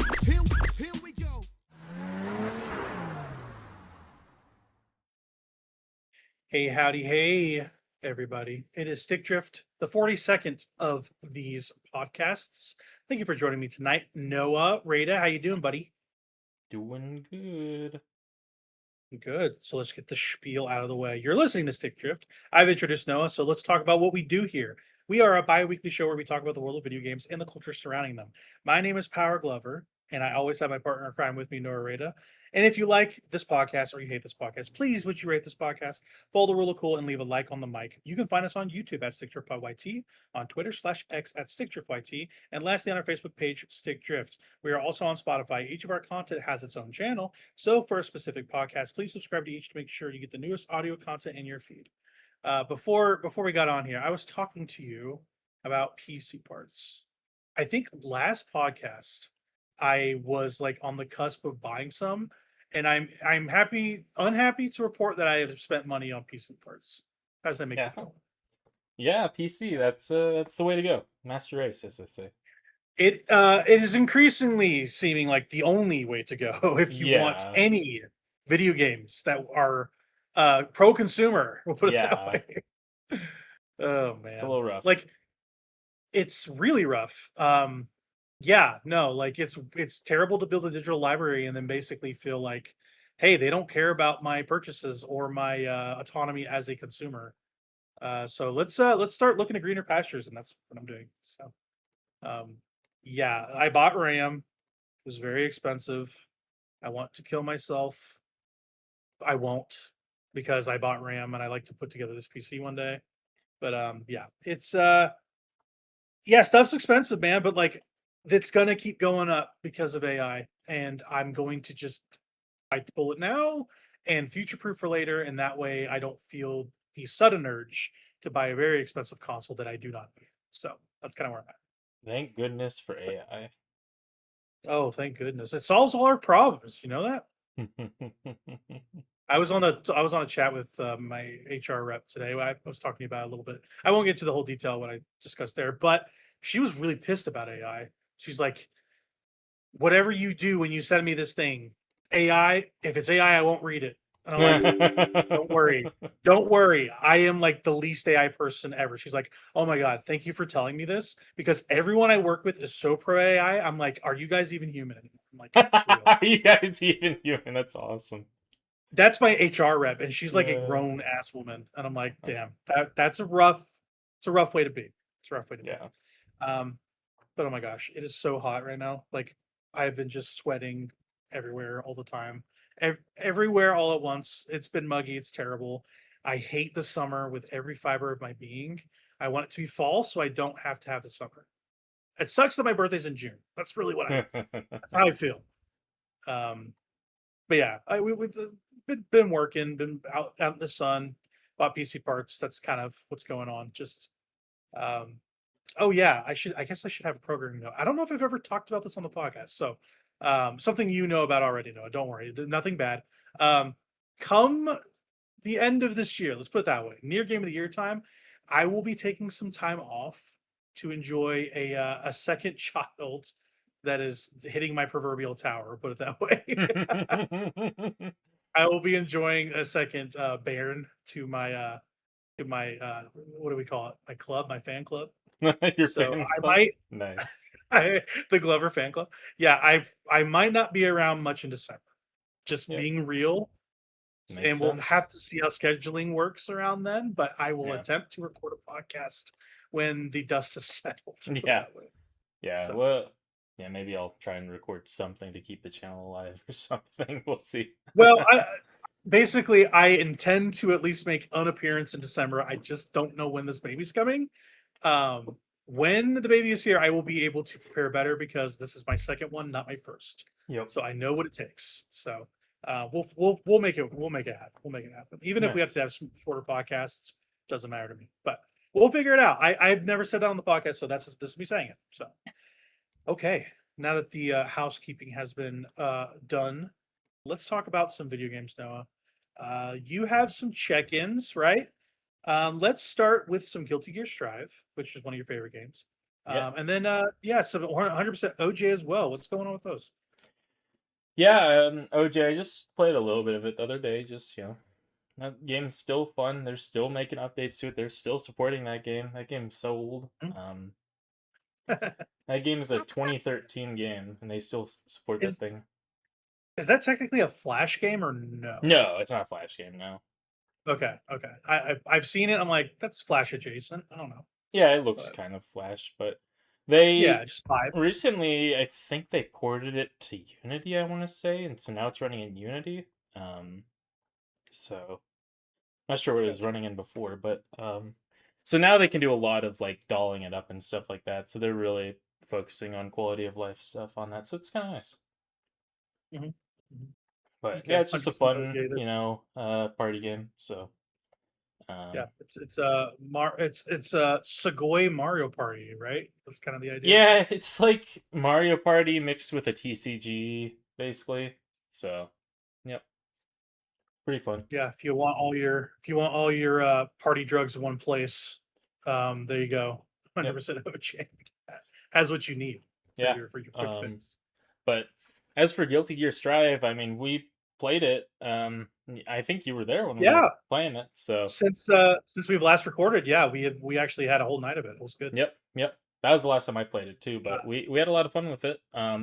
Here we go. Hey, howdy, hey, everybody. It is Stick Drift, the 42nd of these podcasts. Thank you for joining me tonight. Noah, Rada, how you doing, buddy? Doing good. Good. So let's get the spiel out of the way. You're listening to Stick Drift. I've introduced Noah, so let's talk about what we do here. We are a bi-weekly show where we talk about the world of video games and the culture surrounding them. My name is Power Glover, and I always have my partner in crime with me, Noah Rada. And if you like this podcast or you hate this podcast, please would you rate this podcast, follow the rule of cool, and leave a like on the mic. You can find us on YouTube at StickDriftYT, on Twitter/X at StickDriftYT, and lastly on our Facebook page, Stick Drift. We are also on Spotify. Each of our content has its own channel. So for a specific podcast, please subscribe to each to make sure you get the newest audio content in your feed. Before we got on here, I was talking to you about PC parts. I think last podcast I was like on the cusp of buying some, and I'm unhappy to report that I have spent money on PC parts. How does that make you Yeah. feel? Yeah, PC. That's the way to go. Master race, as they say. It is increasingly seeming like the only way to go if you want Yeah. any video games that are pro consumer. We'll put it that Yeah. way. Oh It's a man, little rough. like it's really rough. Yeah, no, like it's terrible to build a digital library and then basically feel like, hey, they don't care about my purchases or my autonomy as a consumer. So let's start looking at greener pastures, and that's what I'm doing. So um, yeah, I bought RAM. It was very expensive. I want to kill myself. I won't because I bought RAM and I like to put together this PC one day. But yeah, it's yeah, stuff's expensive, man, but like it's gonna keep going up because of AI. And I'm going to just bite the bullet now and future proof for later, and that way I don't feel the sudden urge to buy a very expensive console that I do not need. So that's kind of where I'm at. Thank goodness for AI. Oh, thank goodness. It solves all our problems. You know that? I was on a chat with my HR rep today. I was talking about it a little bit. I won't get to the whole detail what I discussed there, but she was really pissed about AI. She's like, "Whatever you do when you send me this thing, AI. If it's AI, I won't read it." And I'm like, "Don't worry, don't worry. I am like the least AI person ever." She's like, "Oh my god, thank you for telling me this because everyone I work with is so pro AI." I'm like, "Are you guys even human anymore?" I'm like, "Real." Are you guys even human? That's awesome. That's my HR rep, and she's like a Uh, grown ass woman, and I'm like, damn, that's a rough, it's a rough way to be. It's a rough way to be. yeah. Um, but oh my gosh, it is so hot right now. Like I've been just sweating everywhere all the time, everywhere all at once. It's been muggy. It's terrible. I hate the summer with every fiber of my being. I want it to be fall so I don't have to have the summer. It sucks that my birthday's in June. That's really that's how I feel. Um, but yeah, we've been working, been out in the sun, bought PC parts. That's kind of what's going on. Just um, oh yeah, I guess I should have a programming note. I don't know if I've ever talked about this on the podcast. So something you know about already, Noah. Don't worry, nothing bad. Um, come the end of this year, let's put it that way, near Game of the Year time, I will be taking some time off to enjoy a second child that is hitting my proverbial tower. Put it that way. I will be enjoying a second bairn to my what do we call it? My club, my fan club. Your So fan I club? might Nice. the Glover fan club. Yeah, I might not be around much in December. Just Yep. being real, Makes and we'll sense. have to see how scheduling works around then. But I will Yeah. attempt to record a podcast when the dust has settled. To put it Yeah. that way. Yeah. So Well, yeah, maybe I'll try and record something to keep the channel alive or something. We'll see. well, basically I intend to at least make an appearance in December. I just don't know when this baby's coming. Um, when the baby is here, I will be able to prepare better because this is my second one, not my first. Yep. So I know what it takes. So we'll make it happen. We'll make it happen. Even if we have to Nice. have some shorter podcasts, doesn't matter to me. But we'll figure it out. I've never said that on the podcast, so this is me saying it. So okay, now that the housekeeping has been done, let's talk about some video games, Noah. You have some check-ins, right? Let's start with some Guilty Gear Strive, which is one of your favorite games. Yeah. And then so 100% OJ as well. What's going on with those? Yeah, OJ, I just played a little bit of it the other day. Just that game's still fun. They're still making updates to it. They're still supporting that game. That game's so old. That game is a 2013 game, and they still support that is thing. is that technically a Flash game or no? No, it's not a Flash game. No. Okay. I've seen it. I'm like, that's Flash adjacent. I don't know. Yeah, it looks But kind of Flash, but they just vibes. recently, I think they ported it to Unity. I want to say, and so now it's running in Unity. So not sure what it was Gotcha. running in before, but so now they can do a lot of like dolling it up and stuff like that. So they're really focusing on quality of life stuff on that. So it's kind of nice. Mm-hmm. Mm-hmm. But Okay, yeah, it's just a 100% fun, OJ. party game. So Yeah, it's Sugoi Mario Party, right? That's kind of the idea. yeah, it's like Mario Party mixed with a TCG, basically. So, yep, pretty fun. Yeah, if you want all your party drugs in one place, there you go. Yep, 100% OJ has what you need yeah. for your quick fix. But as for Guilty Gear Strive, I mean, we played it. I think you were there when we were Yeah, playing it. So, since we've last recorded, yeah, we actually had a whole night of it. It was good. yep. That was the last time I played it too. But we had a lot of fun with it. Yeah,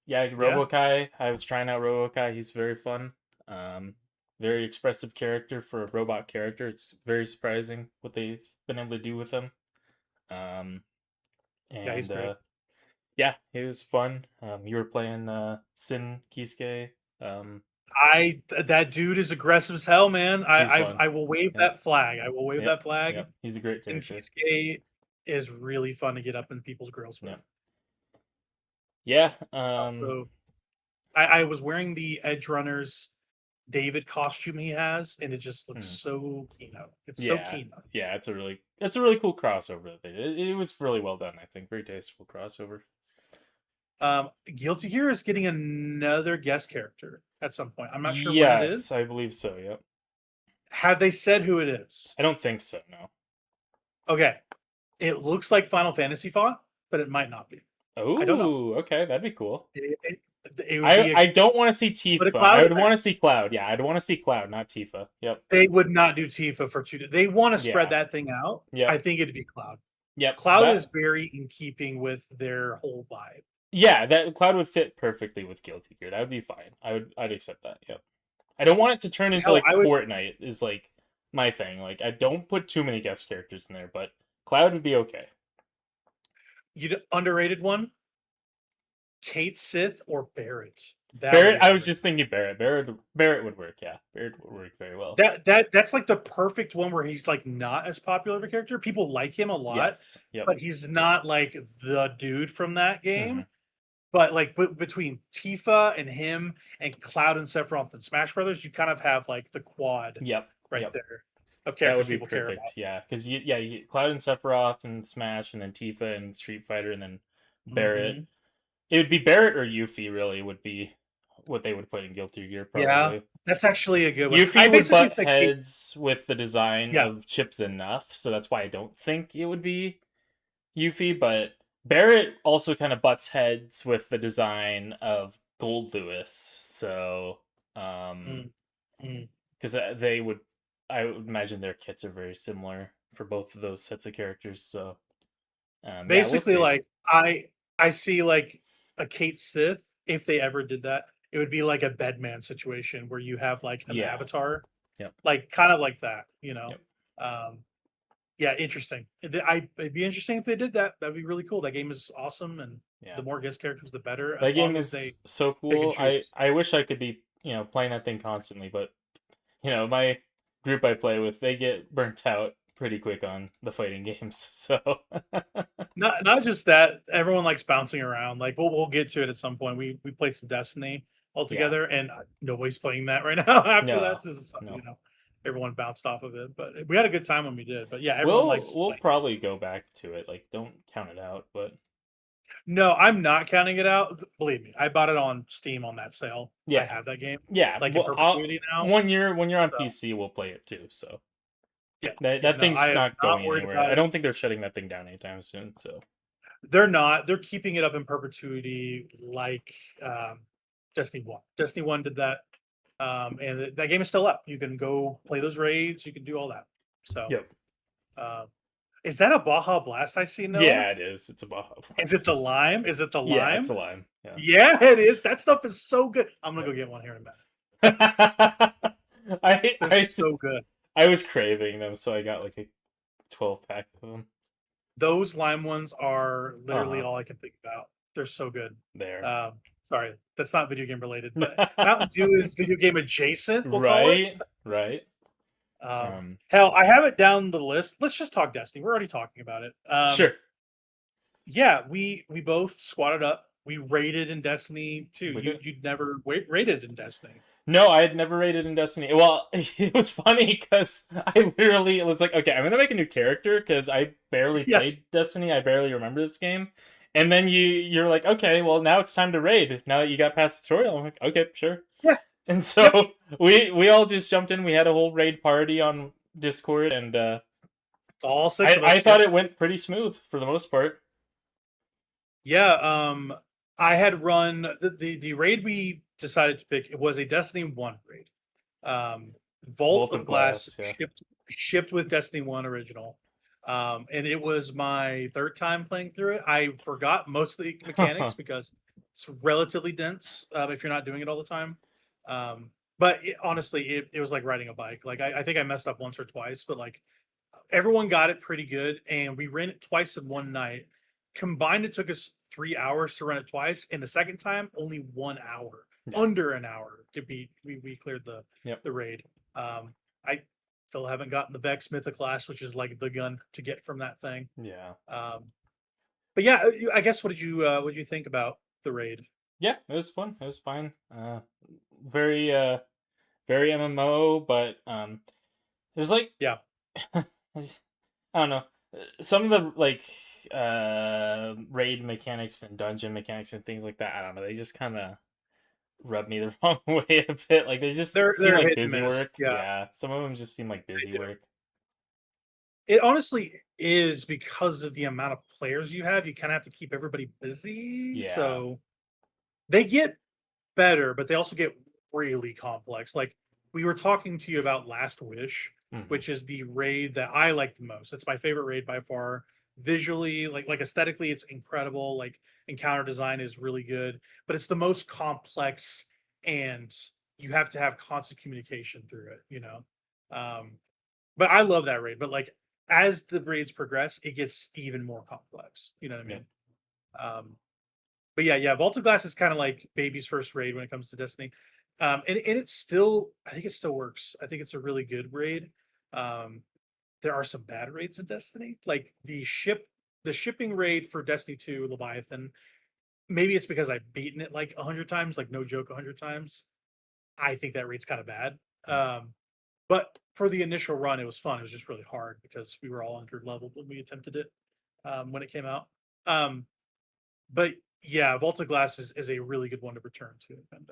Yeah, Robokai. I was trying out Robokai. He's very fun. Very expressive character for a robot character. It's very surprising what they've been able to do with him. yeah, he's And great. yeah, it was fun. You were playing Sin Kisuke. That dude is aggressive as hell, man. He's fun. I will wave Yep. that flag. I will wave that flag. Yep. He's a great And character. Kisuke is really fun to get up in people's grills with. Yep. Yeah. Also, I was wearing the Edge Runners David costume he has, and it just looks so keynote. It's so keynote. Yeah, it's a really cool crossover that they did. It was really well done, I think. Very tasteful crossover. Guilty Gear is getting another guest character at some point. I'm not sure when it is. Yes, I believe so. Yep. Have they said who it is? I don't think so. No. Okay, it looks like Final Fantasy font, but it might not be. Oh, I don't know. okay, that'd be cool. It would be I don't want to see Tifa. I would want to see Cloud. Yeah, I'd want to see Cloud, not Tifa. Yep. They would not do Tifa for 2 days. They want to spread Yeah. that thing out. Yep. I think it'd be Cloud. Yep. Cloud is very in keeping with their whole vibe. Yeah, that Cloud would fit perfectly with Guilty Gear. That would be fine. I'd accept that. Yep. I don't want it to turn into like Fortnite is like my thing. Like I don't put too many guest characters in there, but Cloud would be okay. You'd underrated one? Kate Sith or Barrett? Barrett, I was just thinking Barrett. Barrett would work. Yeah, Barrett would work very well. That's like the perfect one where he's like not as popular of a character. People like him a lot, yes. Yep. but he's not like the dude from that game. But like between Tifa and him and Cloud and Sephiroth and Smash Brothers, you kind of have like the quad. Yep. There of characters that would be people care perfect. about. Yeah, because you get Cloud and Sephiroth and Smash, and then Tifa and Street Fighter, and then Barrett. Mm-hmm. It would be Barrett or Yuffie. Really, would be what they would put in Guilty Gear. Probably. Yeah, that's actually a good one. Yuffie would butt heads with the design of chips enough, so that's why I don't think it would be Yuffie. But Barrett also kind of butts heads with the design of Gold Lewis, so because they would, I would imagine their kits are very similar for both of those sets of characters. So basically, like I see like a Kate Sith if they ever did that. It would be like a Bedman situation where you have like an avatar, like kind of like that, you know. Yeah, interesting. It'd be interesting if they did that. That'd be really cool. That game is awesome, and the more guest characters, the better. That game is so cool. I wish I could be playing that thing constantly, but my group I play with, they get burnt out pretty quick on the fighting games. So not just that, everyone likes bouncing around. Like we'll get to it at some point. We played some Destiny all together, and nobody's playing that right now. After that, everyone bounced off of it, but we had a good time when we did. But yeah, everyone we'll probably go back to it. Like, don't count it out, but no, I'm not counting it out. Believe me, I bought it on Steam on that sale. Yeah, I have that game. Yeah, like in perpetuity now. When you're on PC, we'll play it too. So yeah, that thing's not going anywhere. I don't think they're shutting that thing down anytime soon. So They're not. They're keeping it up in perpetuity, like Destiny 1. Destiny 1 did that, and that game is still up. You can go play those raids. You can do all that. So, Yep. is that a Baja Blast I see, Noah? Yeah, it is. It's a Baja Blast. Is it the lime? Is it the lime? Yeah, it's a lime. Yeah. Yeah, it is. That stuff is so good. I'm gonna go get one here in a minute. They're so good. I was craving them, so I got like a 12-pack of them. Those lime ones are literally all I can think about. They're so good. There. Sorry, that's not video game related, but Mountain Dew is video game adjacent. We'll call it. Right. Hell, I have it down the list. Let's just talk Destiny. We're already talking about it. Sure. Yeah, we both squatted up. We raided in Destiny too. You'd never raided in Destiny. No, I had never raided in Destiny. Well, it was funny because I literally was like, okay, I'm gonna make a new character because I barely played Destiny. I barely remember this game. And then you're like, okay, well now it's time to raid. Now that you got past the tutorial, I'm like, okay, sure. Yeah. And so we all just jumped in. We had a whole raid party on Discord, and all six of us. I thought it went pretty smooth for the most part. Yeah. I had run the raid we decided to pick. It was a Destiny 1 raid. Vault of Glass shipped with Destiny 1 original. And it was my third time playing through it. I forgot most of the mechanics because it's relatively dense if you're not doing it all the time. But honestly, it was like riding a bike. Like I think I messed up once or twice, but like everyone got it pretty good, and we ran it twice in one night. Combined, it took us 3 hours to run it twice, and the second time only 1 hour, under an hour to beat. We cleared the raid. I still haven't gotten the Vex Mythoclast, which is like the gun to get from that thing. Yeah. But yeah, I guess what did you think about the raid? Yeah, it was fun. It was fine. Very MMO, but there's like I don't know, some of the like raid mechanics and dungeon mechanics and things like that. I don't know. They just kind of rub me the wrong way a bit. Like they seem like busy work. Yeah, some of them just seem like busy work. It honestly is because of the amount of players you have. You kind of have to keep everybody busy. Yeah. So they get better, but they also get really complex. Like we were talking to you about Last Wish, which is the raid that I like the most. It's my favorite raid by far. Visually, like aesthetically, it's incredible. Like encounter design is really good, but it's the most complex, and you have to have constant communication through it. You know, but I love that raid. But like as the raids progress, it gets even more complex. You know what I mean? Yeah. But yeah, Vault of Glass is kind of like baby's first raid when it comes to Destiny. And it's still, I think it still works. I think it's a really good raid. There are some bad raids in Destiny, like the shipping raid for Destiny 2 Leviathan. Maybe it's because I've beaten it like 100 times, like no joke, 100 times. I think that raid's kind of bad. But for the initial run, it was fun. It was just really hard because we were all under leveled when we attempted it when it came out. But yeah, Vault of Glass is a really good one to return to. And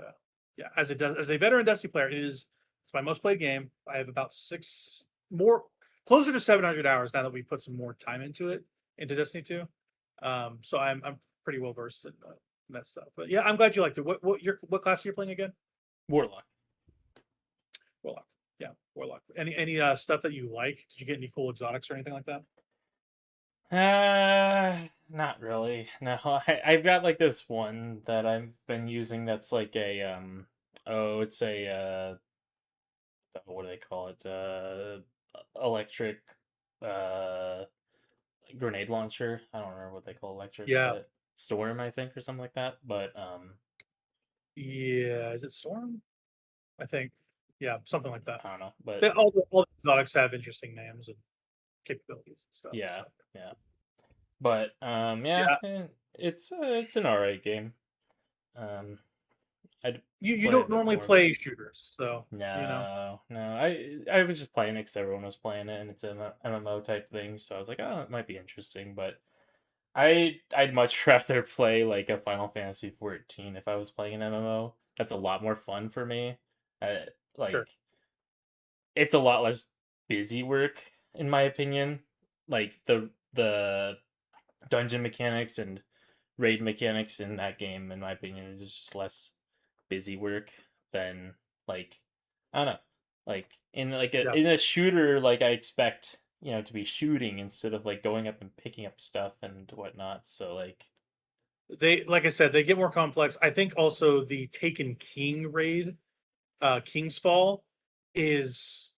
yeah, as a veteran Destiny player, it's my most played game. I have about closer to 700 hours now that we've put some more time into Destiny 2. So I'm pretty well versed in that stuff. But yeah, I'm glad you liked it. What class are you playing again? Warlock. Yeah, Warlock. Any stuff that you like? Did you get any cool exotics or anything like that? Not really. No, I've got like this one that I've been using that's like a it's a what do they call it? Electric grenade launcher. I don't remember what they call electric. Yeah. But Storm, I think, or something like that. But yeah, is it Storm? I think. Yeah, something like that. I don't know, but all the exotics have interesting names and capabilities and stuff. Yeah, so. yeah. But it's an alright game. You don't normally play shooters, so no. I was just playing it because everyone was playing it, and it's an MMO type thing. So I was like, oh, it might be interesting, but I'd much rather play like a Final Fantasy 14 if I was playing an MMO. That's a lot more fun for me. Sure. It's a lot less busy work, in my opinion. Like the dungeon mechanics and raid mechanics in that game, in my opinion, is just less busy work than like, I don't know, like in like Yeah. in a shooter, like I expect to be shooting instead of like going up and picking up stuff and whatnot. So like, They, like I said, they get more complex. I think also the Taken King raid, King's Fall, is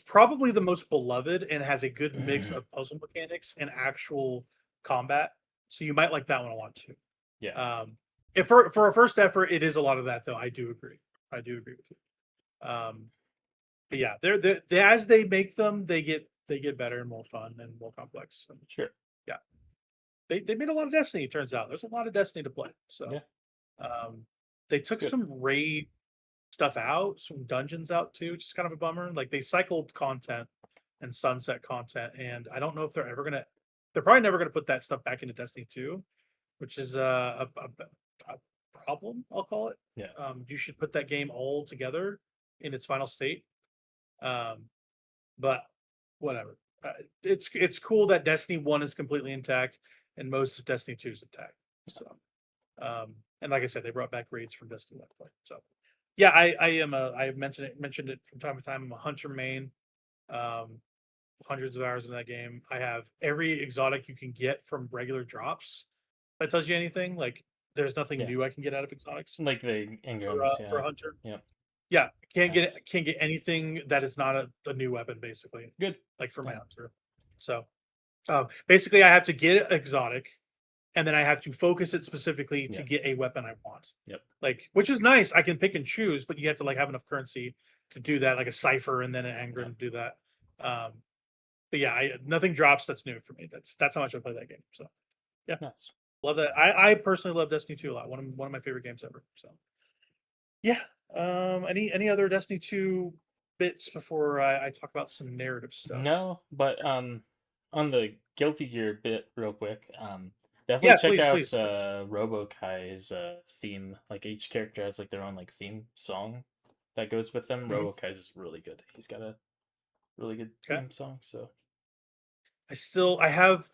probably the most beloved and has a good mix of puzzle mechanics and actual combat. So you might like that one a lot too. yeah, If for a first effort, it is a lot of that though. I do agree. I do agree with you. But yeah, they're as they make them, they get better and more fun and more complex. And sure, yeah, they made a lot of Destiny. It turns out there's a lot of Destiny to play. So yeah, they it's took good. some raid stuff out, some dungeons out too, which is kind of a bummer. Like they cycled content and sunset content, and I don't know if they're ever gonna. They're probably never gonna put that stuff back into Destiny 2, which is a problem. I'll call it. Yeah, You should put that game all together in its final state. But whatever. It's cool that Destiny 1 is completely intact and most of Destiny 2 is intact. So, and like I said, they brought back raids from Destiny 1. So, yeah, I mentioned it from time to time. I'm a hunter main. Hundreds of hours in that game. I have every exotic you can get from regular drops. If that tells you anything, like there's nothing yeah, new I can get out of exotics like the for engrams, for yeah, a hunter. yeah, Yeah, nice, can't get anything that is not a new weapon, basically, good, like for my yeah, hunter. So basically I have to get exotic and then I have to focus it specifically to yeah, get a weapon I want. yep, Like, which is nice. I can pick and choose, but you have to like have enough currency to do that, like a cipher and then an engram yeah, to do that. But yeah, nothing drops that's new for me. That's how much I play that game. So yeah, nice. love that. I personally love Destiny 2 a lot. One of my favorite games ever. So yeah. Any other Destiny 2 bits before I talk about some narrative stuff? No, but on the Guilty Gear bit, real quick, definitely Yeah, check please, out please. Robokai's theme. Like each character has like their own like theme song that goes with them. Mhm. Robokai's is really good. He's got a really good Okay. theme song. So I have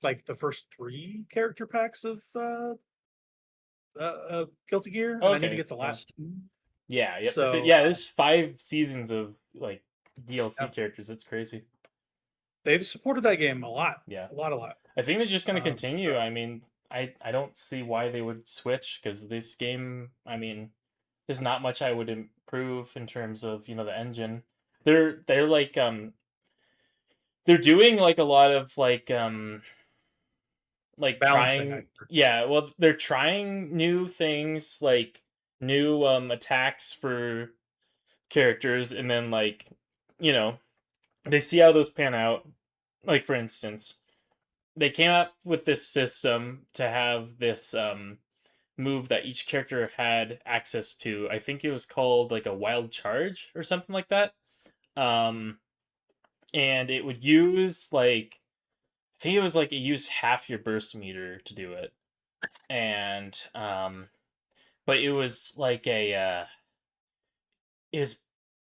like the first 3 character packs of Guilty Gear, and I need to okay, get the yeah, last 2. yeah, yep, So yeah. There's 5 seasons of like DLC yeah, characters. It's crazy. they've supported that game a lot, Yeah, a lot. I think they're just gonna So, continue. I mean, I don't see why they would switch because this game, I mean, there's not much I would improve in terms of the engine. They're like they're doing like a lot of like balancing, I trying, heard. yeah, well they're trying new things, like new attacks for characters, and then like you know they see how those pan out. Like for instance, they came up with this system to have this move that each character had access to. I think it was called like a wild charge or something like that. Um, and it would use like, I think it was like it used half your burst meter to do it, and but it was like it was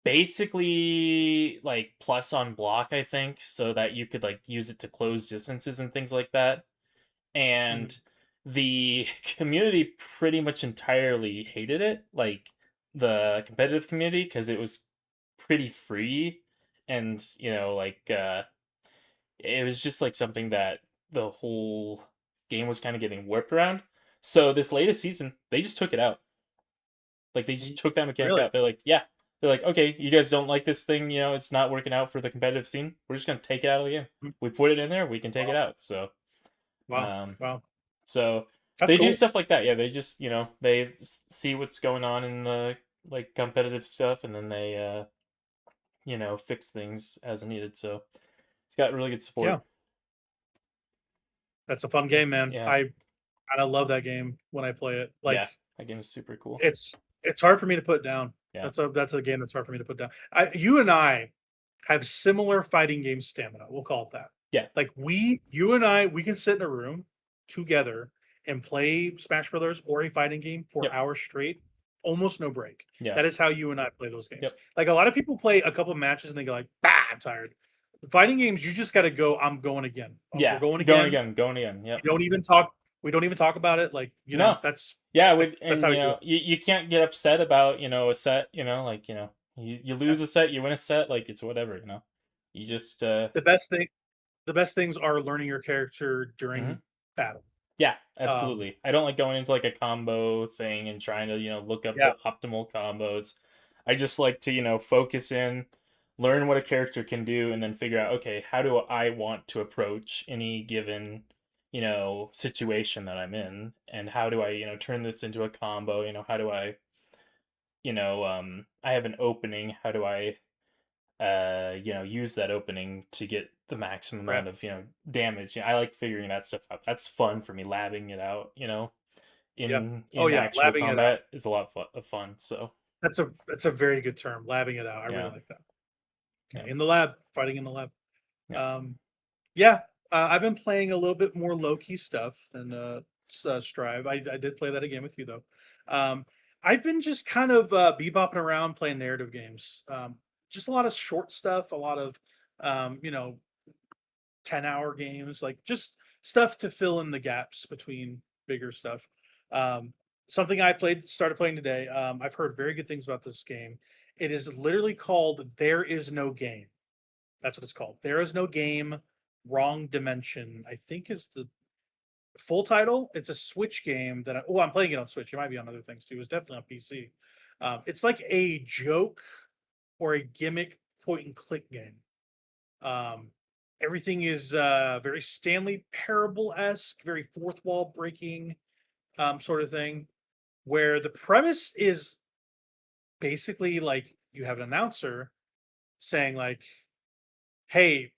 basically like plus on block, I think, so that you could like use it to close distances and things like that. Mhm. And the community pretty much entirely hated it, like the competitive community, because it was pretty free, and like it was just like something that the whole game was kind of getting warped around. So this latest season they just took it out. Like they just took that mechanic Really? out. They're like, yeah, they're like, okay, you guys don't like this thing, it's not working out for the competitive scene, we're just gonna take it out of the game. Mhm. We put it in there, we can take it Wow, out. So wow, um wow. so That's they do cool. stuff like that. Yeah, they just they see what's going on in the like competitive stuff, and then they fix things as needed. So it's got really good Yeah, support. that's a fun game, man. Yeah, I kind of love that game when I play it. yeah, Like that game is super cool. it's hard for me to put down. Yeah, That's a game that's hard for me to put down. You and I have similar fighting game stamina. We'll call it that. yeah, Like you and I, we can sit in a room together and play Smash Brothers or a fighting game for yep, hours straight, almost no break. yeah, That is how you and I play those games. yep, Like a lot of people play a couple matches and they go like, "Bah, I'm tired." fighting games, you just got to go. I'm going again. Yeah, we're going again. going again. Yep. We don't even talk. We don't even talk about it. Like No. that's that's how you we do know, it. you can't get upset about a set. Like you lose a set, you win a set. Like it's whatever. You just The best thing, the best things are learning your character during Mhm. battle. Yeah, absolutely. I don't like going into like a combo thing and trying to, look up Yeah, the optimal combos. I just like to, focus in, learn what a character can do, and then figure out, okay, how do I want to approach any given, situation that I'm in? And how do I, turn this into a combo? How do I, I have an opening. How do I use that opening to get the maximum right. amount of damage. I like figuring that stuff out. That's fun for me, labbing it out. Yep. Oh In yeah, actual labbing it out. combat is a lot of fun. So That's a very good term. Labbing it out. I really yeah, like that. yeah, In the lab, fighting in the lab. yeah. Yeah, I've been playing a little bit more low key stuff than Strive. I did play that again with you though. I've been just kind of bebopping around playing narrative games. Just a lot of short stuff, a lot of 10-hour games, like just stuff to fill in the gaps between bigger stuff. Um, Something I started playing today. I've heard very good things about this game. It is literally called There Is No Game. That's what it's called. There Is No Game, Wrong Dimension, I think is the full title. It's a Switch game I'm playing it on Switch. It might be on other things too. It's definitely on PC. It's like a joke or a gimmick point and click game. Um, Everything is very Stanley Parable-esque, very fourth wall breaking sort of thing, where the premise is basically like you have an announcer saying like, "Hey,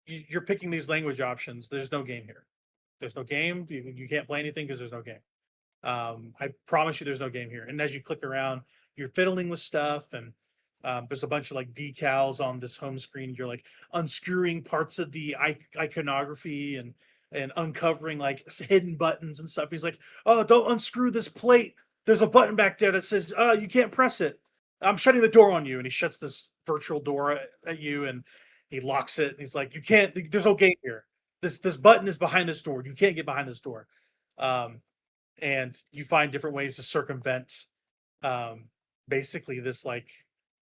you're picking these language options. There's no game here. There's no game. You can't play anything because there's no game. I promise you, there's no game here." And as you click around, you're fiddling with stuff, and there's a bunch of like decals on this home screen. You're like unscrewing parts of the iconography and uncovering like hidden buttons and stuff. He's like, "Oh, don't unscrew this plate. There's a button back there that says, you can't press it. I'm shutting the door on you." And he shuts this virtual door at you, and he locks it. And he's like, "You can't. There's no game here. This button is behind this door. You can't get behind this door." And you find different ways to circumvent basically this like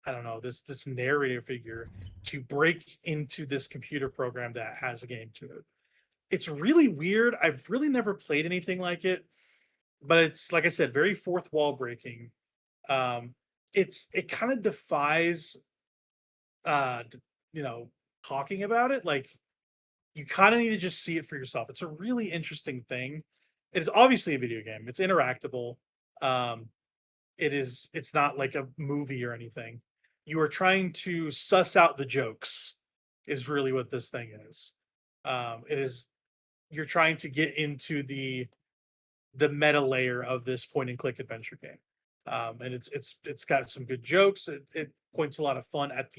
I don't know this narrator figure to break into this computer program that has a game to it. It's really weird. I've really never played anything like it, but it's like I said, very fourth wall breaking. um it kind of defies uh d- you know talking about it. Like, you kind of need to just see it for yourself. It's a really interesting thing. It's obviously a video game. It's interactable. Um, it's not like a movie or anything. You are trying to suss out the jokes, is really what this thing is. It is You're trying to get into the meta layer of this point and click adventure game. And it's got some good jokes. It points a lot of fun at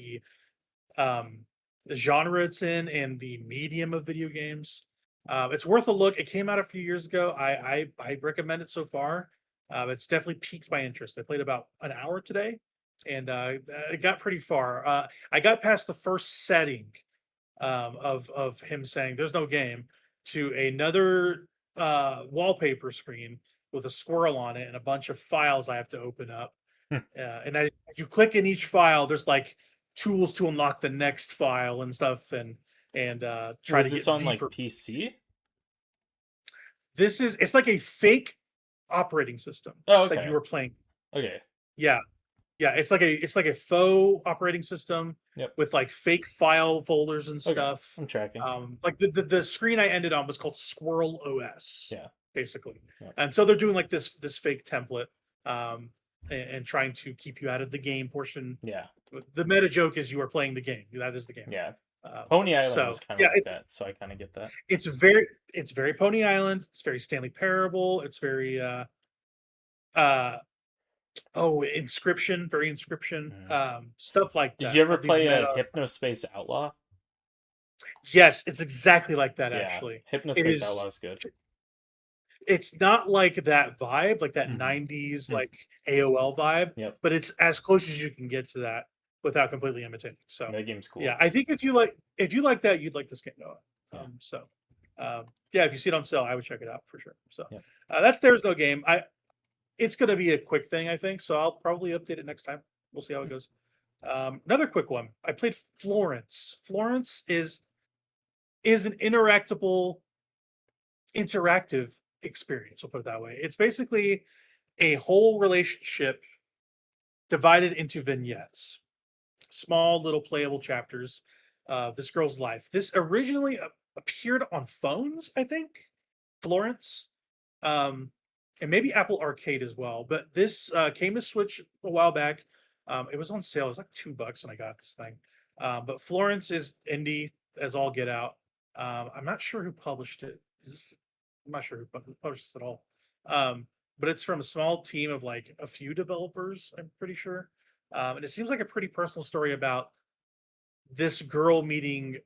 um, the genre it's in and the medium of video games. It's worth a look. It came out a few years ago. I recommend it so far. It's definitely piqued my interest. I played about an hour today, and it got pretty far. I got past the first setting of him saying "there's no game" to another wallpaper screen with a squirrel on it and a bunch of files I have to open up. And as you click in each file, there's like tools to unlock the next file and stuff, and try Was to this get on like deeper. PC? It's like a fake operating system Oh, that you okay. are playing. Okay. Yeah, yeah, it's like a faux operating system Yep. with like fake file folders and Okay. stuff. I'm tracking. Like the screen I ended on was called Squirrel OS, Yeah. basically. Yep. And so they're doing like this fake template, and trying to keep you out of the game portion. Yeah. The meta joke is you are playing the game. That is the game. Yeah. Pony Island So was kind of yeah, like that, so I kind of get that. it's very Pony Island. It's very Stanley Parable. It's very uh Inscription, very Inscription, Mm. stuff like Did you that. ever These play a meta. Hypnospace Outlaw? Yes, it's exactly like that. Yeah, Actually, it Hypnospace is. Outlaw is good. It's not like that vibe, like that Mhm. 90s Mm. like AOL vibe, Yep. but it's as close as you can get to that. without completely imitating. So That game's cool. yeah, I think if you like that, you'd like this game, Noah. Yeah. Yeah, if you see it on sale, I would check it out for sure. So Yeah. that's There's No Game. It's gonna be a quick thing, I think. So I'll probably update it next time. We'll see how it goes. Another quick one. I played Florence. Florence is an interactive experience. We'll put it that way. It's basically a whole relationship divided into vignettes, small little playable chapters of this girl's life. This originally appeared on phones, I think, Florence, and maybe Apple Arcade as well. But this came to Switch a while back. It was on sale. It was like $2 when I got this thing. But Florence is indie as all get out. I'm not sure who published it. I'm not sure who published this at all. But it's from a small team of like a few developers, I'm pretty sure. And it seems like a pretty personal story about this girl meeting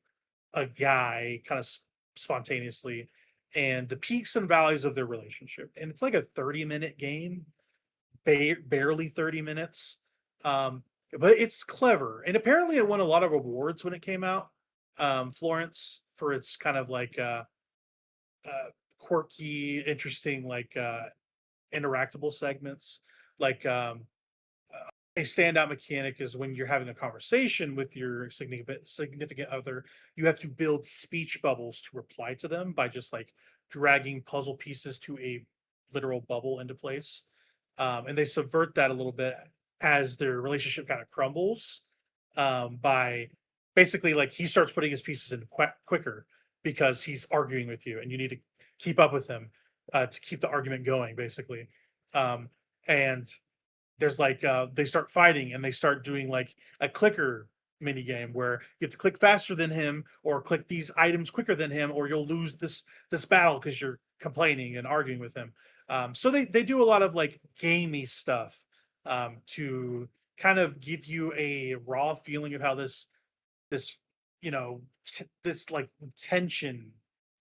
a guy kind of spontaneously and the peaks and valleys of their relationship. And it's like a 30-minute game, barely 30 minutes. But it's clever. And apparently it won a lot of awards when it came out. Florence, for its kind of like quirky, interesting, like interactable segments. Like a standout mechanic is when you're having a conversation with your significant other, you have to build speech bubbles to reply to them by just like dragging puzzle pieces to a literal bubble into place. And they subvert that a little bit as their relationship kind of crumbles, by basically like he starts putting his pieces in quicker because he's arguing with you and you need to keep up with him to keep the argument going, basically. And there's like they start fighting and they start doing like a clicker mini game where you have to click faster than him or click these items quicker than him, or you'll lose this battle because you're complaining and arguing with him. So they do a lot of like gamey stuff to kind of give you a raw feeling of how this this like tension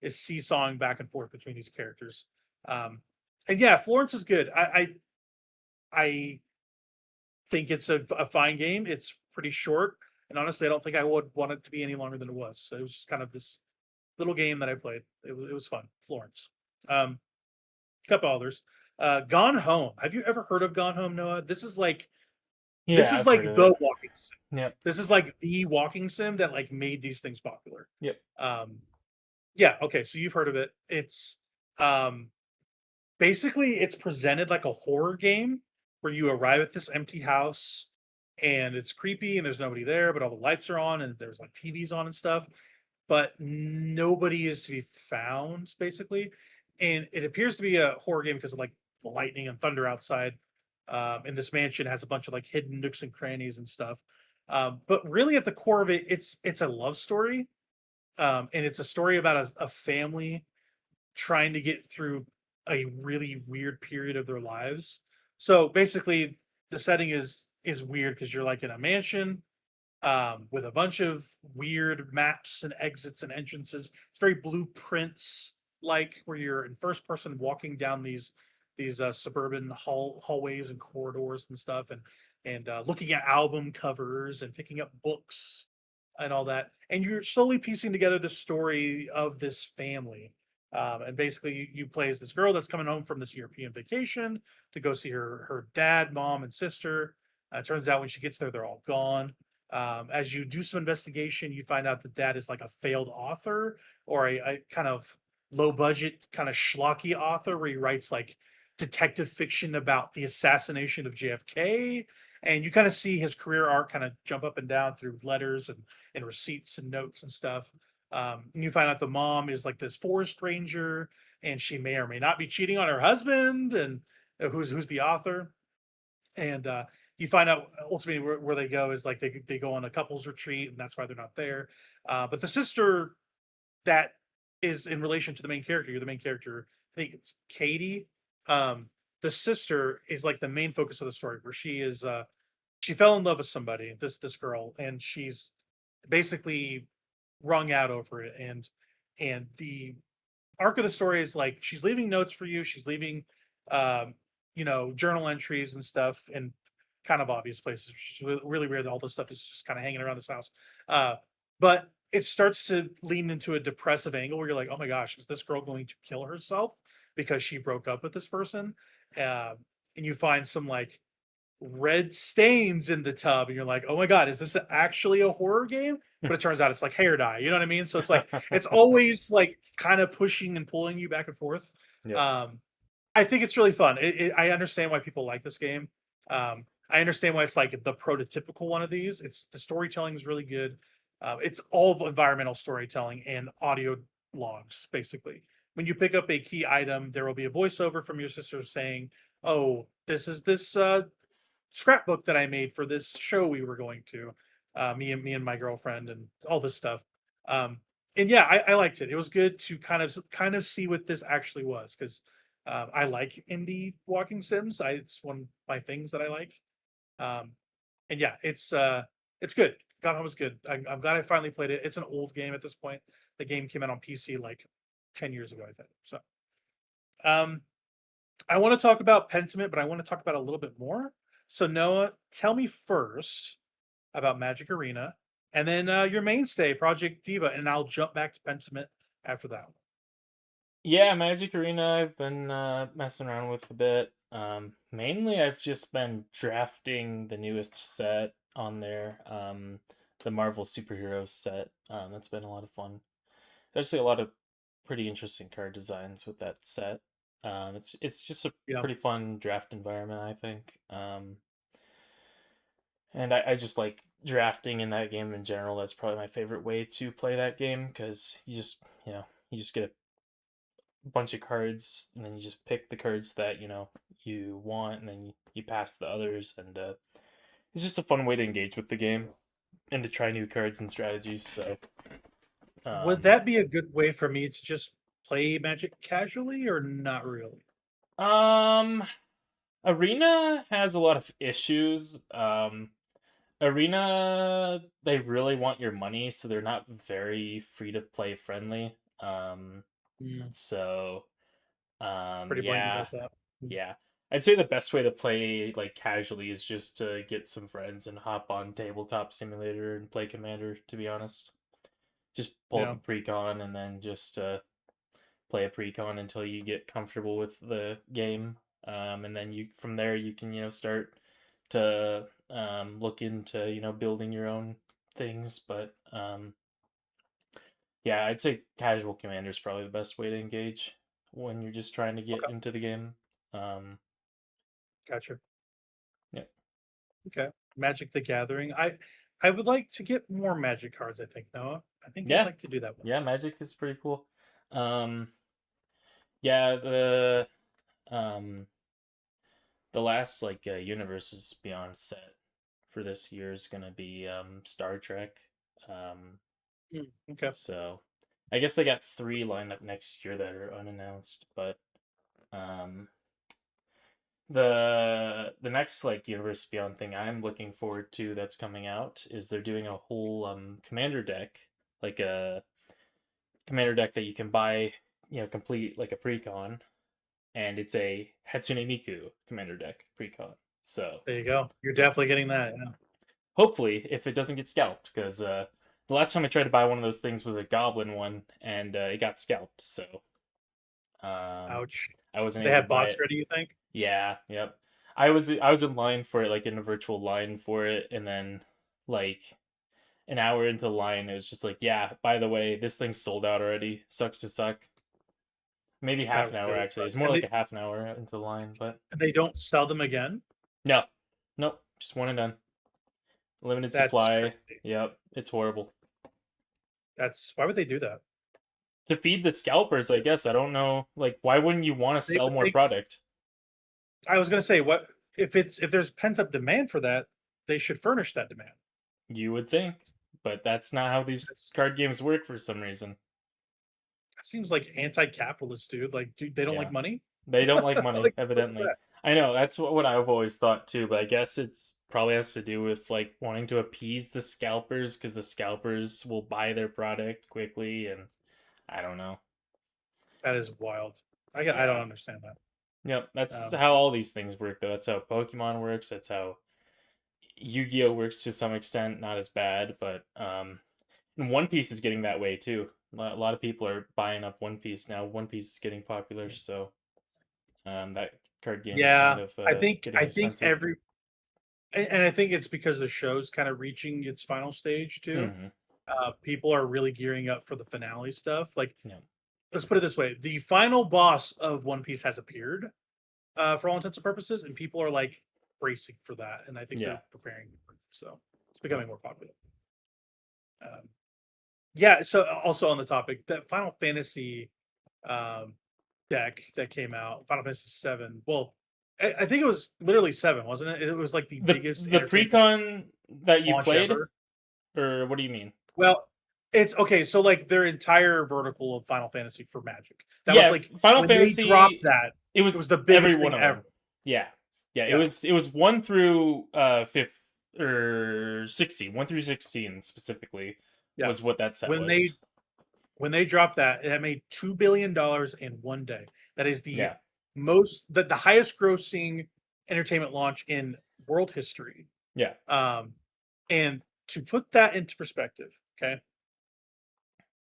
is seesawing back and forth between these characters. And yeah, Florence is good. I think it's a fine game. It's pretty short, and honestly, I don't think I would want it to be any longer than it was. So it was just kind of this little game that I played. It was fun. Florence. A couple others. Gone Home. Have you ever heard of Gone Home, Noah? This is like I've heard of the it. walking sim. Yep. This is like the walking sim that like made these things popular. Yep. Yeah. Okay. So you've heard of it. It's basically it's presented like a horror game where you arrive at this empty house and it's creepy and there's nobody there, but all the lights are on and there's like TVs on and stuff, but nobody is to be found, basically. And it appears to be a horror game because of like the lightning and thunder outside. And this mansion has a bunch of like hidden nooks and crannies and stuff. But really at the core of it, it's a love story. And it's a story about a family trying to get through a really weird period of their lives. So basically, the setting is weird because you're like in a mansion with a bunch of weird maps and exits and entrances. It's very blueprints like, where you're in first person walking down these suburban hallways and corridors and stuff, and looking at album covers and picking up books and all that. And you're slowly piecing together the story of this family. And basically, you play as this girl that's coming home from this European vacation to go see her dad, mom, and sister. Turns out when she gets there, they're all gone. As you do some investigation, you find out that dad is like a failed author, or a kind of low budget, kind of schlocky author where he writes like detective fiction about the assassination of JFK. And you kind of see his career arc kind of jump up and down through letters and receipts and notes and stuff. And you find out the mom is like this forest ranger, and she may or may not be cheating on her husband, and who's the author. And you find out ultimately where they go is like they go on a couples retreat, and that's why they're not there. But the sister that is in relation to the main character, you're the main character, I think it's Katie. The sister is like the main focus of the story, where she fell in love with somebody, this girl, and she's basically wrung out over it. And the arc of the story is like she's leaving notes for you, she's leaving journal entries and stuff, and kind of obvious places, which is really weird that all this stuff is just kind of hanging around this house. But it starts to lean into a depressive angle where you're like, oh my gosh, is this girl going to kill herself because she broke up with this person? And you find some like red stains in the tub, and you're like, oh my god, is this actually a horror game? But it turns out it's like hair dye. You know what I mean? So it's like it's always like kind of pushing and pulling you back and forth. Yep. I think it's really fun. I understand why people like this game. I understand why it's like the prototypical one of these. It's the storytelling is really good. It's all environmental storytelling and audio logs, basically. When you pick up a key item, there will be a voiceover from your sister saying, "Oh, this is this scrapbook that I made for this show we were going to, me and my girlfriend and all this stuff." And yeah, I liked it. It was good to kind of see what this actually was because I like indie walking sims. It's one of my things that I like. And yeah, it's good. Gone Home is good. I'm glad I finally played it. It's an old game at this point. The game came out on PC like 10 years ago, I think. So um I want to talk about Pentiment, but I want to talk about it a little bit more. So Noah, tell me first about Magic Arena, and then your mainstay, Project Diva, and I'll jump back to Pentiment after that. Yeah, Magic Arena I've been messing around with a bit. Mainly I've just been drafting the newest set on there, the Marvel superheroes set. That's been a lot of fun. There's actually a lot of pretty interesting card designs with that set. It's just a Yeah. pretty fun draft environment, I think. And I just like drafting in that game in general. That's probably my favorite way to play that game because you just get a bunch of cards and then you just pick the cards that you want, and then you pass the others, and it's just a fun way to engage with the game and to try new cards and strategies. So Would um, that be a good way for me to just play Magic casually or not really? um, Arena has a lot of issues. Arena, they really want your money, so they're not very free to play friendly. Mm, So pretty blatant yeah, about that. Mm, yeah. I'd say the best way to play like casually is just to get some friends and hop on Tabletop Simulator and play Commander, to be honest. Just pull up yeah. a precon and then just play a precon until you get comfortable with the game. And then you from there you can start to look into building your own things. But yeah, I'd say casual Commander is probably the best way to engage when you're just trying to get Okay. into the game. Um, Gotcha. yeah, Okay. Magic the Gathering. I would like to get more Magic cards, I think, Noah. I think I'd yeah, like to do that one. yeah. Magic is pretty cool. Um, yeah, um the last like Universes Beyond set for this year is gonna be Star Trek. Um, Mm, okay. so I guess they got three lined up next year that are unannounced, but um, the next like Universe Beyond thing I'm looking forward to that's coming out is they're doing a whole commander deck, like a commander deck that you can buy, complete like a precon, and it's a Hatsune Miku commander deck precon. So There you go. You're yeah, definitely getting that. Yeah. hopefully if it doesn't get scalped, because the last time I tried to buy one of those things was a goblin one, and it got scalped. So Ouch. I wasn't They able to have buy bots it. ready, you think? Yeah, yep. I was in line for it, like in a virtual line for it, and then like an hour into the line, it was just like, yeah, by the way, this thing's sold out already. Sucks to suck. Maybe half That an hour really actually. It's sucks. more like a half an hour into the line, but And they don't sell them again? no, nope, just one and done. Limited That's supply. crazy. Yep, it's horrible. That's why would they do that? To feed the scalpers, I guess. I don't know. Like, why wouldn't you want to They sell would more think product? I was gonna say what if there's pent up demand for that, they should furnish that demand. You would think, but that's not how these That's, card games work for some reason. that seems like anti-capitalist, dude. Like, dude, they don't like Yeah. money. They don't like money, Like, what's up with evidently. that? I know, that's what I've always thought too, but I guess it's probably has to do with like wanting to appease the scalpers because the scalpers will buy their product quickly, and I don't know. That is wild. I don't Yeah. understand that. Yep, that's Um, how all these things work though. That's how Pokemon works, that's how Yu-Gi-Oh works to some extent, not as bad, but and One Piece is getting that way too. A lot of people are buying up One Piece now. One Piece is getting popular, so that card game is kind Yeah, of getting I think expensive. and I think it's because the show's kind of reaching its final stage too. Hmm. People are really gearing up for the finale stuff. Like, Yeah. let's put it this way: the final boss of One Piece has appeared, for all intents and purposes, and people are like bracing for that, and I think Yeah. they're preparing for it. So it's becoming more popular. Um, yeah. So also on the topic, that Final Fantasy um, deck that came out, Final Fantasy VII. Well, I think it was literally seven, wasn't it? It was like the biggest The entertainment pre-con that you launch played, ever. or what do you mean? Well, it's okay. So like their entire vertical of Final Fantasy for Magic. That was Yeah, like Final when they dropped Fantasy. that, It it was was the every biggest one thing of ever. them. Yeah, yeah. Yeah. It was 1 through fifth or 16. 1 through 16 specifically Yeah. was what that set When they was. when they dropped that, it made $2 billion in one day. That is Yeah, the highest grossing entertainment launch in world history. yeah, Um, and to put that into perspective, okay,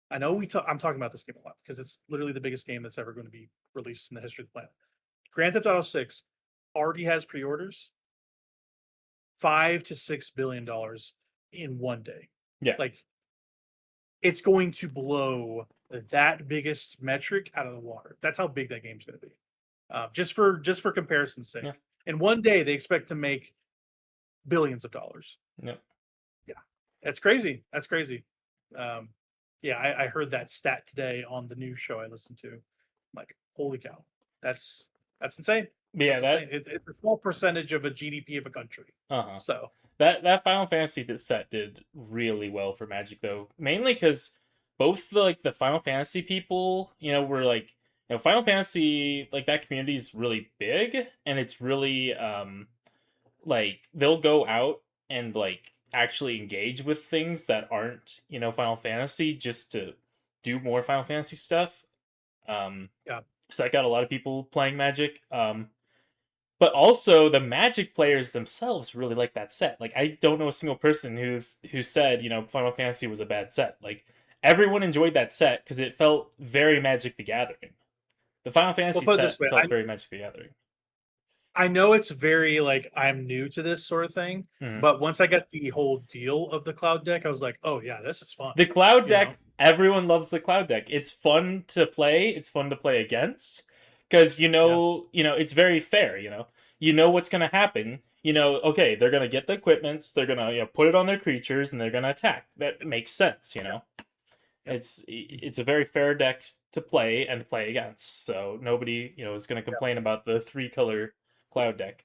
I know I'm talking about this game a lot because it's literally the biggest game that's ever going to be released in the history of the planet. Grand Theft Auto 6 already has pre-orders, $5 to $6 billion in one day. yeah. Like, it's going to blow that biggest metric out of the water. That's how big that game's going to be. Just for comparison's sake, Yeah. in one day they expect to make billions of dollars. Yep. Yeah, that's crazy. That's crazy. Um, yeah, I heard that stat today on the news show I listened to. I'm like, holy cow, that's insane. But yeah, That's insane. It's a small percentage of a GDP of a country. uh-huh. So That Final Fantasy set did really well for Magic though, mainly because both the Final Fantasy people, were like, Final Fantasy, like, that community is really big, and it's really like, they'll go out and like actually engage with things that aren't, Final Fantasy, just to do more Final Fantasy stuff. yeah, So I got a lot of people playing Magic. But also the Magic players themselves really like that set. Like, I don't know a single person who said, Final Fantasy was a bad set. Like, everyone enjoyed that set because it felt very Magic the Gathering. The Final we'll Fantasy put it this set way. felt very Magic the Gathering. I know it's very like I'm new to this sort of thing, Mhm. but once I got the whole deal of the cloud deck, I was like, oh yeah, this is fun. The Cloud You know? deck, everyone loves the Cloud deck. It's fun to play. It's fun to play against because Yeah. it's very fair. You know what's gonna happen. Okay, they're gonna get the equipments. They're gonna put it on their creatures and they're gonna attack. That makes sense. Yep. It's a very fair deck to play and play against. So nobody is gonna complain about the 3-color Cloud deck.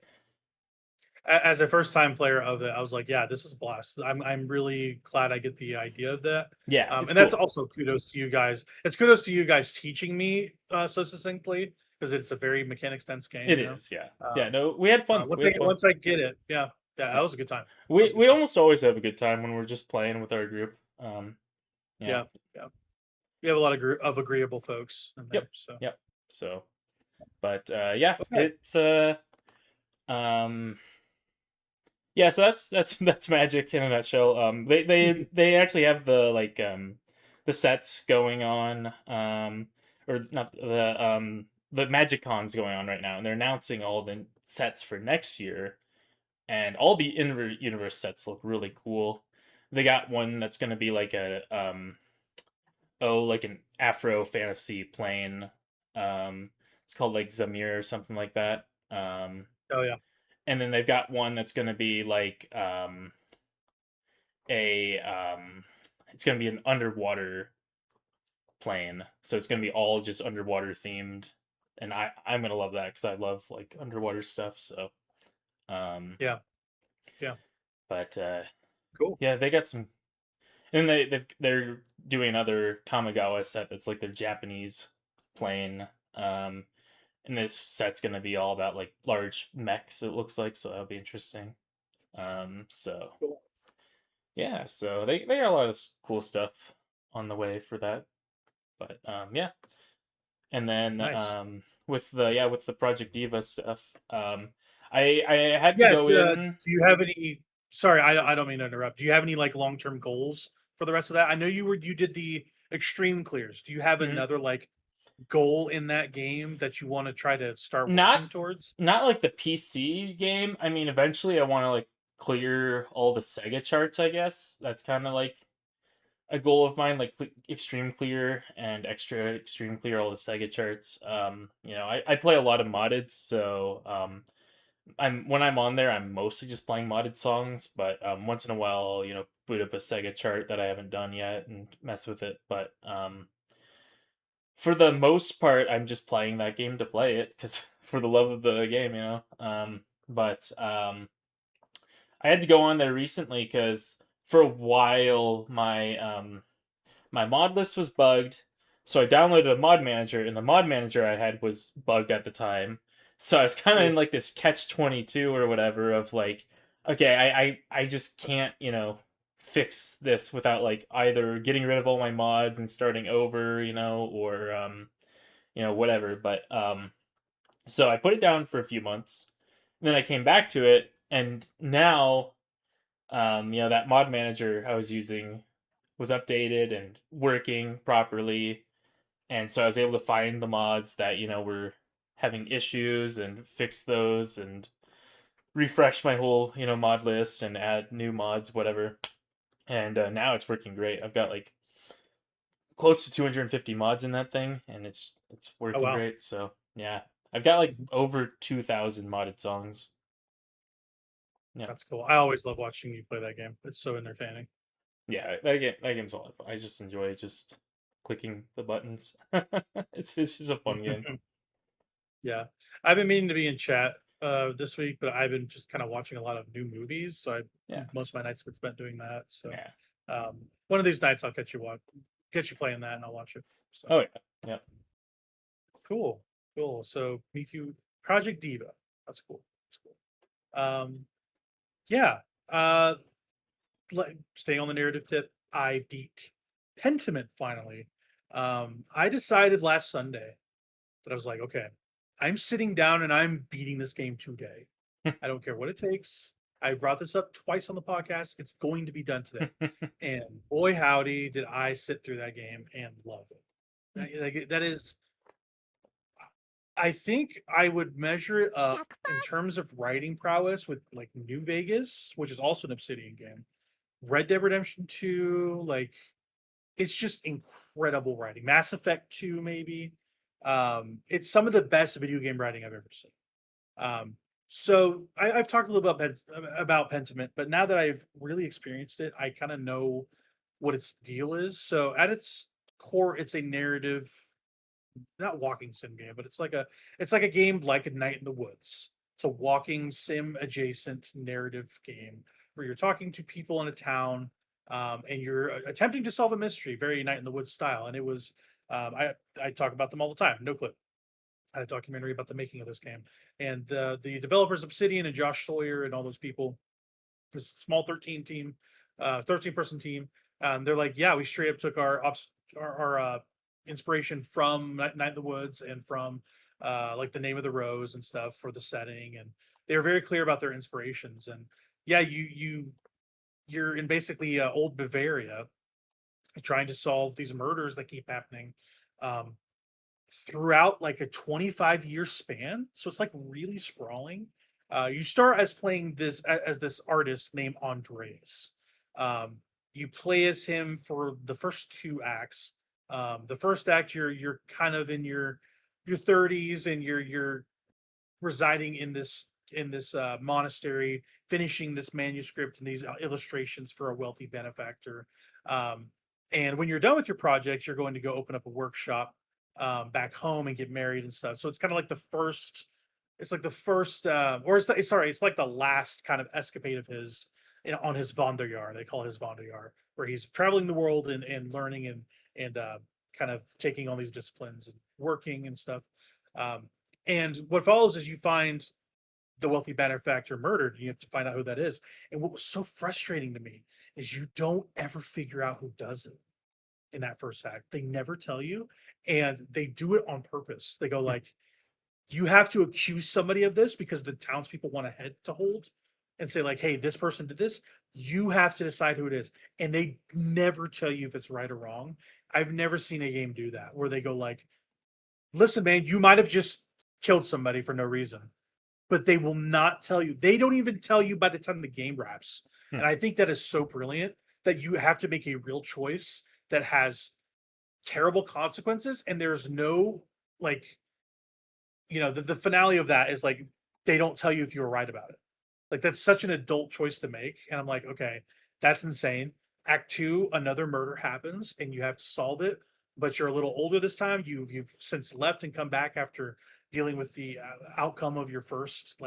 As a first time player of it, I was like, yeah, this is a blast. I'm really glad I get the idea of that. Yeah, it's And that's cool. also kudos to you guys. It's kudos to you guys teaching me so succinctly because it's a very mechanics dense game. It You know, is. Yeah. Yeah. um, No, we had fun. We had fun. once I get it, yeah, yeah, that was a good time. That was We a good we time. almost always have a good time when we're just playing with our group. Yeah. Yeah, yeah. We have a lot of agreeable folks in Yep. there. So Yep. So, but yeah, okay, it's um yeah. So that's Magic in a nutshell. They actually have the sets going on, or not, the Magic Cons going on right now, and they're announcing all the sets for next year, and all the universe sets look really cool. They got one that's going to be like like an Afro fantasy plane. It's called like Zamir or something like that. oh yeah, And then they've got one that's going to be like a it's going to be an underwater plane. So it's going to be all just underwater themed, and I'm going to love that because I love like underwater stuff. So um yeah, yeah. but Cool. yeah, they got some. And they're doing another Kamigawa set that's like their Japanese plane. And this set's gonna be all about like large mechs, it looks like, so that'll be interesting. So Cool. yeah, so they got a lot of cool stuff on the way for that. But yeah. And then Nice. with the Project Diva stuff, I had to Yeah. go in. Do you have any? Sorry, I don't mean to interrupt. Do you have any like long-term goals for the rest of that? I know you did the extreme clears. Do you have Mhm. another like goal in that game that you want to try to start Not working towards? not like the PC game. I mean, eventually I want to like clear all the Sega charts, I guess. That's kind of like a goal of mine, like extreme clear and extra extreme clear all the Sega charts. I play a lot of modded, so when I'm on there, I'm mostly just playing modded songs, but once in a while, boot up a Sega chart that I haven't done yet and mess with it. But for the most part, I'm just playing that game to play it because for the love of the game, But I had to go on there recently because for a while my mod list was bugged, so I downloaded a mod manager, and the mod manager I had was bugged at the time. So I was kind of in like this catch-22 or whatever of like, okay, I just can't fix this without like either getting rid of all my mods and starting over, or whatever. But so I put it down for a few months, and then I came back to it, and now that mod manager I was using was updated and working properly, and so I was able to find the mods that were having issues and fix those and refresh my whole mod list and add new mods, whatever. And now it's working great. I've got like close to 250 mods in that thing, and it's Oh working wow, great. So yeah, I've got like over 2,000 modded songs. Yeah, that's cool. I always love watching you play that game. It's so entertaining. yeah, that game's a lot of fun. I just enjoy just clicking the buttons. It's just a fun game. Yeah. I've been meaning to be in chat this week, but I've been just kind of watching a lot of new movies. So Yeah, most of my nights have been spent doing that. So yeah. one of these nights I'll get you playing that and I'll watch it. So Oh yeah, yeah. cool. Cool. So Miku Project Diva. That's cool. That's cool. Yeah. Uh staying on the narrative tip, I beat Pentiment finally. I decided last Sunday that I was like, okay, I'm sitting down and I'm beating this game today. I don't care what it takes. I brought this up twice on the podcast. It's going to be done today. And boy, howdy, did I sit through that game and love it. That is, I think I would measure it up in terms of writing prowess with like New Vegas, which is also an Obsidian game. Red Dead Redemption 2, like it's just incredible writing. Mass Effect 2, maybe. It's some of the best video game writing I've ever seen. Um, so I've talked a little about Pentiment, but now that I've really experienced it, I kind of know what its deal is. So at its core, it's a narrative, not walking sim game, but it's like a game like A Night in the Woods. It's a walking sim adjacent narrative game where you're talking to people in a town, and you're attempting to solve a mystery, very Night in the Woods style. And it was I talk about them all the time. No clip. I had a documentary about the making of this game, and the developers Obsidian and Josh Sawyer and all those people, this small 13 person team. They're like, yeah, we straight up took our inspiration from Night in the Woods and from like The Name of the Rose and stuff for the setting, and they were very clear about their inspirations. And yeah, you're in basically old Bavaria trying to solve these murders that keep happening um, throughout like a 25-year span. So it's like really sprawling. You start as playing as this artist named Andreas. Um, you play as him for the first two acts. The first act, you're kind of in your 30s, and you're residing in this monastery, finishing this manuscript and these illustrations for a wealthy benefactor. Um, and when you're done with your project, you're going to go open up a workshop back home and get married and stuff. So it's kind of like the first. It's like the first, or it's like the last kind of escapade of his on his Wanderjahr. They call it his Wanderjahr, where he's traveling the world and learning and kind of taking on these disciplines and working and stuff. Um, and what follows is you find the wealthy benefactor murdered. You have to find out who that is. And what was so frustrating to me is you don't ever figure out who does it in that first act. They never tell you, and they do it on purpose. They go like, you have to accuse somebody of this because the townspeople want a head to hold, and say like, hey, this person did this. You have to decide who it is, and they never tell you if it's right or wrong. I've never seen a game do that where they go like, listen, man, you might have just killed somebody for no reason, but they will not tell you. They don't even tell you by the time the game wraps. And I think that is so brilliant that you have to make a real choice that has terrible consequences. And there's no like, the finale of that is like, they don't tell you if you were right about it. Like, that's such an adult choice to make. And I'm like, okay, that's insane. Act two, another murder happens and you have to solve it, but you're a little older this time. You've since left and come back after dealing with the outcome of your first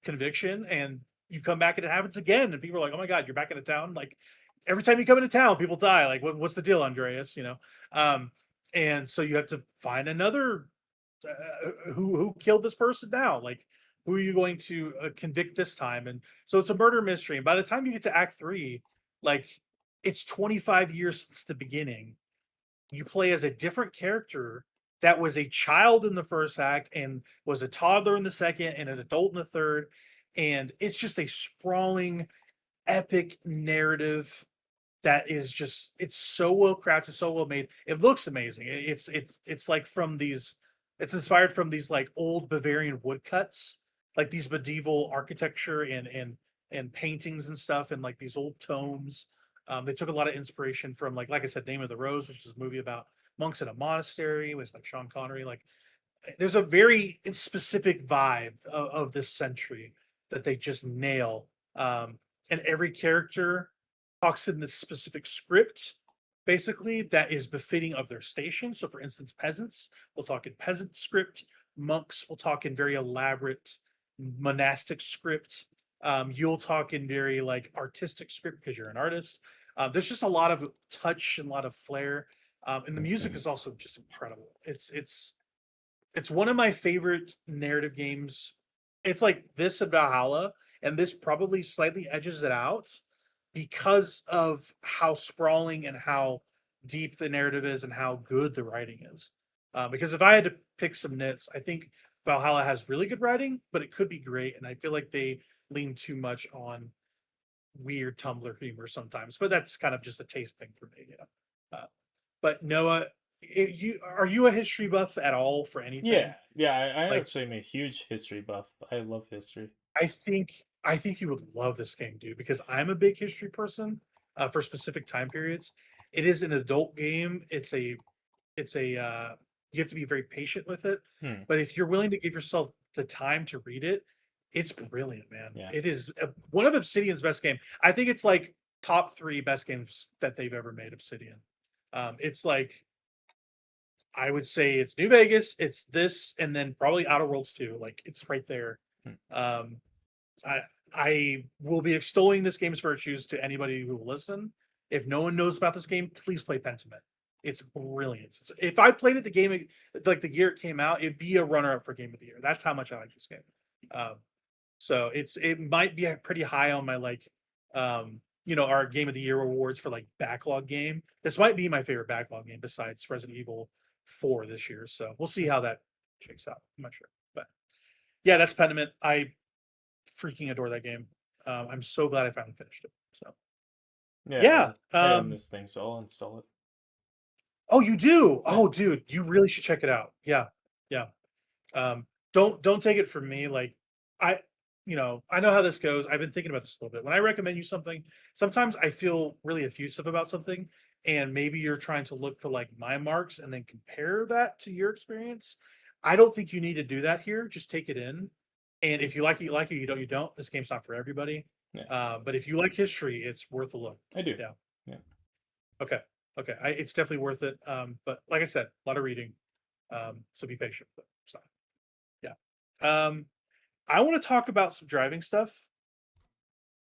conviction, and you come back and it happens again, and people are like, "Oh my god, you're back into town!" Like every time you come into town, people die. Like, what's the deal, Andreas? And so you have to find another who killed this person now. Like, who are you going to convict this time? And so it's a murder mystery. And by the time you get to Act Three, like it's 25 years since the beginning. You play as a different character that was a child in the first act and was a toddler in the second and an adult in the third. And it's just a sprawling, epic narrative that is just, it's so well crafted, so well made. It looks amazing. It's like from these, it's inspired from these like old Bavarian woodcuts, like these medieval architecture and paintings and stuff, and like these old tomes. They took a lot of inspiration from like I said, Name of the Rose, which is a movie about monks in a monastery with like Sean Connery. Like there's a very specific vibe of this century that they just nail. And every character talks in this specific script, basically, that is befitting of their station. So for instance, peasants will talk in peasant script, monks will talk in very elaborate monastic script. You'll talk in very like artistic script because you're an artist. There's just a lot of touch and a lot of flair, and the music is also just incredible. It's one of my favorite narrative games. It's like this and Valhalla, and this probably slightly edges it out because of how sprawling and how deep the narrative is and how good the writing is. Because if I had to pick some nits, I think Valhalla has really good writing, but it could be great, and I feel like they lean too much on weird Tumblr humor sometimes. But that's kind of just a taste thing for me. But Noah, are you a history buff at all for anything? Yeah. I Like, actually am a huge history buff. I love history. I think you would love this game, dude, because I'm a big history person for specific time periods. It is an adult game. It's a you have to be very patient with it. Hmm. But if you're willing to give yourself the time to read it, it's brilliant, man. Yeah. It is one of Obsidian's best game. I think it's like top 3 best games that they've ever made, Obsidian. It's like, I would say it's New Vegas, it's this, and then probably Outer Worlds 2. Like it's right there. Um, I I will be extolling this game's virtues to anybody who will listen. If no one knows about this game, please play Pentiment. It's brilliant. If I played it like the year it came out, it'd be a runner up for Game of the Year. That's how much I like this game. Um, so it might be pretty high on my like our Game of the Year awards for like backlog game. This might be my favorite backlog game besides Resident Evil 4 this year. So we'll see how that shakes out. I'm not sure, but yeah, that's Pentiment. I freaking adore that game. I'm so glad I finally finished it. So yeah. I own this thing, so I'll install it. Oh, you do? Oh, dude, you really should check it out. Yeah, yeah. Don't take it from me. Like I, I know how this goes. I've been thinking about this a little bit. When I recommend you something, sometimes I feel really effusive about something, and maybe you're trying to look for like my marks and then compare that to your experience. I don't think you need to do that here. Just take it in, and if you like it, you like it. You don't, you don't. This game's not for everybody. Yeah. But if you like history, it's worth a look. I do. Yeah. Okay. Okay. It's definitely worth it. But like I said, a lot of reading. So be patient. So yeah. I want to talk about some driving stuff.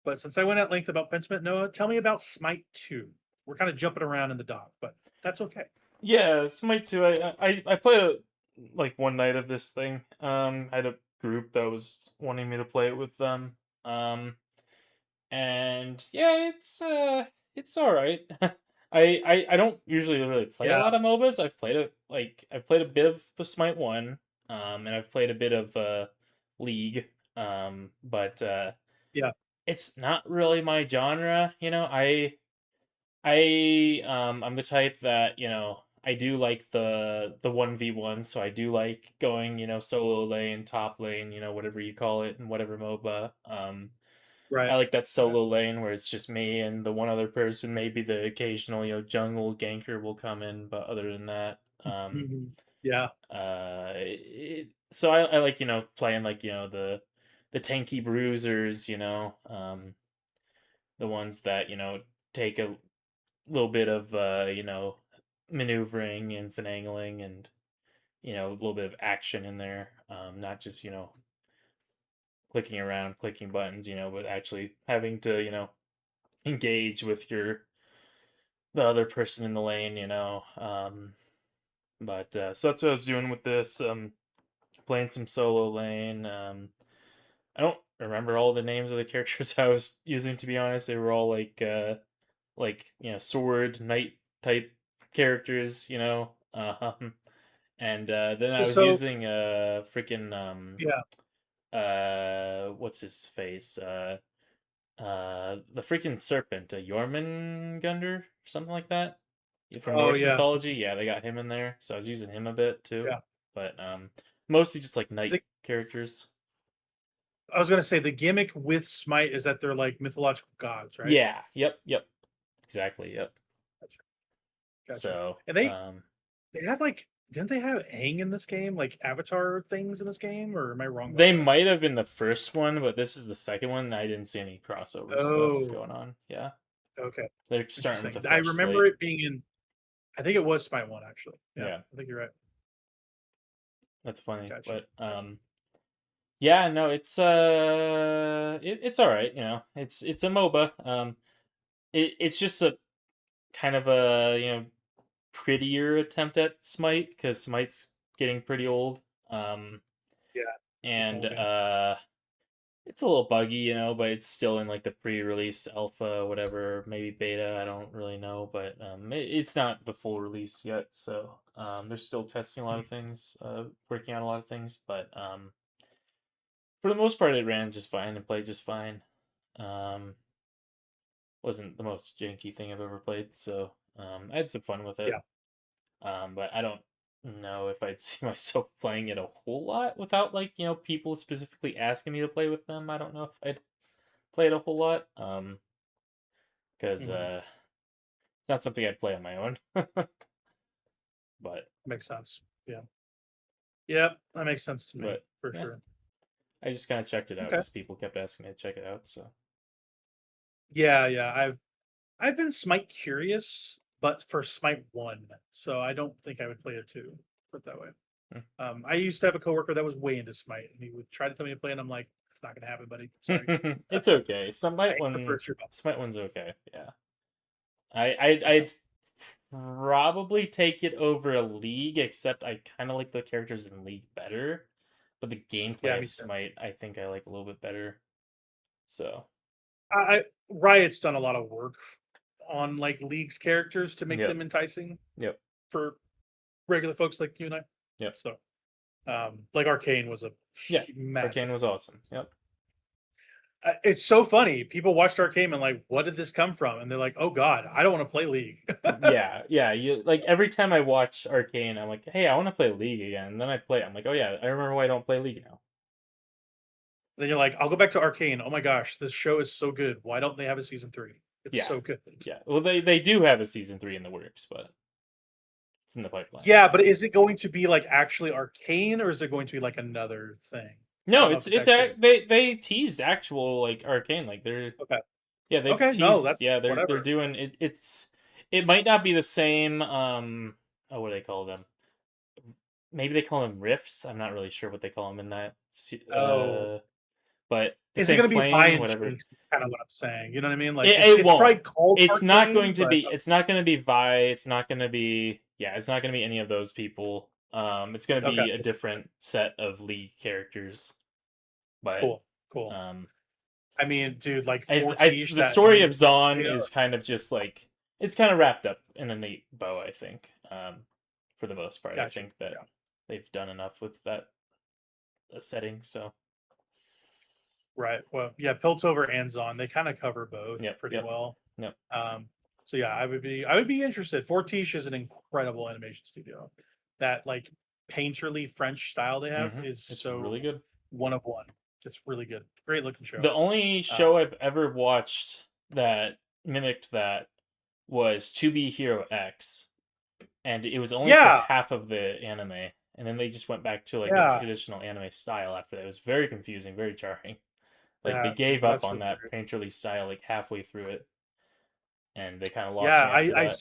But since I went at length about Pentiment, Noah, tell me about Smite 2. We're kind of jumping around in the dock, but that's okay. Yeah, Smite 2. I played like one night of this thing. I had a group that was wanting me to play it with them. And yeah, it's all right. I don't usually really play a Yeah. lot of MOBAs. I've played a bit of Smite 1, and I've played a bit of League. But Yeah. it's not really my genre. I'm the type that, I do like the 1v1, so I do like going, solo lane, top lane, whatever you call it, and whatever MOBA. Right. I like that Right. solo lane where it's just me and the one other person. Maybe the occasional, jungle ganker will come in, but other than that, Mhm. Yeah. so I like, playing like, the tanky bruisers, the ones that, take a little bit of maneuvering and finagling and a little bit of action in there, not just clicking around, clicking buttons, but actually having to engage with the other person in the lane, but so that's what I was doing with this, playing some solo lane. I don't remember all the names of the characters I was using, to be honest. They were all like sword knight type characters, and then I was So using freaking yeah. what's his face, the freaking serpent, a Jormungandr, something like that, from Oh Norse yeah. mythology. Yeah, they got him in there, so I was using him a bit too, Yeah. but mostly just like knight The, characters. I was gonna say the gimmick with Smite is that they're like mythological gods, right? Yeah, yep, exactly, yep. Gotcha. Gotcha. So And they have like, didn't they have Aang in this game, like avatar things in this game, or am I wrong about they that? might have in the first one, but this is the second one, and I didn't see any crossover stuff Oh, going on. Yeah, okay, they're starting with a interesting. I fresh remember slate. it being in. I think it was Smite 1 actually. Yeah, Yeah, I think you're right. that's funny, Gotcha. but Gotcha. yeah, no, it's all right. It's a MOBA. It's just a kind of a prettier attempt at Smite because Smite's getting pretty old. Um, Yeah, it's an and old game. it's a little buggy, but it's still in like the pre-release alpha, whatever, maybe beta. I don't really know, but it's not the full release yet. So they're still testing a lot of things, working on a lot of things, but for the most part, it ran just fine and played just fine. Um, wasn't the most janky thing I've ever played, so I had some fun with it. Yeah. But I don't know if I'd see myself playing it a whole lot without like people specifically asking me to play with them. I don't know if I'd play it a whole lot. Because Mhm. it's not something I'd play on my own. but Makes sense. Yeah. Yeah, that makes sense to me but for yeah, sure. I just kind of checked it out Okay. because people kept asking me to check it out. So Yeah, yeah. I've been Smite curious, but for Smite 1, so I don't think I would play it 2. Put it that way. I used to have a coworker that was way into Smite, and he would try to tell me to play, and I'm like, "It's not gonna happen, buddy. Sorry." it's okay. I hate the first year. Smite one's okay. Yeah, I'd probably take it over a League, except I kind of like the characters in League better. But the Yeah, gameplay of me too. Smite, I think I like a little bit better. So Riot's done a lot of work on like League's characters to make yep, them enticing yep, for regular folks like you and I. yep, So, like Arcane was a yeah. massive. Arcane was awesome. Yep. It's so funny. People watched Arcane and like, what did this come from? And they're like, oh God, I don't want to play League. Yeah. You like every time I watch Arcane, I'm like, hey, I want to play League again. And then I play. I'm like, oh yeah, I remember why I don't play League now. Then you're like, I'll go back to Arcane. Oh my gosh, this show is so good. Why don't they have a season 3? It's Yeah, so good. yeah. Well, they do have a season 3 in the works, but it's in the pipeline. Yeah, but is it going to be like actually Arcane, or is it going to be like another thing? I No, don't know if it's actually they teased actual like Arcane, like they're okay. yeah they've Okay, no, teased, that's yeah, they're whatever. doing it. It might not be the same. Oh, what do they call them? Maybe they call them riffs. I'm not really sure what they call them in that. Oh, But the is it same going to be plane, Buy-in whatever. Jinx? Is kind of what I'm saying. You know what I mean? Like It it's won't. probably called It's not going Arcane, to but be. It's not going to be Vi. It's not going to be. Yeah, it's not going to be any of those people. It's going to okay, be a different set of League characters. But cool, cool. um, I mean, dude, like Fortiche, the that story of new Zon beta. is kind of just like it's kind of wrapped up in a neat bow. I think. For the most part, I Gotcha. think that Yeah. they've done enough with that setting. So Right. Well, yeah, Piltover and Zon, they kind of cover both Yep, pretty yep, well. yep. So yeah, I would be interested. Fortiche is an incredible animation studio. That like painterly French style they have is It's really so good. one of one. It's really good. Great looking show. The only Um, show I've ever watched that mimicked that was To Be Hero X, and it was only for yeah, half of the anime, and then they just went back to like a yeah, traditional anime style after that. It was very confusing, very jarring. Like they yeah. gave up That's on really that great. painterly style like halfway through it, and they kind of lost Yeah, me after that.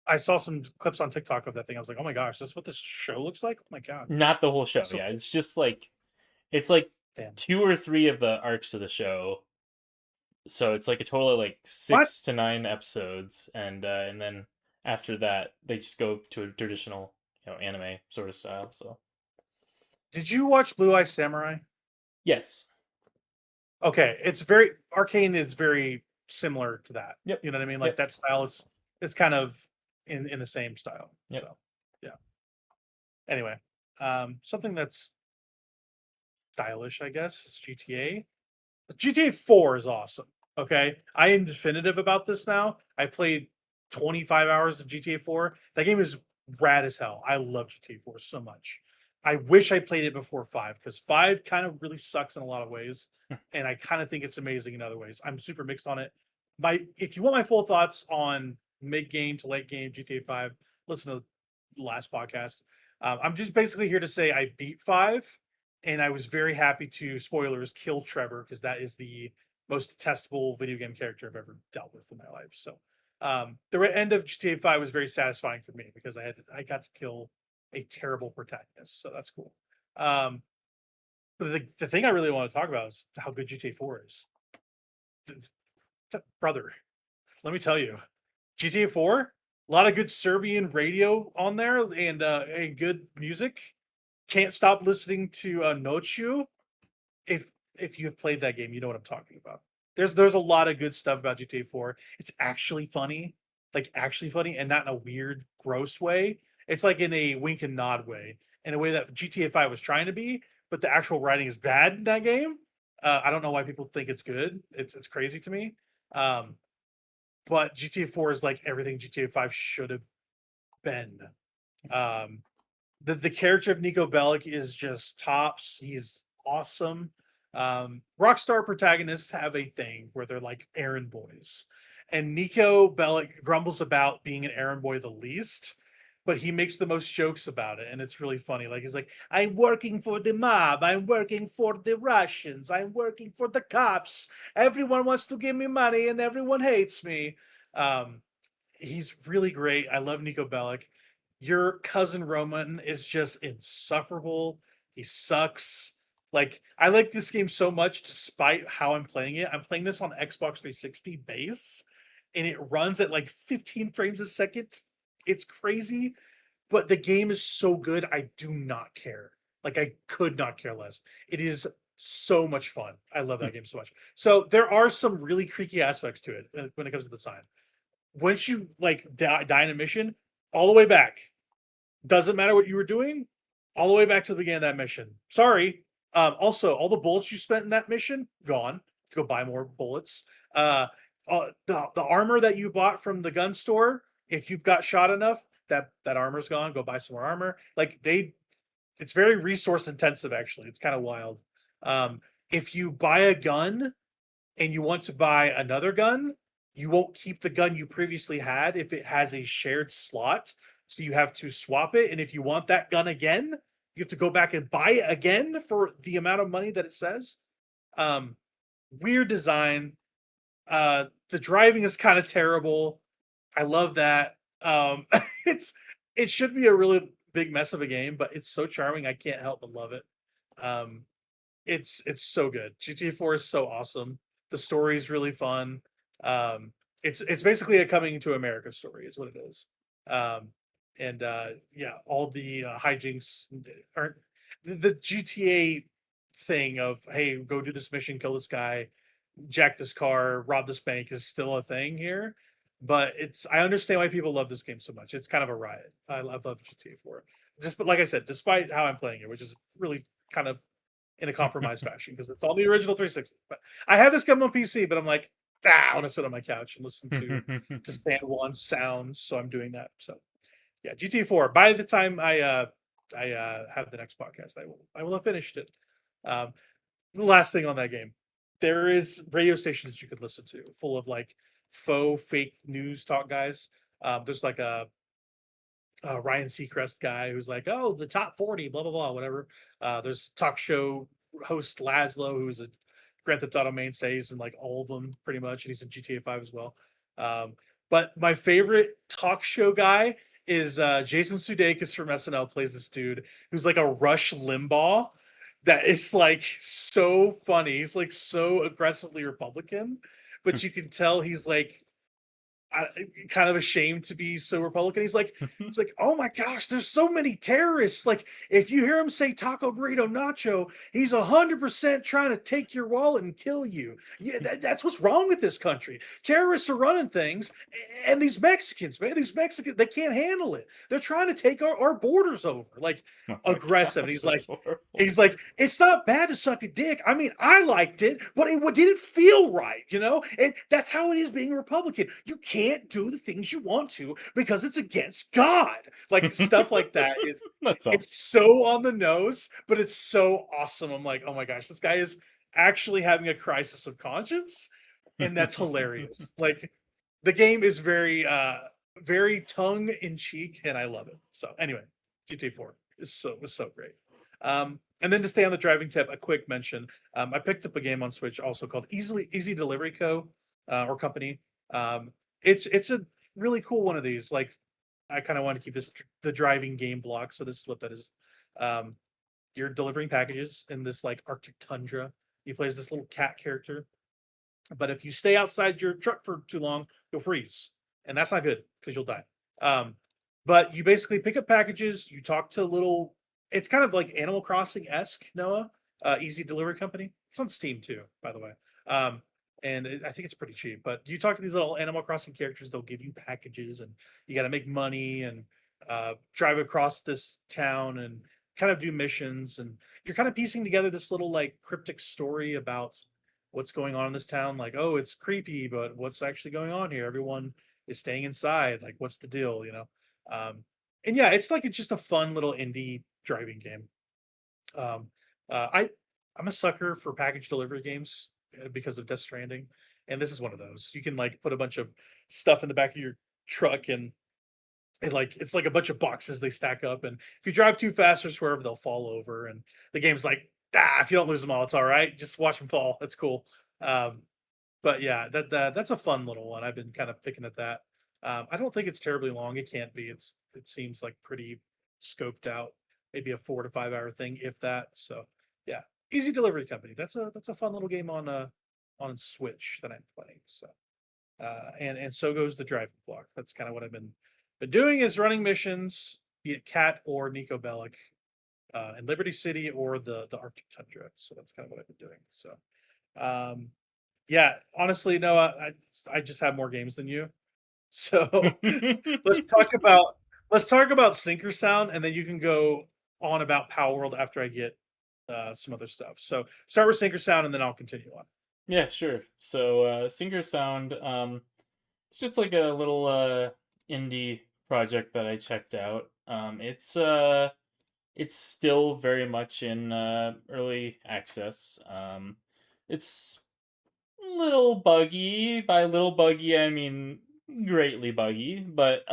I saw some clips on TikTok of that thing. I was like, oh my gosh, this is what this show looks like. Oh my god, Not the whole show, so yeah. cool. It's just like it's like Damn. 2 or 3 of the arcs of the show. So it's like a total of like What 6 to 9 episodes, and then after that they just go to a traditional, anime sort of style. So did you watch Blue Eye Samurai? yes, Okay, it's very Arcane is very similar to that. yep, You know what I mean? Like yep, that style is kind of in the same style. yep. So yeah. Anyway, something that's stylish, I guess, is GTA. GTA 4 is awesome. Okay. I am definitive about this now. I played 25 hours of GTA 4. That game is rad as hell. I love GTA 4 so much. I wish I played it before 5 because 5 kind of really sucks in a lot of ways. And I kind of think it's amazing in other ways. I'm super mixed on it. If you want my full thoughts on mid game to late game GTA 5, listen to the last podcast. I'm just basically here to say I beat 5 and I was very happy to spoilers kill Trevor because that is the most detestable video game character I've ever dealt with in my life. So the end of GTA 5 was very satisfying for me because I got to kill a terrible protagonist. So that's cool. Um, but the thing I really want to talk about is how good GTA 4 is. Brother, let me tell you, GTA 4, a lot of good Serbian radio on there and good music. Can't stop listening to Nochu. If you've played that game, you know what I'm talking about. There's a lot of good stuff about GTA 4. It's actually funny, and not in a weird, gross way. It's like in a wink and nod way, in a way that GTA 5 was trying to be, but the actual writing is bad in that game. I don't know why people think it's good. It's crazy to me. Um, but GTA 4 is like everything GTA 5 should have been. Um, the character of Nico Bellic is just tops. He's awesome. Rockstar protagonists have a thing where they're like errand boys, and Nico Bellic grumbles about being an errand boy the least, but he makes the most jokes about it, and it's really funny. Like he's like, "I'm working for the mob. I'm working for the Russians. I'm working for the cops. Everyone wants to give me money, and everyone hates me." Um, he's really great. I love Nico Bellic. Your cousin Roman is just insufferable. He sucks. Like I like this game so much despite how I'm playing it. I'm playing this on Xbox 360 base and it runs at like 15 frames a second. It's crazy, but the game is so good I do not care. Like I could not care less. It is so much fun. I love that game so much. So there are some really creaky aspects to it when it comes to the sign. Once you like die in a mission, all the way back. Doesn't matter what you were doing, all the way back to the beginning of that mission. Sorry. Also, all the bullets you spent in that mission gone. To go buy more bullets. The armor that you bought from the gun store, if you've got shot enough, that armor's gone. Go buy some more armor. It's very resource intensive. Actually, it's kind of wild. If you buy a gun and you want to buy another gun, you won't keep the gun you previously had if it has a shared slot. So you have to swap it. And if you want that gun again, you have to go back and buy it again for the amount of money that it says. Um, Weird design. The driving is kind of terrible. I love that. It's it should be a really big mess of a game, but it's so charming. I can't help but love it. Um, it's so good. GTA 4 is so awesome. The story is really fun. It's basically a coming to America story, is what it is. Um, and yeah, all the hijinks aren't the GTA thing of hey, go do this mission, kill this guy, jack this car, rob this bank is still a thing here. But I understand why people love this game so much. It's kind of a riot. I love GTA 4. Just but like I said, despite how I'm playing it, which is really kind of in a compromised fashion because it's all the original 360. But I have this coming on PC, but I'm like, I want to sit on my couch and listen to San Juan sounds, so I'm doing that. So yeah, GTA 4. By the time I have the next podcast, I will have finished it. The last thing on that game, there is radio stations that you could listen to, full of like faux fake news talk guys. There's like a Ryan Seacrest guy who's like, oh, the top 40, blah, blah, blah, whatever. There's talk show host Laszlo, who's a Grand Theft Auto mainstays and like all of them pretty much. And he's in GTA 5 as well. But my favorite talk show guy is Jason Sudeikis from SNL plays this dude who's like a Rush Limbaugh that is like so funny. He's like so aggressively Republican, but you can tell he's like kind of ashamed to be so Republican. He's like, oh my gosh, there's so many terrorists. Like, if you hear him say taco burrito nacho, he's 100% trying to take your wallet and kill you. Yeah, that's what's wrong with this country. Terrorists are running things, and these Mexicans, man, they can't handle it. They're trying to take our borders over, like aggressive. Gosh, and he's like, it's not bad to suck a dick. I mean, I liked it, but it didn't feel right, And that's how it is being a Republican. You can't do the things you want to because it's against God. Like stuff like that is it's so on the nose, but it's so awesome. I'm like, oh my gosh, this guy is actually having a crisis of conscience, and that's hilarious. Like the game is very very tongue in cheek, and I love it. So anyway, GTA 4 was so great. And then to stay on the driving tip, a quick mention. I picked up a game on Switch also called Easy Delivery Co. Or Company. It's a really cool one of these. Like, I kind of want to keep this the driving game block. So this is what that is. You're delivering packages in this like Arctic tundra. You play as this little cat character, but if you stay outside your truck for too long, you'll freeze, and that's not good because you'll die. But you basically pick up packages. You talk to little. It's kind of like Animal Crossing esque, Noah. Easy Delivery Company. It's on Steam too, by the way. And I think it's pretty cheap. But you talk to these little Animal Crossing characters, they'll give you packages, and you got to make money and drive across this town and kind of do missions. And you're kind of piecing together this little like cryptic story about what's going on in this town. Like, oh, it's creepy, but what's actually going on here? Everyone is staying inside. Like, what's the deal? And yeah, it's just a fun little indie driving game. I'm a sucker for package delivery games because of Death Stranding, and this is one of those. You can like put a bunch of stuff in the back of your truck, and like it's like a bunch of boxes they stack up, and if you drive too fast or wherever, they'll fall over. And the game's like, if you don't lose them all, it's all right. Just watch them fall. That's cool. But yeah, that's a fun little one. I've been kind of picking at that. I don't think it's terribly long. It can't be. It seems like pretty scoped out. Maybe a 4 to 5 hour thing, if that. So yeah, Easy Delivery Company. That's a fun little game on Switch that I'm playing. So and so goes the driving block. That's kind of what I've been doing is running missions, be it Cat or Nico Bellic, in Liberty City or the Arctic Tundra. So that's kind of what I've been doing. So yeah, honestly, Noah, I just have more games than you. So let's talk about Sync or Sound, and then you can go on about Palworld after I get some other stuff. So start with Sync or Sound, and then I'll continue on. Yeah, sure. So Sync or Sound, it's just like a little indie project that I checked out. It's still very much in early access. It's little buggy. By little buggy, I mean greatly buggy. But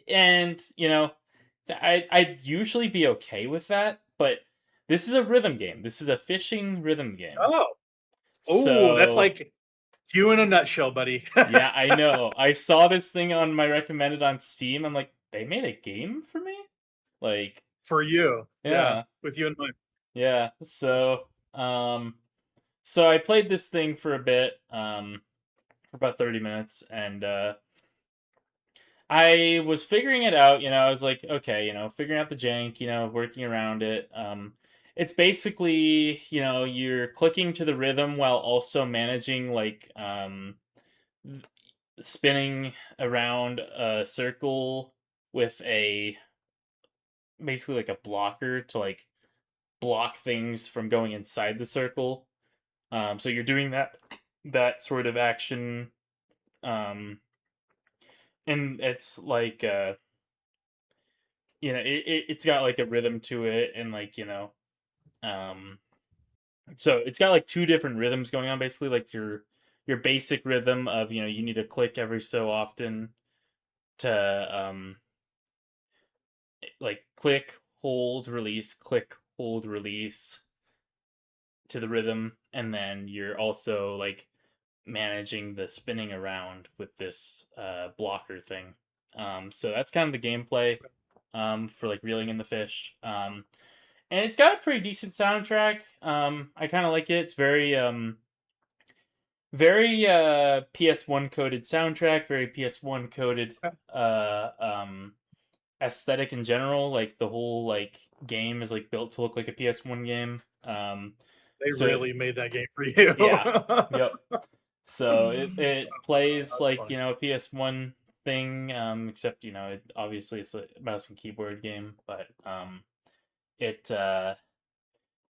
and I'd usually be okay with that. But this is a rhythm game. This is a fishing rhythm game. That's So like you in a nutshell, buddy. yeah, I know. I saw this thing on my recommended on Steam. I'm like, they made a game for me? Like, For you, yeah, yeah. with you in mind. Yeah. So I played this thing for a bit, for about 30 minutes, and I was figuring it out, I was like, okay, figuring out the jank, working around it. It's basically, you're clicking to the rhythm while also managing like spinning around a circle with basically like a blocker to like block things from going inside the circle. So you're doing that sort of action, and it's like it's got like a rhythm to it, and like so it's got like two different rhythms going on, basically, like your basic rhythm of you need to click every so often to like click, hold, release, click, hold, release to the rhythm, and then you're also like managing the spinning around with this blocker thing. So that's kind of the gameplay for like reeling in the fish. And it's got a pretty decent soundtrack. I kind of like it. It's very PS1 coded soundtrack, very PS1 coded aesthetic in general. Like the whole like game is like built to look like a PS1 game. They So really made that game for you. yeah, yep. So it plays That's like funny. a PS1 thing, except obviously it's a mouse and keyboard game, but it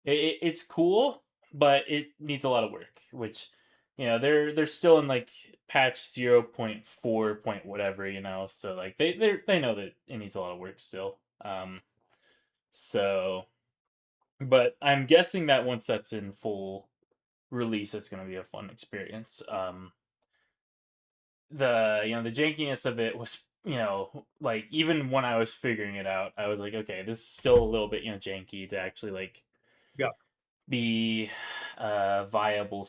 it's cool, but it needs a lot of work. Which they're still in like patch 0.4 point whatever, so like they know that it needs a lot of work still. So, but I'm guessing that once that's in full release, it's going to be a fun experience. The jankiness of it was like even when I was figuring it out, I was like, okay, this is still a little bit janky to actually like Yeah. be a viable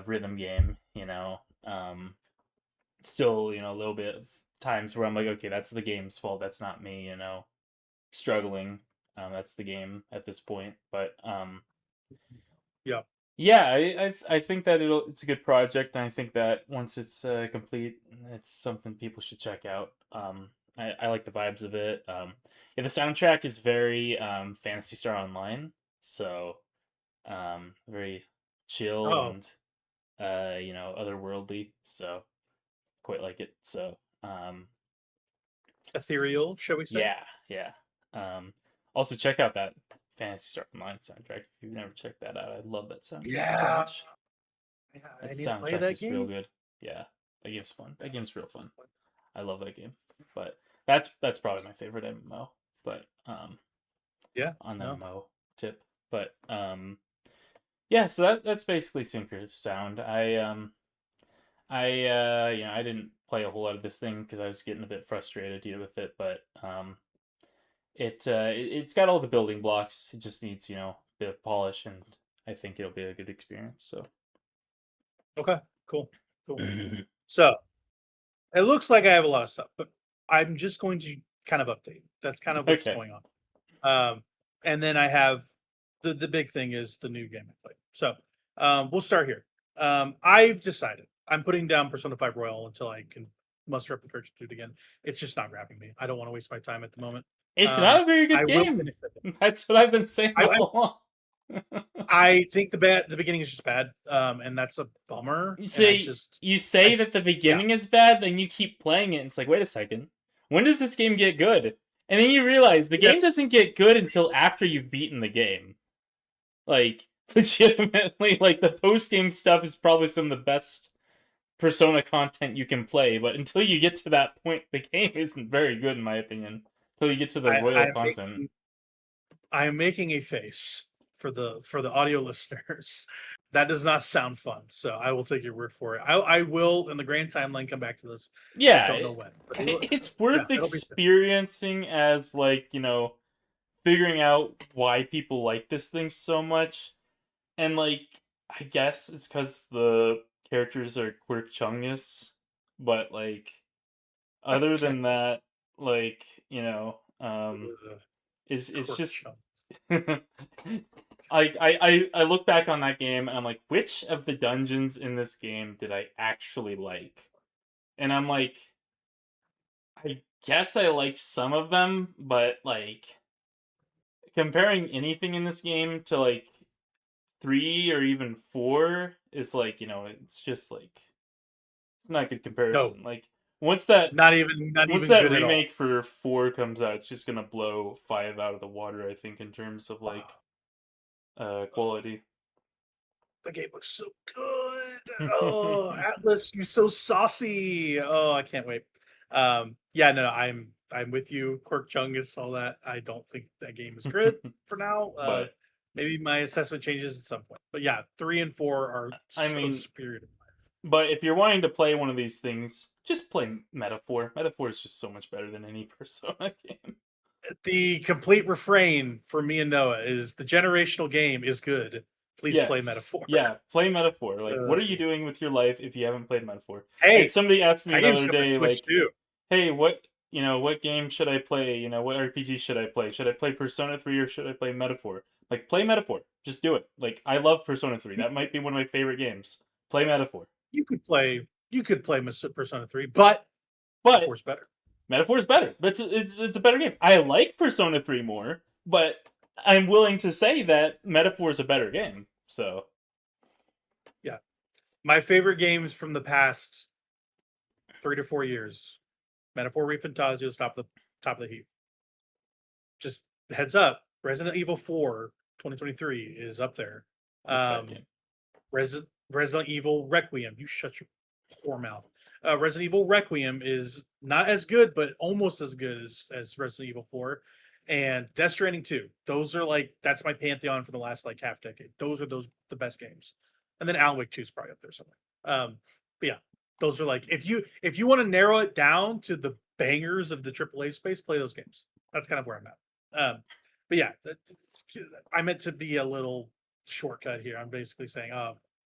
rhythm game. Still a little bit of times where I'm like, okay, that's the game's fault, that's not me, struggling. That's the game at this point, but Yeah. yeah, I think that it's a good project, and I think that once it's complete, it's something people should check out. I like the vibes of it. Yeah, the soundtrack is very Phantasy Star Online, so very chill Oh, and otherworldly. So quite like it. So ethereal, shall we say? yeah. Also check out that Phantasy Star Online soundtrack if you've never checked that out. I love that soundtrack so Yeah. much. Yeah, That I need to play soundtrack that is real game. good. Yeah, that game's fun. That Yeah. game's real fun. I love that game. But that's probably my favorite MMO. But Yeah. on the No. MMO tip. But yeah, so that's basically Synchro Sound. I didn't play a whole lot of this thing because I was getting a bit frustrated with it, but it's got all the building blocks. It just needs a bit of polish, and I think it'll be a good experience. So Okay. Cool. Cool. So it looks like I have a lot of stuff, but I'm just going to kind of update. That's kind of what's okay, going on. And then I have the big thing is the new game I played. So we'll start here. I've decided I'm putting down Persona 5 Royal until I can muster up the courage to do it again. It's just not grabbing me. I don't want to waste my time at the moment. it's not a very I good will game. finish it. That's what I've been saying all along. I think the beginning is just bad, and that's a bummer. You And I say just you say I that the yeah beginning is bad, then you keep playing it. And it's like, wait a second, when does this game get good? And then you realize the game that's doesn't get good until after you've beaten the game. Like legitimately, like the post game stuff is probably some of the best Persona content you can play. But until you get to that point, the game isn't very good, in my opinion. Until you get to the royal I'm content. making a face for the audio listeners. That does not sound fun. So I will take your word for it. I will in the grand timeline come back to this. I Yeah, don't know when. But it's yeah, worth it'll be soon. experiencing as like figuring out why people like this thing so much. And like I guess it's because the characters are quirk chungus, but like other than Goodness. that, like Ugh, it's quirk just chunk. I look back on that game and I'm like, which of the dungeons in this game did I actually like? And I'm like, I guess I like some of them, but like comparing anything in this game to like 3 or even 4 is like, it's just like it's not a good No, comparison. Like once that not once even that good at all. remake for 4 comes out, it's just gonna blow 5 out of the water, I think, in terms of like quality. The game looks so good. Oh, Atlas, you're so saucy. Oh, I can't wait. Yeah, no, I'm with you. Quirk Chungus, all that. I don't think that game is good for now. But Maybe my assessment changes at some point. But yeah, 3 and 4 are I so mean, superior. but if you're wanting to play one of these things, just play Metaphor. Metaphor is just so much better than any Persona game. The complete refrain for me and Noah is the generational game is good. Please play Metaphor. Yeah, play Metaphor. Like, what are you doing with your life if you haven't played Metaphor? Hey, and somebody asked me that the game's other coming to day, Switch like, too. hey, what game should I play? What RPG should I play? Should I play Persona 3 or should I play Metaphor? Like, play Metaphor. Just do it. Like, I love Persona 3. That might be one of my favorite games. Play Metaphor. You could play Persona 3, but Metaphor's better. Metaphor's better. But it's a better game. I like Persona 3 more, but I'm willing to say that Metaphor is a better game. So, yeah, my favorite games from the past 3 to 4 years: Metaphor, ReFantazio, top of the heap. Just heads up, Resident Evil 4 2023 is up there. Resident Evil Requiem. You shut your poor mouth. Resident Evil Requiem is not as good, but almost as good as Resident Evil 4. And Death Stranding 2. Those are like, that's my pantheon for the last like half decade. Those are the best games. And then Alan Wake 2 is probably up there somewhere. But yeah, those are like, if you want to narrow it down to the bangers of the AAA space, play those games. That's kind of where I'm at. But yeah, I meant to be a little shortcut here. I'm basically saying,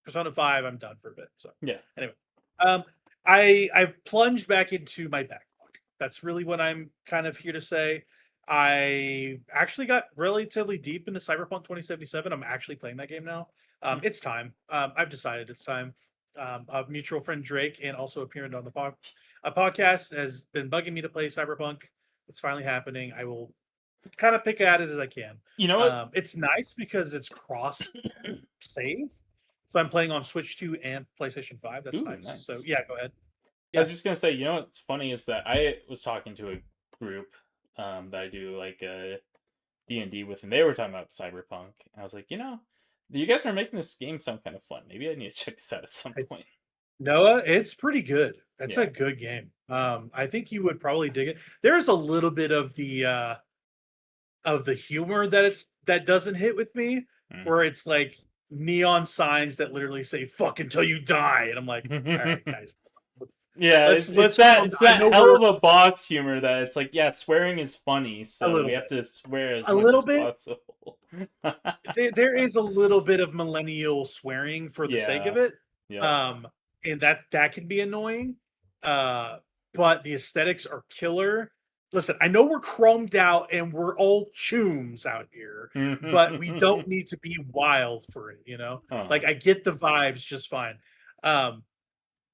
Persona 5, I'm done for a bit. So yeah. Anyway, I plunged back into my backlog. That's really what I'm kind of here to say. I actually got relatively deep into Cyberpunk 2077. I'm actually playing that game now. It's time. I've decided it's time. A mutual friend Drake, and also appearing on the podcast, has been bugging me to play Cyberpunk. It's finally happening. I will kind of pick at it as I can. You know what? It's nice because it's cross save. So I'm playing on Switch 2 and PlayStation 5. That's nice. So yeah, go ahead. Yeah. I was just gonna say, what's funny is that I was talking to a group that I do like D&D with, and they were talking about Cyberpunk. I was like, you guys are making this game sound kind of fun. Maybe I need to check this out at some point. Noah, it's pretty good. It's a good game. I think you would probably dig it. There's a little bit of the humor that doesn't hit with me, where it's like neon signs that literally say "fuck until you die," and I'm like, all right, guys. It's that hell of a boss humor that it's like, yeah, swearing is funny, so we have to swear as much as possible. There is a little bit of millennial swearing for the sake of it, and that can be annoying. But the aesthetics are killer. Listen, I know we're chromed out and we're all chooms out here, but we don't need to be wild for it, Like, I get the vibes just fine.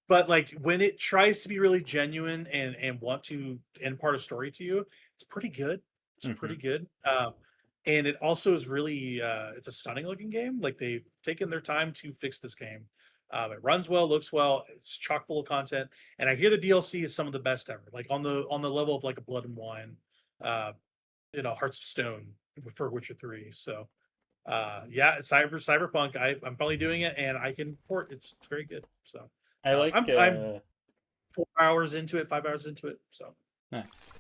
But like when it tries to be really genuine and want to impart a story to you, it's pretty good. It's pretty good. And it also is really it's a stunning looking game. Like, they've taken their time to fix this game. It runs well, looks well, it's chock full of content, and I hear the DLC is some of the best ever. Like on the level of like a Blood and Wine, Hearts of Stone for Witcher 3. So yeah, Cyberpunk. I'm probably doing it, and I can port. It's very good. So I like. I'm 4 hours into it, 5 hours into it. So nice.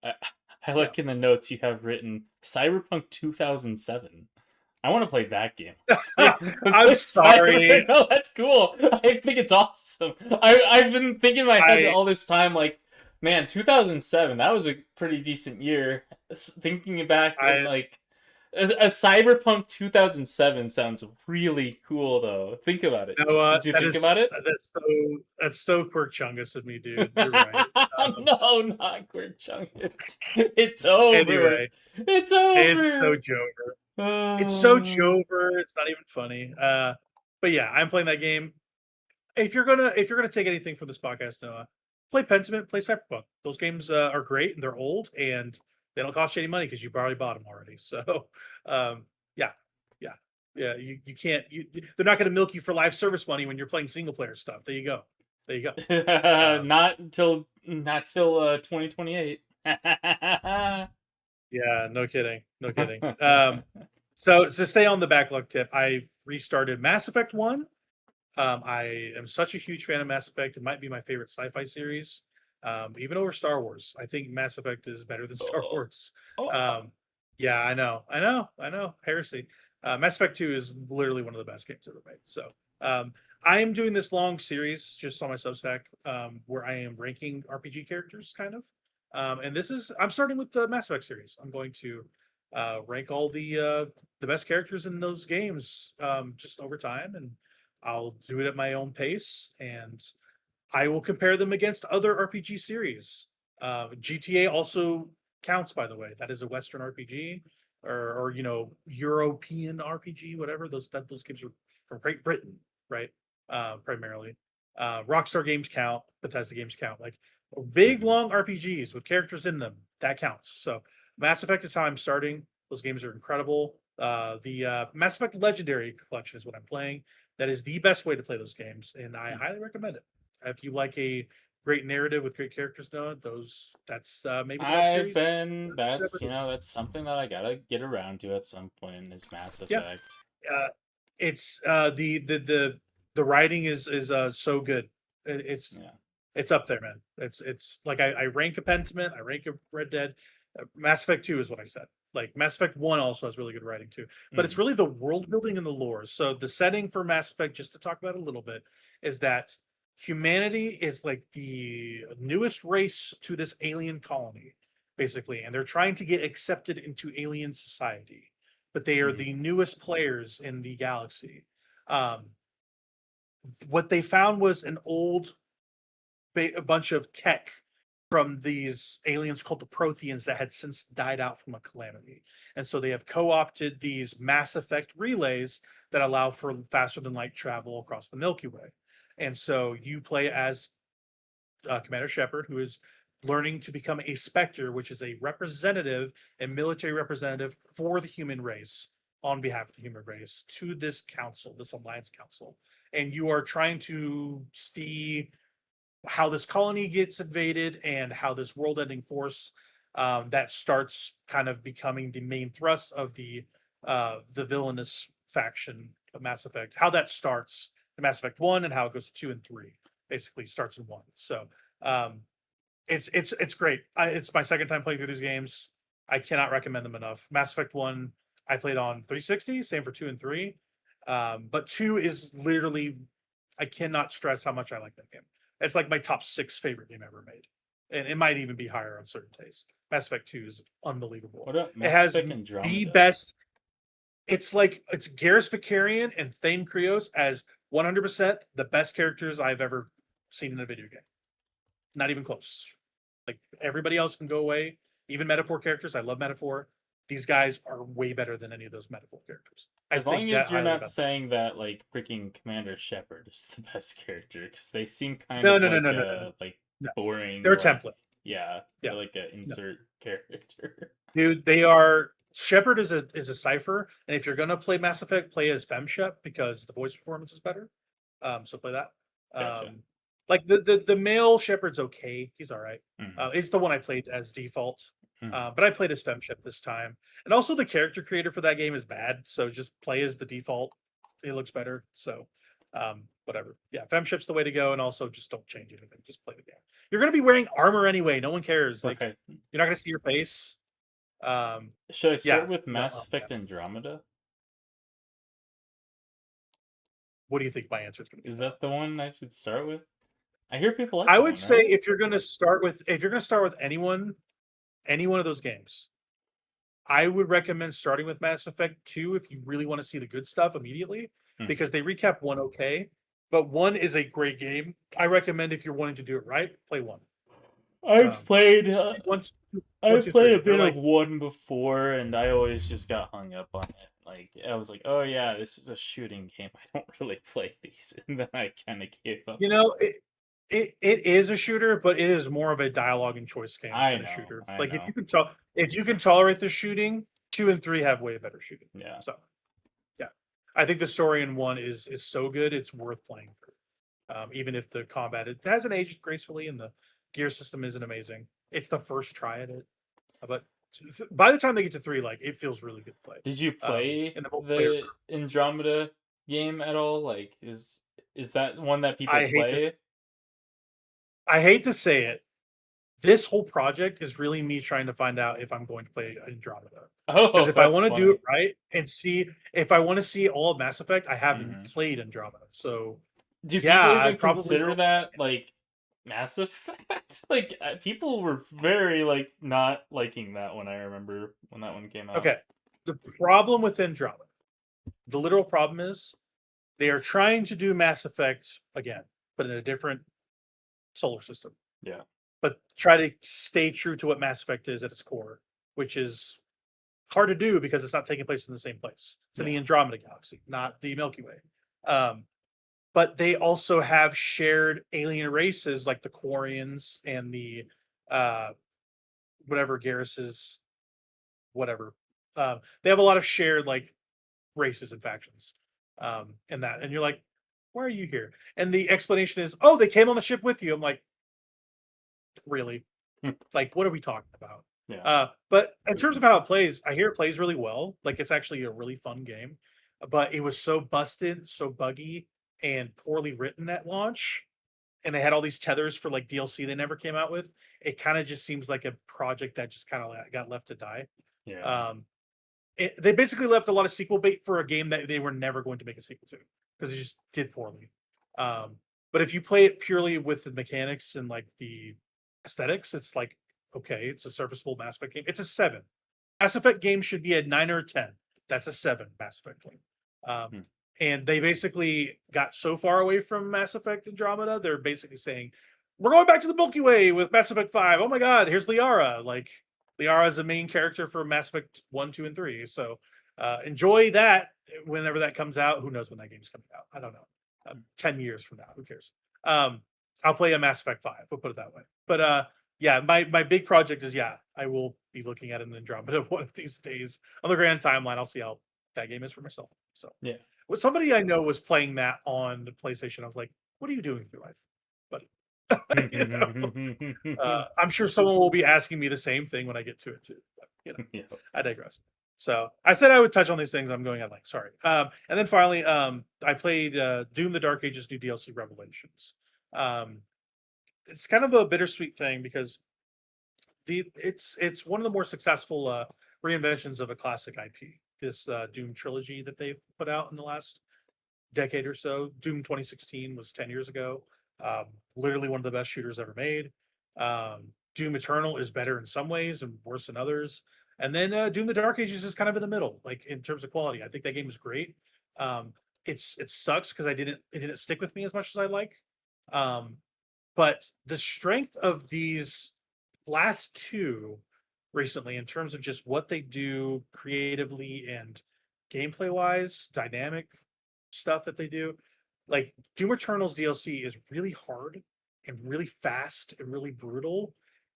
I like in the notes you have written Cyberpunk 2007. I want to play that game. I'm sorry. No, that's cool. I think it's awesome. I've been thinking in my head all this time, like, man, 2007, that was a pretty decent year. Thinking back, like, a Cyberpunk 2007 sounds really cool, though. Think about it. Did you think about it? That's so Quirk Chungus of me, dude. You're right. No, not Quirk Chungus. It's over. Anyway, it's over. It's so Jover. It's so Jover. It's not even funny. But yeah, I'm playing that game. If you're gonna take anything from this podcast, Noah, play Pentiment, play Cyberpunk. Those games are great and they're old and they don't cost you any money because you probably bought them already. So, you can't. They're not going to milk you for live service money when you're playing single player stuff. There you go. Not till 2028. Yeah, no kidding. So to stay on the backlog tip, I restarted Mass Effect 1. I am such a huge fan of Mass Effect. It might be my favorite sci-fi series, even over Star Wars. I think Mass Effect is better than Star Oh, Wars. oh, Yeah, I know. Heresy. Mass Effect 2 is literally one of the best games ever made. So I am doing this long series just on my Substack where I am ranking RPG characters, kind of. And I'm starting with the Mass Effect series. I'm going to rank all the best characters in those games just over time, and I'll do it at my own pace, and I will compare them against other RPG series. GTA also counts, by the way. That is a Western RPG, or European RPG, whatever. Those games are from Great Britain, right? Primarily. Rockstar games count. Bethesda games count. Like big long RPGs with characters in them, that counts. So Mass Effect is how I'm starting. Those games are incredible. The Mass Effect Legendary Collection is what I'm playing. That is the best way to play those games, and I highly recommend it. If you like a great narrative with great characters, that's maybe the best series. that's something that I gotta get around to at some point is Mass Yeah, Effect. it's the writing is so good. It's up there, man. It's like I rank a Pentiment, I rank a Red Dead. Mass Effect 2 is what I said. Like Mass Effect 1 also has really good writing too. But it's really the world building and the lore. So the setting for Mass Effect, just to talk about it a little bit, is that humanity is like the newest race to this alien colony, basically, and they're trying to get accepted into alien society. But they are the newest players in the galaxy. What they found was a bunch of tech from these aliens called the Protheans that had since died out from a calamity. And so they have co-opted these Mass Effect relays that allow for faster than light travel across the Milky Way. And so you play as Commander Shepard, who is learning to become a Spectre, which is a representative, a military representative for the human race on behalf of the human race to this council, this alliance council. And you are trying to see how this colony gets invaded and how this world-ending force that starts kind of becoming the main thrust of the villainous faction of Mass Effect. How that starts in Mass Effect 1 and how it goes to 2 and 3. Basically starts in 1. So it's great. It's my second time playing through these games. I cannot recommend them enough. Mass Effect 1 I played on 360, same for 2 and 3. But 2 is literally, I cannot stress how much I like that game. It's like my top 6 favorite game ever made. And it might even be higher on certain days. Mass Effect 2 is unbelievable. What up, It has Mass Effect Andromeda? the best. It's Garrus Vakarian and Thane Krios as 100% the best characters I've ever seen in a video game. Not even close. Like everybody else can go away. Even Metaphor characters. I love Metaphor. These guys are way better than any of those Metaphor characters. As long as you're not saying that like freaking Commander Shepard is the best character, because they seem kind of like boring. They're a template. Yeah, they're like an insert character. Dude, Shepard is a cipher, and if you're gonna play Mass Effect, play as FemShep because the voice performance is better. So play that. Gotcha. Like the male Shepard's okay. He's all right. It's the one I played as default. But I played as FemShep this time. And also the character creator for that game is bad. So just play as the default. It looks better. So whatever. Yeah, FemShep's the way to go. And also just don't change anything. Just play the game. You're gonna be wearing armor anyway. No one cares. Like you're not gonna see your face. Should I start with Mass Effect Andromeda? What do you think my answer is gonna be? Is that the one I should start with? I hear people like I would say if you're gonna start with any one of those games, I would recommend starting with Mass Effect 2 if you really want to see the good stuff immediately, because they recap 1 okay, but 1 is a great game. I recommend if you're wanting to do it right, play 1. I've played a bit of 1 before, and I always just got hung up on it. Like I was like, oh yeah, this is a shooting game. I don't really play these, and then I kind of gave up. It is a shooter, but it is more of a dialogue and choice game than a shooter. Like if you can tolerate the shooting, 2 and 3 have way better shooting. Yeah. So yeah, I think the story in 1 is so good it's worth playing through. Even if the combat it hasn't aged gracefully and the gear system isn't amazing. It's the first try at it, but by the time they get to 3, like it feels really good to play. Did you play And the multiplayer, the Andromeda game at all? Like, is that one that people I hate to play? I hate to say it. This whole project is really me trying to find out if I'm going to play Andromeda. Because Oh, if I that's want to do funny. it right and see if I want to see all of Mass Effect, I haven't Mhm. played Andromeda. So Do yeah, people I even probably consider will. that like Mass Effect? Like people were very like not liking that when I remember when that one came out. Okay. The problem with Andromeda, the literal problem is they are trying to do Mass Effect again, but in a different solar system. Yeah. But try to stay true to what Mass Effect is at its core, which is hard to do because it's not taking place in the same place. It's in the Yeah. Andromeda galaxy, not the Milky Way. Um, but they also have shared alien races like the Quarians and the uh, whatever Garrus's whatever. They have a lot of shared like races and factions, and that. And you're like, why are you here? And the explanation is, oh, they came on the ship with you. I'm like, really? Like, what are we talking about? Yeah. But in terms of how it plays, I hear it plays really well. Like, it's actually a really fun game. But it was so busted, so buggy, and poorly written at launch. And they had all these tethers for like DLC they never came out with. It kind of just seems like a project that just kind of got left to die. Yeah. Um, they basically left a lot of sequel bait for a game that they were never going to make a sequel to because it just did poorly. But if you play it purely with the mechanics and like the aesthetics, it's like okay, it's a serviceable Mass Effect game. It's a 7. Mass Effect game should be a 9 or a 10. That's a 7 Mass Effect game. Um, Hmm. and they basically got so far away from Mass Effect Andromeda, they're basically saying, we're going back to the Milky Way with Mass Effect 5. Oh my god, here's Liara. Like Liara is the main character for Mass Effect 1, 2, and 3. So enjoy that whenever that comes out. Who knows when that game's coming out? I don't know. 10 years from now. Who cares? Um, I'll play a Mass Effect 5. We'll put it that way. But yeah, my big project is I will be looking at an Andromeda one of these days on the grand timeline. I'll see how that game is for myself. So Yeah. well, somebody I know was playing that on the PlayStation. I was like, "What are you doing with your life, buddy?" you know, I'm sure someone will be asking me the same thing when I get to it too. But Yeah. I digress. So I said I would touch on these things. I'm going at like sorry. And then finally, I played Doom: The Dark Ages new DLC Revelations. Um, it's kind of a bittersweet thing because it's one of the more successful reinventions of a classic IP. This Doom trilogy that they've put out in the last decade or so. Doom 2016 was 10 years ago. Literally one of the best shooters ever made. Doom Eternal is better in some ways and worse in others. And then Doom: The Dark Ages is kind of in the middle, like in terms of quality. I think that game is great. Um, it sucks because it didn't stick with me as much as I like. Um, but the strength of these last two recently in terms of just what they do creatively and gameplay wise, dynamic stuff that they do. Like Doom Eternal's DLC is really hard and really fast and really brutal.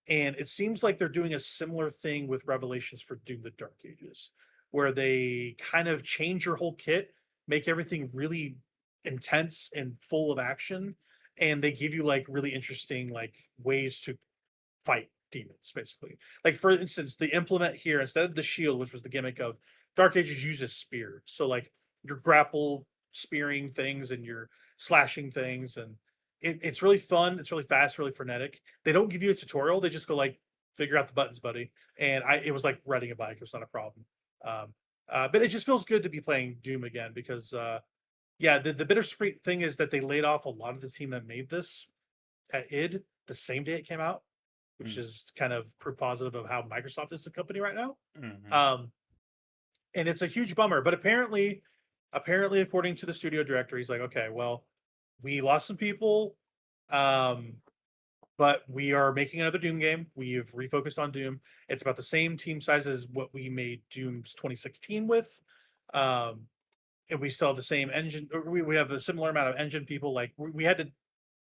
And it seems like they're doing a similar thing with Revelations for Doom the Dark Ages, where they kind of change your whole kit, make everything really intense and full of action, and they give you like really interesting like ways to fight demons basically. Like for instance, the implement here instead of the shield, which was the gimmick of Dark Ages, uses spear. So like your grapple spearing things and you're slashing things, and it's really fun. It's really fast, really frenetic. They don't give you a tutorial. They just go like, figure out the buttons, buddy. And it was like riding a bike. It was not a problem. Um, but it just feels good to be playing Doom again because yeah, the bittersweet thing is that they laid off a lot of the team that made this at id the same day it came out, which Mm. is kind of proof positive of how Microsoft is the company right now. Mhm. Um, and it's a huge bummer. But apparently, according to the studio director, he's like, okay, well, we lost some people, um, but we are making another Doom game. We've refocused on Doom. It's about the same team size as what we made Doom's 2016 with. Um, and we still have the same engine. We have a similar amount of engine people. Like we had to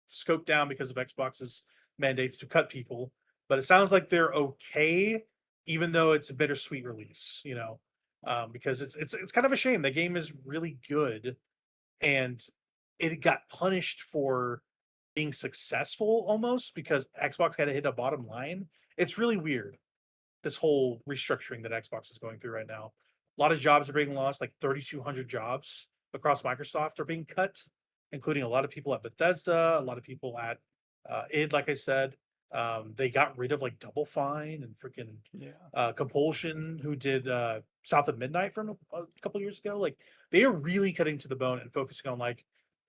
scope down because of Xbox's mandates to cut people, but it sounds like they're okay, even though it's a bittersweet release, because it's kind of a shame. The game is really good, and it got punished for being successful almost because Xbox had to hit a bottom line. It's really weird. this whole restructuring that Xbox is going through right now. A lot of jobs are being lost, like 3,200 jobs across Microsoft are being cut, including a lot of people at Bethesda, a lot of people at id, like I said. They got rid of like Double Fine and freaking Compulsion, who did South of Midnight from a couple years ago. Like, they are really cutting to the bone and focusing on, like,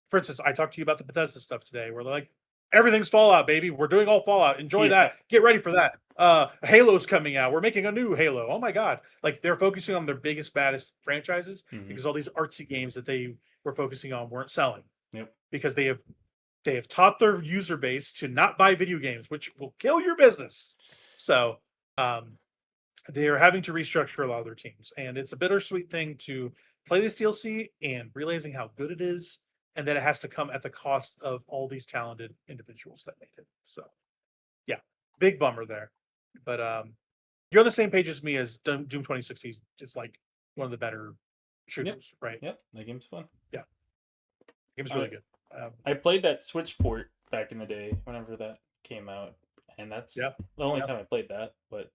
for instance, I talked to you about the Bethesda stuff today, where they're like, everything's Fallout, baby. We're doing all Fallout. Enjoy that. Get ready for that. Halo's coming out. We're making a new Halo. Oh my god! Like, they're focusing on their biggest, baddest franchises because all these artsy games that they were focusing on weren't selling. Yep. Because they have taught their user base to not buy video games, which will kill your business. So they are having to restructure a lot of their teams, and it's a bittersweet thing to play this DLC and realizing how good it is, and that it has to come at the cost of all these talented individuals that made it. So, yeah, big bummer there. But you're on the same page as me as Doom 2016 is like one of the better shooters, right? Yep, that game's fun. Yeah, the game's really good. I played that Switch port back in the day, whenever that came out, and that's the only time I played that. But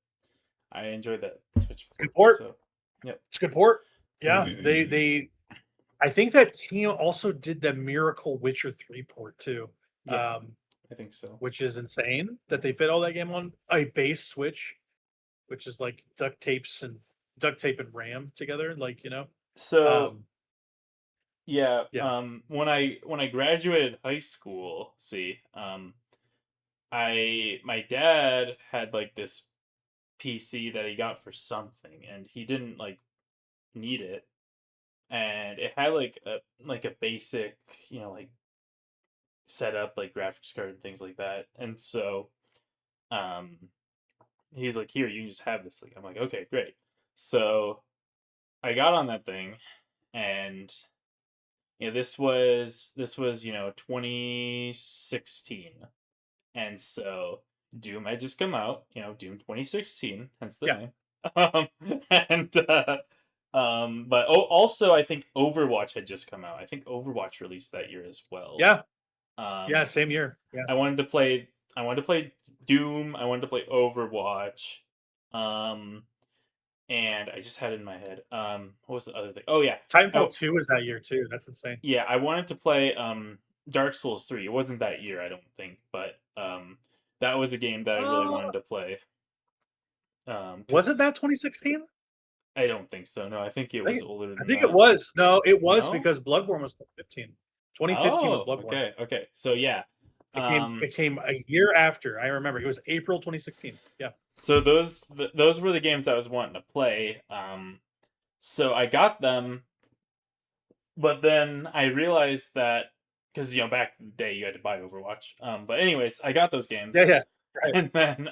I enjoyed that Switch port. So, yep, it's a good port. Yeah, they I think that team also did the Miracle Witcher 3 port too. Yeah, I think so. Which is insane that they fit all that game on a base Switch, which is like duct tape and RAM together, like, you know. So when I graduated high school, my dad had like this PC that he got for something, and he didn't like need it, and it had like a basic, you know, like setup, like graphics card and things like that. And so he's like, here, you can just have this. Like, I'm like, okay, great. So I got on that thing, and you know, this was 2016, and so Doom had just come out, you know, Doom 2016, hence the name. And but also I think Overwatch had just come out. I think Overwatch released that year as well. Yeah. Same year. Yeah. I wanted to play Doom, I wanted to play Overwatch. And I just had it in my head. What was the other thing? Oh yeah, Titanfall 2 was that year too. That's insane. Yeah, I wanted to play Dark Souls 3. It wasn't that year, I don't think, but that was a game that I really wanted to play. Was it that 2016? I don't think so. No, I think it was older than that. I think it was. No, it was because Bloodborne was 2015. 2015 was Bloodborne. Okay. So yeah. It came a year after. I remember. It was April 2016. Yeah. So those were the games I was wanting to play. So I got them, but then I realized that, because, you know, back in the day you had to buy Overwatch. But anyways, I got those games. Yeah. Right. And then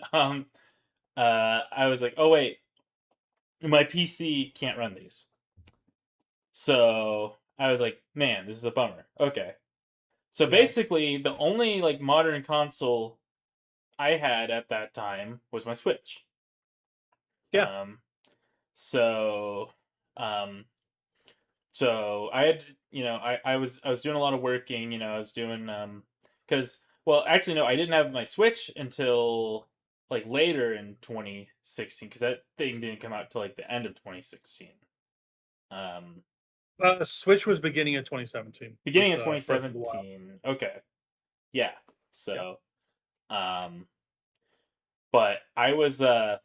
I was like, oh wait, my PC can't run these. So I was like, man, this is a bummer. Okay. So basically, the only like modern console I had at that time was my Switch. Yeah. So I had, you know, I was doing a lot of working, you know, I was doing because, well, actually no, I didn't have my Switch until like later in 2016, because that thing didn't come out till like the end of 2016. Switch was beginning of 2017. Beginning of 2017. Okay. Yeah. So but I was but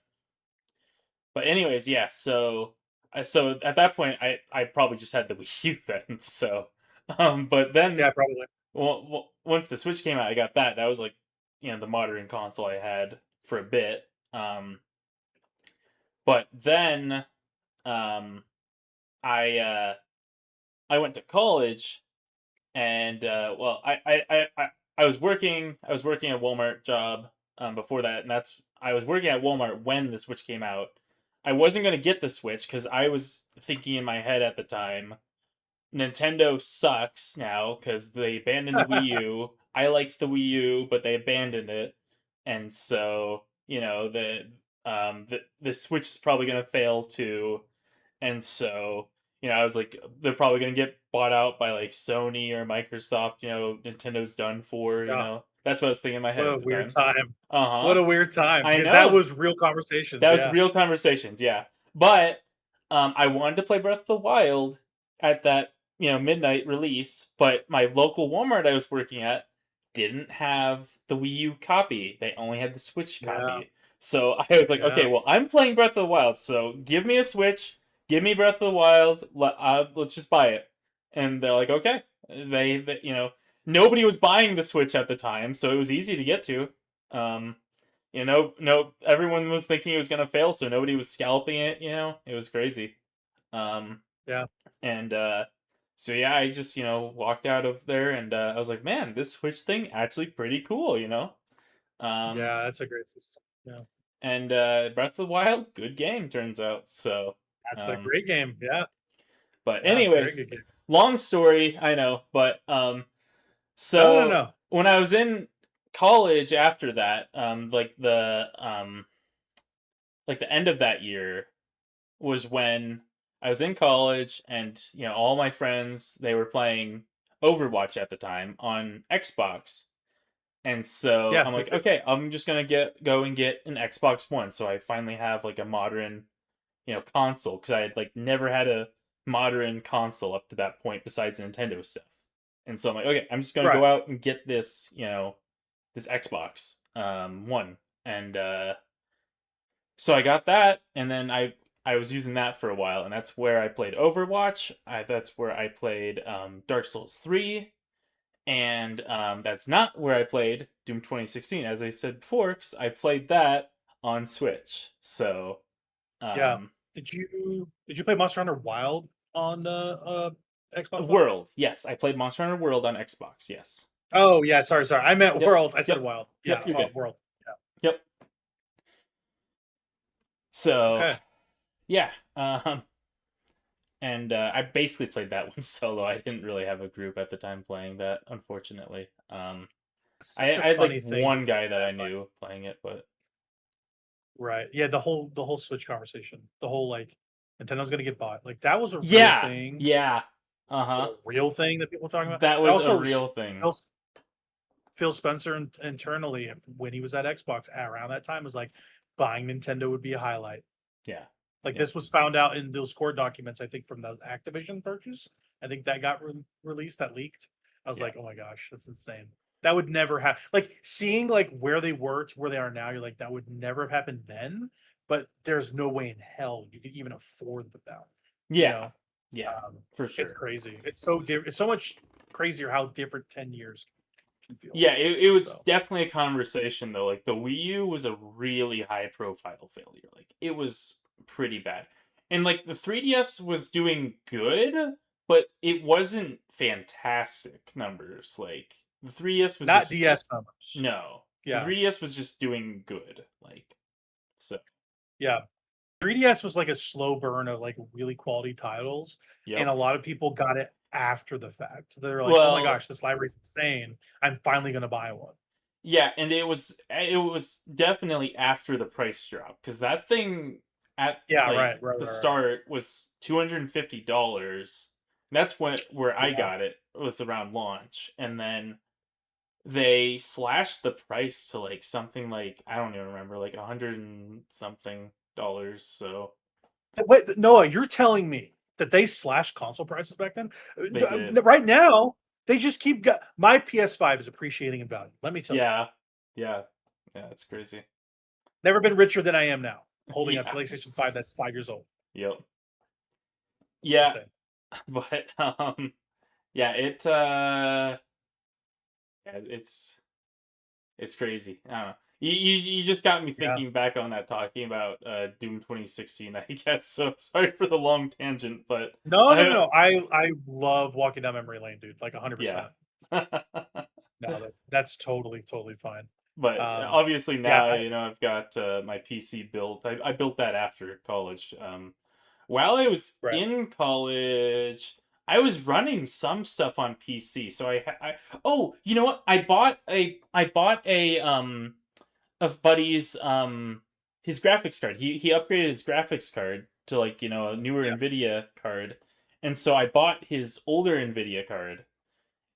anyways, yeah, so at that point I probably just had the Wii U then. So but then probably. Well, once the Switch came out, I got that. That was like, you know, the modern console I had for a bit. But then I went to college, and well, I was working a Walmart job before that, and I was working at Walmart when the Switch came out. I wasn't going to get the Switch because I was thinking in my head at the time, Nintendo sucks now because they abandoned the Wii U. I liked the Wii U, but they abandoned it, and so, you know, the Switch is probably going to fail too, and so, you know, I was like, they're probably going to get bought out by like Sony or Microsoft. You know, Nintendo's done for. You know, That's what I was thinking in my head What at a the weird time. time. Uh-huh. What a weird time. I Because that know. was real conversations. That was Yeah. real conversations, yeah. But I wanted to play Breath of the Wild at that, midnight release, but my local Walmart I was working at didn't have the Wii U copy. They only had the Switch Yeah. copy. So I was like, Yeah. okay, well, I'm playing Breath of the Wild, so give me a Switch, give me Breath of the Wild, let's just buy it. And they're like, okay. Nobody was buying the Switch at the time, so it was easy to get to. No, everyone was thinking it was gonna fail, so nobody was scalping it. It was crazy. Um, Yeah. and so yeah, I just walked out of there, and I was like, man, this Switch thing actually pretty cool. Um, Yeah. That's a great system. Yeah. and Breath of the Wild, good game turns out. So, That's a um, great game. Yeah. but Yeah. Very anyways, good game. long story, I know, but No, no, so no. when I was in college after that, like the end of that year was when I was in college, and all my friends, they were playing Overwatch at the time on Xbox. And so Yeah. I'm Me like, too. okay, I'm just gonna go and get an Xbox One. So I finally have like a modern, console, because I had like never had a modern console up to that point besides Nintendo stuff. And so I'm like, okay, I'm just gonna Right. go out and get this, this Xbox One. And so I got that, and then I was using that for a while, and that's where I played Overwatch. That's where I played Dark Souls 3, and that's not where I played Doom 2016, as I said before, because I played that on Switch. So, Yeah. um, Did you play Monster Hunter Wild on Xbox One? World, yes, I played Monster Hunter World on Xbox, yes. Oh yeah, sorry, sorry. I meant Yep, World. I said yep, Wild. yep, Yeah, you're good. World. Yeah. Yep. So, Okay. yeah, and I basically played that one solo. I didn't really have a group at the time playing that, unfortunately. It's I, such a I had funny like thing one with guy that I that. Like, knew playing it, but right. Yeah, the whole Switch conversation. The whole like Nintendo's gonna get bought. Like that was a real yeah, thing. yeah, A uh-huh. real thing that people were talking about. That And was a also real thing. Phil Spencer internally when he was at Xbox around that time was like buying Nintendo would be a highlight. Yeah. Like Yeah. this was found out in those court documents, I think, from those Activision purchase. I think that got released, that leaked. I was Yeah. like, oh my gosh, that's insane. That would never happen. Like seeing like where they were to where they are now, you're like, that would never have happened then. But there's no way in hell you could even afford them now. You Yeah. know, Yeah. For it's sure. crazy. It's so it's so much crazier how different 10 years can feel. Yeah, it was So definitely a conversation though. Like the Wii U was a really high profile failure. Like it was pretty bad. And like the 3DS was doing good, but it wasn't fantastic numbers. Like the 3DS was not just DS numbers. no. The Yeah, 3DS was just doing good. Like so. yeah. 3DS was like a slow burn of like really quality titles, and Yep. a lot of people got it after the fact. They're like, "Oh my Well, gosh, this library's insane! I'm finally gonna buy one." yeah, and it was definitely after the price drop, because that thing at Yeah, like right, right, the right, right. start was $250. That's where I Yeah, got it, was around launch, and then they slashed the price to like something like, I don't even remember, like 100 and something dollars. So wait, Noah, you're telling me that they slashed console prices back then? they did. Right now, they just keep. My PS5 is appreciating in value. Let me tell you, Yeah, yeah, yeah. It's crazy. never been richer than I am now, holding a Yeah. PlayStation 5 that's 5 years old. Yep. It's Yeah, insane. but yeah, yeah, it's crazy. I don't know. You just got me Yeah. thinking back on that, talking about Doom 2016, I guess. So sorry for the long tangent, but No, no, no, no. I love walking down memory lane, dude. Like yeah. 100%. No, that's totally fine. But Um, obviously yeah, now, I've got my PC built. I built that after college. While I was right. in college, I was running some stuff on PC. So oh, you know what? I bought a buddy's his graphics card. He upgraded his graphics card to like, a newer Yeah. Nvidia card. And so I bought his older Nvidia card,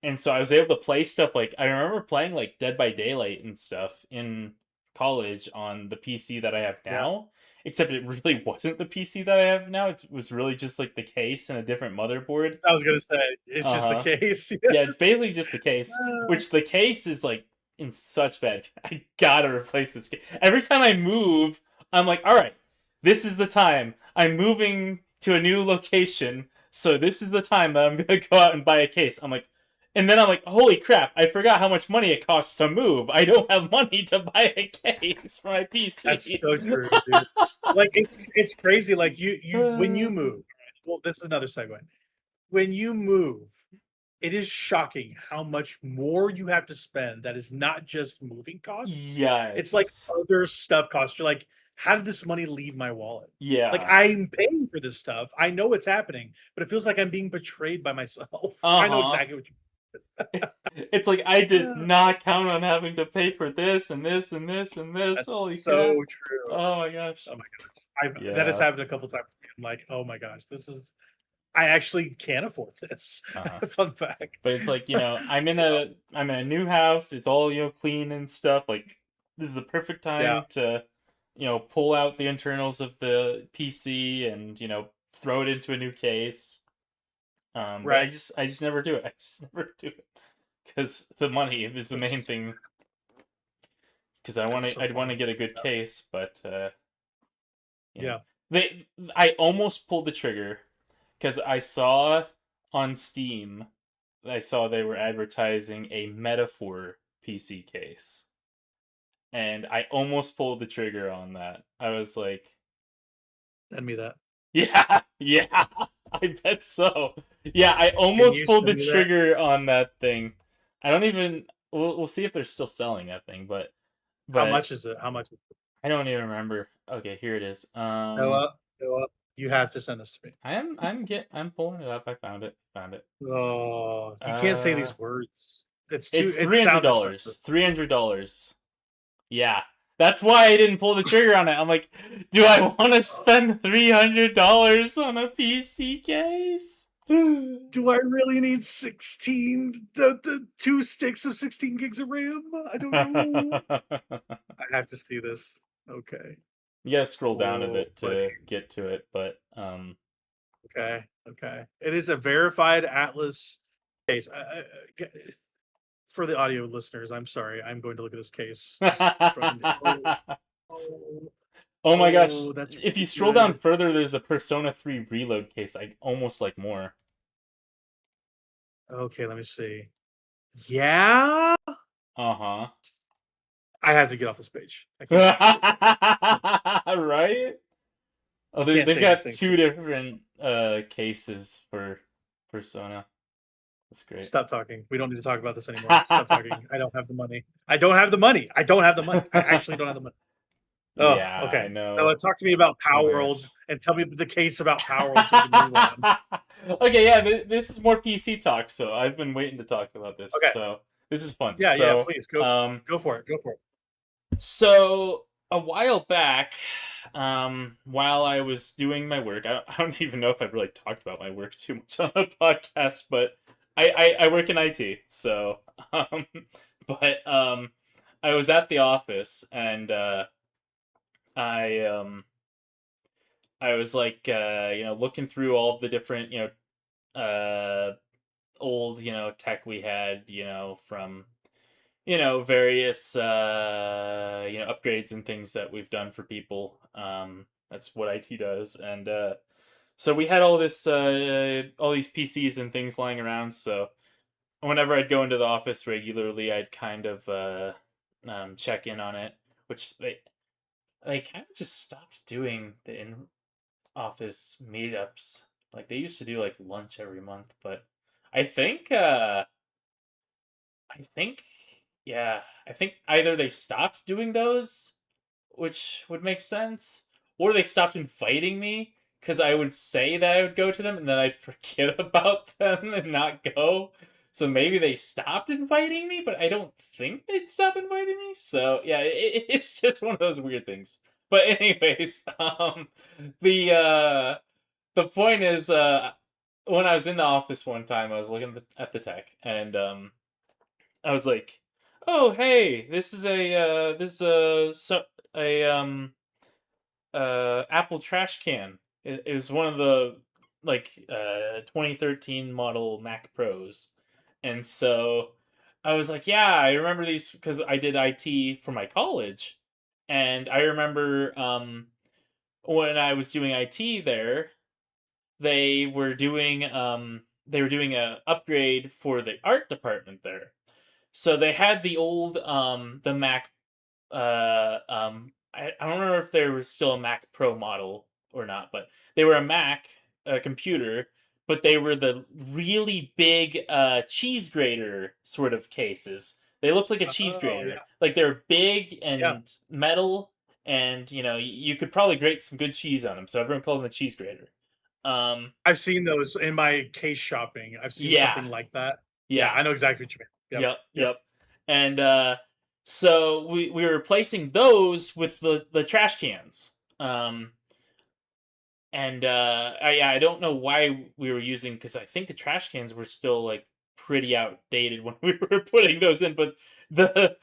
and so I was able to play stuff like I remember playing like Dead by Daylight and stuff in college on the PC that I have Yeah. now. Except it really wasn't the PC that I have now. It was really just like the case and a different motherboard. I was gonna say it's just the Uh-huh. case. Yeah, it's basically just the case, which the case is like in such bad. I gotta replace this case. Every time I move, I'm like, all right, this is the time. I'm moving to a new location, so this is the time that I'm gonna go out and buy a case. I'm like, and then I'm like, holy crap! I forgot how much money it costs to move. I don't have money to buy a case for my PC. That's so true, dude. Like it's crazy. Like you when you move. Well, this is another segue. When you move, it is shocking how much more you have to spend. That is not just moving costs. Yeah, It's like other stuff costs. You're like, how did this money leave my wallet? yeah. Like I'm paying for this stuff. I know it's happening, but it feels like I'm being betrayed by myself. I know exactly what you. It's like I did not count on having to pay for this and this and this and this. That's Holy so crap! true. Oh my gosh! Oh my gosh! That has happened a couple times. I'm like, oh my gosh, this is. I actually can't afford this. Fun fact. But it's like, I'm in a new house. It's all clean and stuff. Like this is the perfect time to pull out the internals of the PC and throw it into a new case. But I just never do it. I just never do it because the money is the main thing. Because I'd want to get a good case, but I almost pulled the trigger because I saw on Steam, they were advertising a Metaphor PC case, and I almost pulled the trigger on that. I was like, "Send me that." Yeah, I bet so. Yeah, I almost pulled the trigger on that thing. I don't even. We'll see if they're still selling that thing, but how much is it? I don't even remember. Okay, here it is. Go up. You have to send this to me. I'm pulling it up. I found it. Oh, you can't say these words. It's $300. $300. Yeah. That's why I didn't pull the trigger on it. I'm like, do I want to spend $300 on a PC case? Do I really need 2 sticks of 16 gigs of RAM? I don't know. I have to see this. Okay. You gotta scroll down a bit to get to it, but Okay. It is a verified Atlas case. For the audio listeners, I'm sorry. I'm going to look at this case. Oh my gosh. If you scroll down further, there's a Persona 3 Reload case. I almost like more. Okay, let me see. Yeah? Uh-huh. I have to get off this page. I can't. Right? Oh, they've got 2 different cases for Persona. That's great. Stop talking. We don't need to talk about this anymore. Stop talking. I don't have the money. I actually don't have the money. Oh, yeah, okay. I know. Now, talk to me about Palworld and tell me the case about Palworld. Okay, yeah, this is more PC talk, so I've been waiting to talk about this. Okay. So this is fun. Yeah, please go. Go for it. So a while back, while I was doing my work, I don't even know if I've really talked about my work too much on the podcast, but I work in IT, so I was at the office and I was like looking through all of the different old tech we had from various upgrades and things that we've done for people. That's what IT does, and so we had all these PCs and things lying around. So whenever I'd go into the office regularly, I'd kind of check in on it, which they kind of just stopped doing the in-office meetups. Like they used to do like lunch every month, but I think either they stopped doing those, which would make sense, or they stopped inviting me because I would say that I would go to them and then I'd forget about them and not go. So maybe they stopped inviting me, but I don't think they'd stop inviting me. So yeah, it's just one of those weird things. But anyways, the point is, when I was in the office one time, I was looking at the tech, and I was like, "Oh, hey, this is a Apple trash can. It was one of the 2013 model Mac Pros," and so I was like, "Yeah, I remember these because I did IT for my college, and I remember when I was doing IT there, they were doing a upgrade for the art department there. So they had the old the Mac I don't remember if there was still a Mac Pro model or not, but they were a Mac computer, but they were the really big cheese grater sort of cases. They looked like a cheese Oh grater. yeah, Like they're big yeah. and metal, and you could probably grate some good cheese on them. So everyone called them the cheese grater. Um, I've seen those in my case shopping. I've seen yeah, something like that. Yeah, yeah. I know exactly what you mean. Yep, Yep, yep. yep. And so we were replacing those with the trash cans. And I don't know why we were using, because I think the trash cans were still like pretty outdated when we were putting those in, but the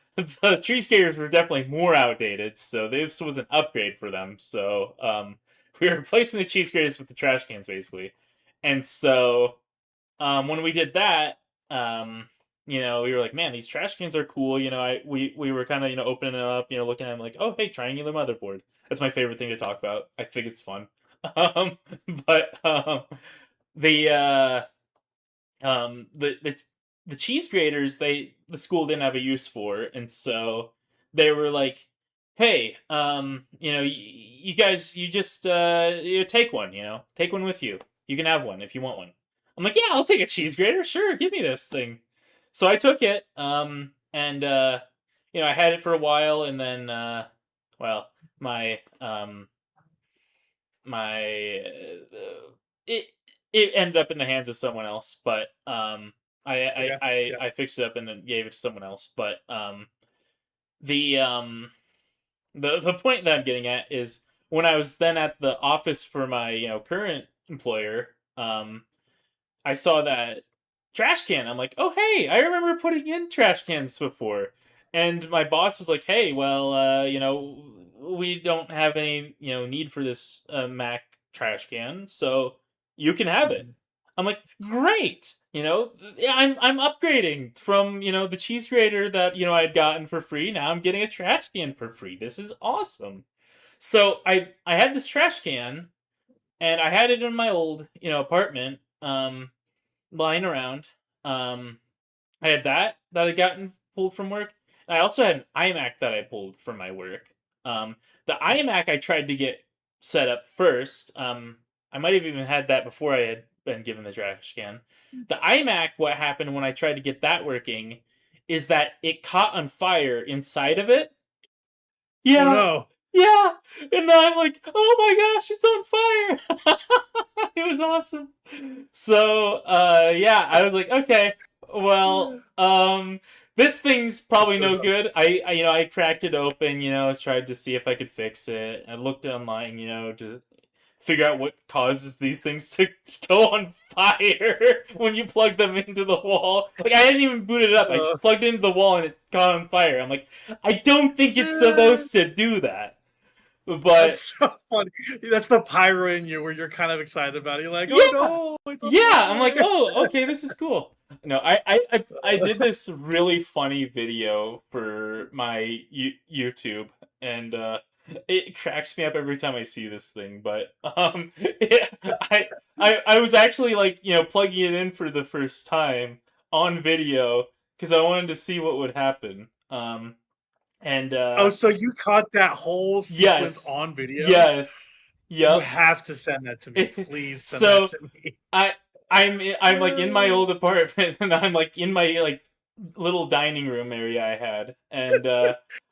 tree skaters were definitely more outdated, so this was an upgrade for them. So we were replacing the cheese graters with the trash cans basically. And so when we did that, we were like, man, these trash cans are cool. We were kind of opening it up, looking at them like, oh hey, triangular motherboard. That's my favorite thing to talk about. I think it's fun. Um, but the the the cheese graters the school didn't have a use for, and so they were like, hey, you guys, you just take one, take one with you. You can have one if you want one. I'm like, yeah, I'll take a cheese grater. Sure, give me this thing. So I took it, and I had it for a while, and then well, my my it it ended up in the hands of someone else, but Okay. Yeah. I fixed it up and then gave it to someone else. But the the point that I'm getting at is when I was then at the office for my current employer, I saw that trash can. I'm like, oh hey, I remember putting in trash cans before. And my boss was like, hey, well, we don't have any need for this Mac trash can, so you can have it. Mhm. I'm like, great. Yeah, I'm upgrading from the cheese grater that I'd gotten for free. Now I'm getting a trash can for free. This is awesome. So I had this trash can, and I had it in my old apartment. Lying around. I had that I gotten pulled from work. And I also had an iMac that I pulled from my work. The iMac I tried to get set up first. I might have even had that before I had been given the trash can. The iMac, what happened when I tried to get that working is that it caught on fire inside of it. Oh Yeah, no. yeah. And now I'm like, oh my gosh, it's on fire. It was awesome. So, yeah, I was like, okay, well, this thing's probably no good. I cracked it open, tried to see if I could fix it. I looked online, to figure out what causes these things to go on fire when you plug them into the wall. Like, I didn't even boot it up. I Uh, just plugged it into the wall and it caught on fire. I'm like, I don't think it's supposed to do that. But that's so funny. That's the pyro in you where you're kind of excited about it. You're like, oh yeah, no, it's on yeah. I'm like, fire. oh, okay, this is cool. No, I did this really funny video for my YouTube, and it cracks me up every time I see this thing. But I was actually like plugging it in for the first time on video because I wanted to see what would happen. And Oh, so you caught that whole sequence yes, on video? yes, You yep. have to send that to me. Please send that So to me. I I'm like in my old apartment and I'm like in my like little dining room area I had, and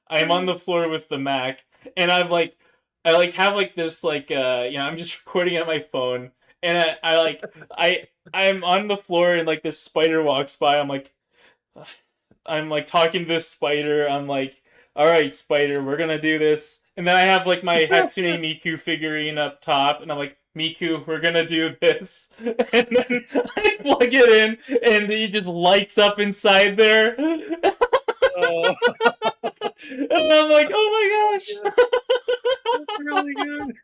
I'm on the floor with the Mac, and I like have like this like I'm just recording on my phone, and I'm on the floor and like this spider walks by. I'm like talking to this spider. I'm like, all right, spider, we're gonna do this. And then I have like my Hatsune Miku figurine up top, and I'm like, Miku, we're gonna do this. And then I plug it in, and he just lights up inside there. Oh, And I'm like, oh my gosh. that's really good.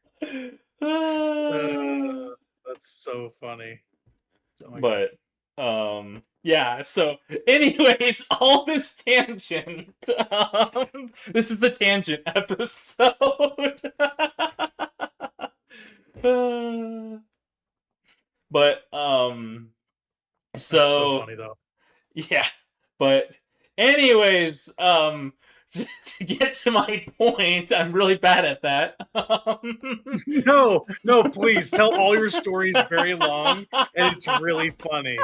Ah. That's so funny. Oh my god. But yeah, so anyways, all this tangent. This is the tangent episode. But That's so so funny though. yeah, but anyways, to get to my point, I'm really bad at that. No, please tell all your stories very long, and it's really funny.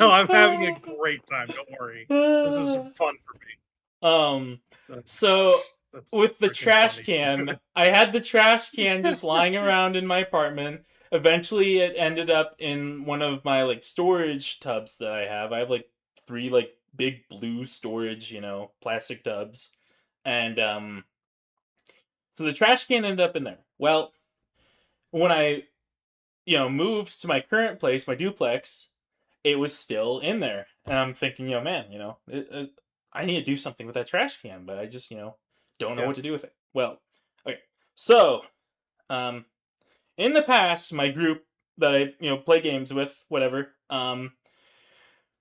No, I'm having a great time. Don't worry. This is fun for me. So That's with the freaking trash funny. can, I had the trash can just lying around in my apartment. Eventually, it ended up in one of my like storage tubs that I have. I have like 3 like big blue storage, plastic tubs, and so the trash can ended up in there. Well, when I moved to my current place, my duplex, it was still in there, and I'm thinking, man, I need to do something with that trash can, but I just don't know what to do with it. Well, okay, so in the past, my group that I play games with, whatever,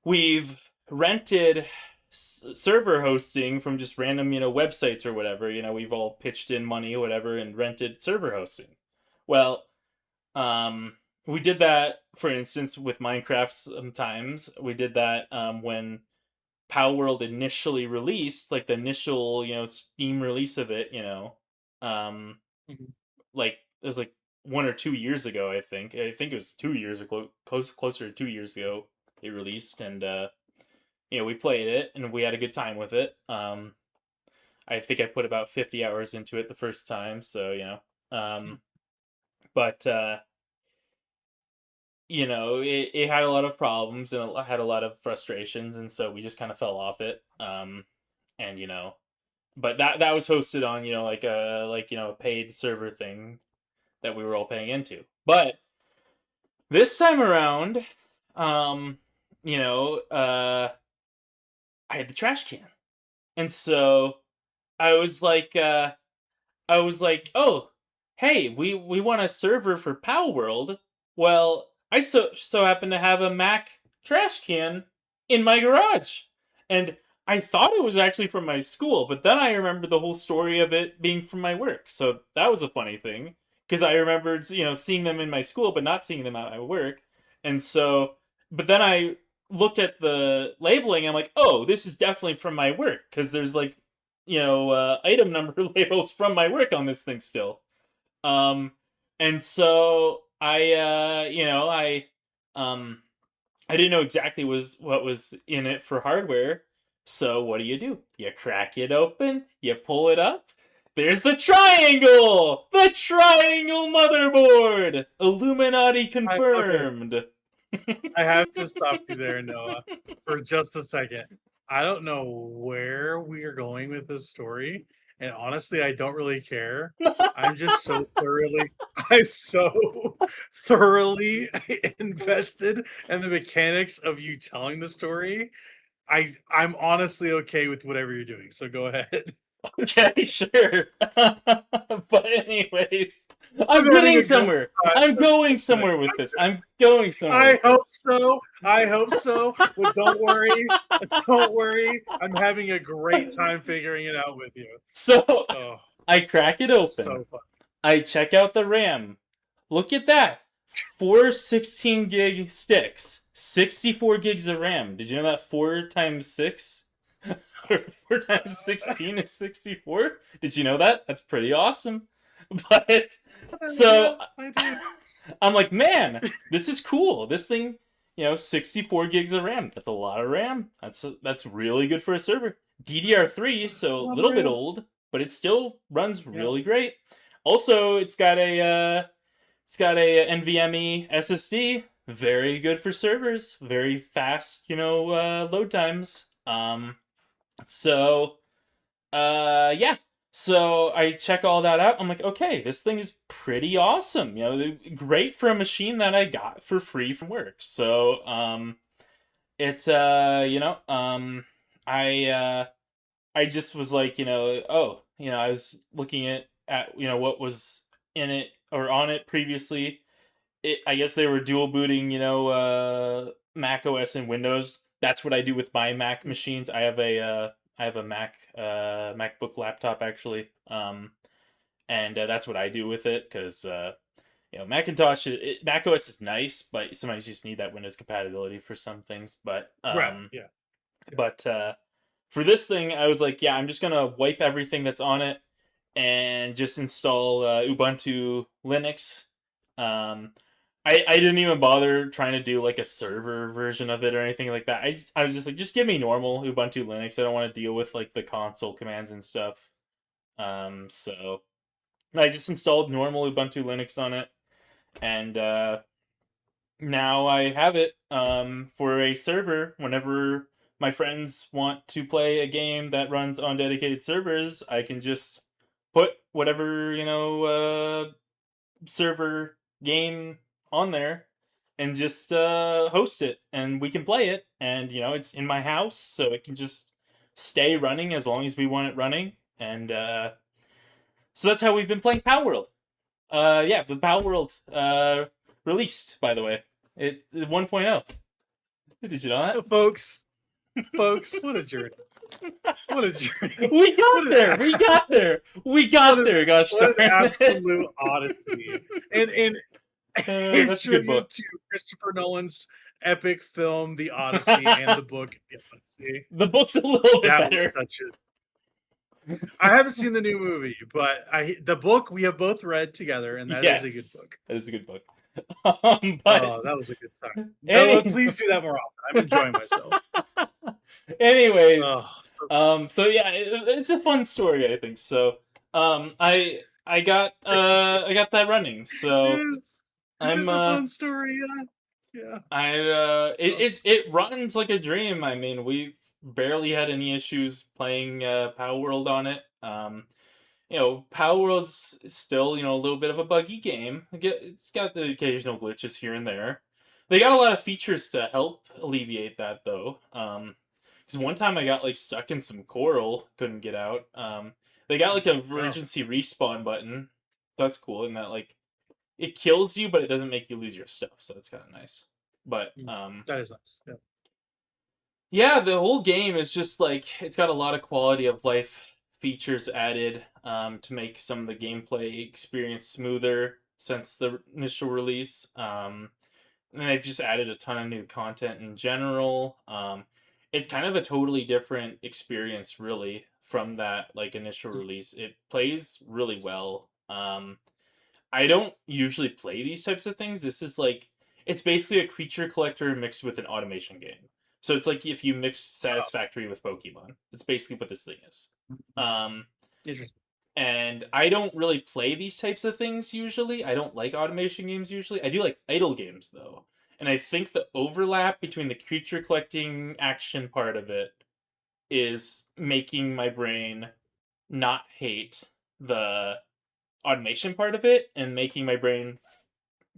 we've rented server hosting from just random websites or whatever. We've all pitched in money or whatever and rented server hosting. Well, we did that, for instance, with Minecraft. Sometimes we did that when Palworld initially released, like the initial Steam release of it. Mhm. Like it was like 1 or 2 years ago. I think it was 2 years ago, closer to 2 years ago it released, and we played it and we had a good time with it. I think I put about 50 hours into it the first time, so but it had a lot of problems and it had a lot of frustrations, and so we just kind of fell off it. And but that was hosted on a paid server thing that we were all paying into. But this time around, um, I had the trash can, and so I was like, oh, hey, we want a server for Palworld. Well, I so happen to have a Mac trash can in my garage, and I thought it was actually from my school, but then I remembered the whole story of it being from my work. So that was a funny thing because I remembered seeing them in my school, but not seeing them at my work, and so but then I looked at the labeling. I'm like, oh, this is definitely from my work because there's like item number labels from my work on this thing still. Um, and so I didn't know exactly what was in it for hardware. So what do? You crack it open, you pull it up. There's the triangle! The triangle motherboard! Illuminati Okay. confirmed. I have to stop you there, Noah, for just a second. I don't know where we are going with this story, and honestly, I don't really care. I'm just so thoroughly I'm so thoroughly invested in the mechanics of you telling the story. I'm honestly okay with whatever you're doing, so go ahead. Okay, sure. But anyways, I'm I'm having getting a great somewhere. time. I'm going That's good. somewhere with this. I'm going somewhere I with hope this. so. I hope so. But don't worry. Don't worry. I'm having a great time figuring it out with you. So Oh, I crack it open. so fun. I check out the RAM. Look at that. 4 16 gig sticks. 64 gigs of RAM. Did you know that 4 times 6 or 4 times 16 is 64? Did you know that? That's pretty awesome. But so I do. I'm like, man, this is cool. This thing, 64 gigs of RAM. That's a lot of RAM. That's really good for a server. DDR3, so a little bit Unreal. old, but it still runs Yeah. really great. Also, it's got a NVMe SSD. Very good for servers. Very fast, load times. So, yeah. So I check all that out. I'm like, okay, this thing is pretty awesome. Great for a machine that I got for free from work. So it I just was like, I was looking at what was in it or on it previously. I guess they were dual booting, Mac OS and Windows. That's what I do with my Mac machines. I have a MacBook laptop actually, and that's what I do with it because Macintosh, Mac OS is nice, but sometimes you just need that Windows compatibility for some things. Right. Yeah. But for this thing, I was like, yeah, I'm just gonna wipe everything that's on it and just install Ubuntu Linux. Um, I didn't even bother trying to do like a server version of it or anything like that. I was just like, just give me normal Ubuntu Linux. I don't want to deal with like the console commands and stuff. So I just installed normal Ubuntu Linux on it, and now I have it for a server. Whenever my friends want to play a game that runs on dedicated servers, I can just put whatever server game on there and just host it, and we can play it. And it's in my house, so it can just stay running as long as we want it running. And so that's how we've been playing Palworld. Yeah, the Palworld released, by the way. It 1.0. Did you know that? Folks, what a journey. What a journey. We got there. We got there. We got there. Gosh darn What an it. absolute odyssey. And That's a good book. To Christopher Nolan's epic film, The Odyssey, and the book, The Odyssey. The book's a little bit That better. was such a... I haven't seen the new movie, but the book we have both read together, and that is a good book. That is a good book. That was a good time. Please do that more often. I'm enjoying myself. Anyways, so yeah, it's a fun story, I think. So, I got that running. So it's a fun story. Yeah. It runs like a dream. I mean, we've barely had any issues playing Palworld on it. Palworld's still, a little bit of a buggy game. It's got the occasional glitches here and there. They got a lot of features to help alleviate that, though. Because one time I got, stuck in some coral, couldn't get out. They got, an emergency respawn button. That's cool, in that, it kills you, but it doesn't make you lose your stuff, so that's kind of nice. But, that is nice, yeah. Yeah, the whole game is just, it's got a lot of quality of life features added to make some of the gameplay experience smoother since the initial release. And they've just added a ton of new content in general. It's kind of a totally different experience, really, from that initial release. It plays really well. I don't usually play these types of things. This is it's basically a creature collector mixed with an automation game. So it's like if you mix Satisfactory with Pokemon. It's basically what this thing is. Interesting. And I don't really play these types of things usually. I don't like automation games usually. I do like idle games, though. And I think the overlap between the creature collecting action part of it is making my brain not hate the automation part of it, and making my brain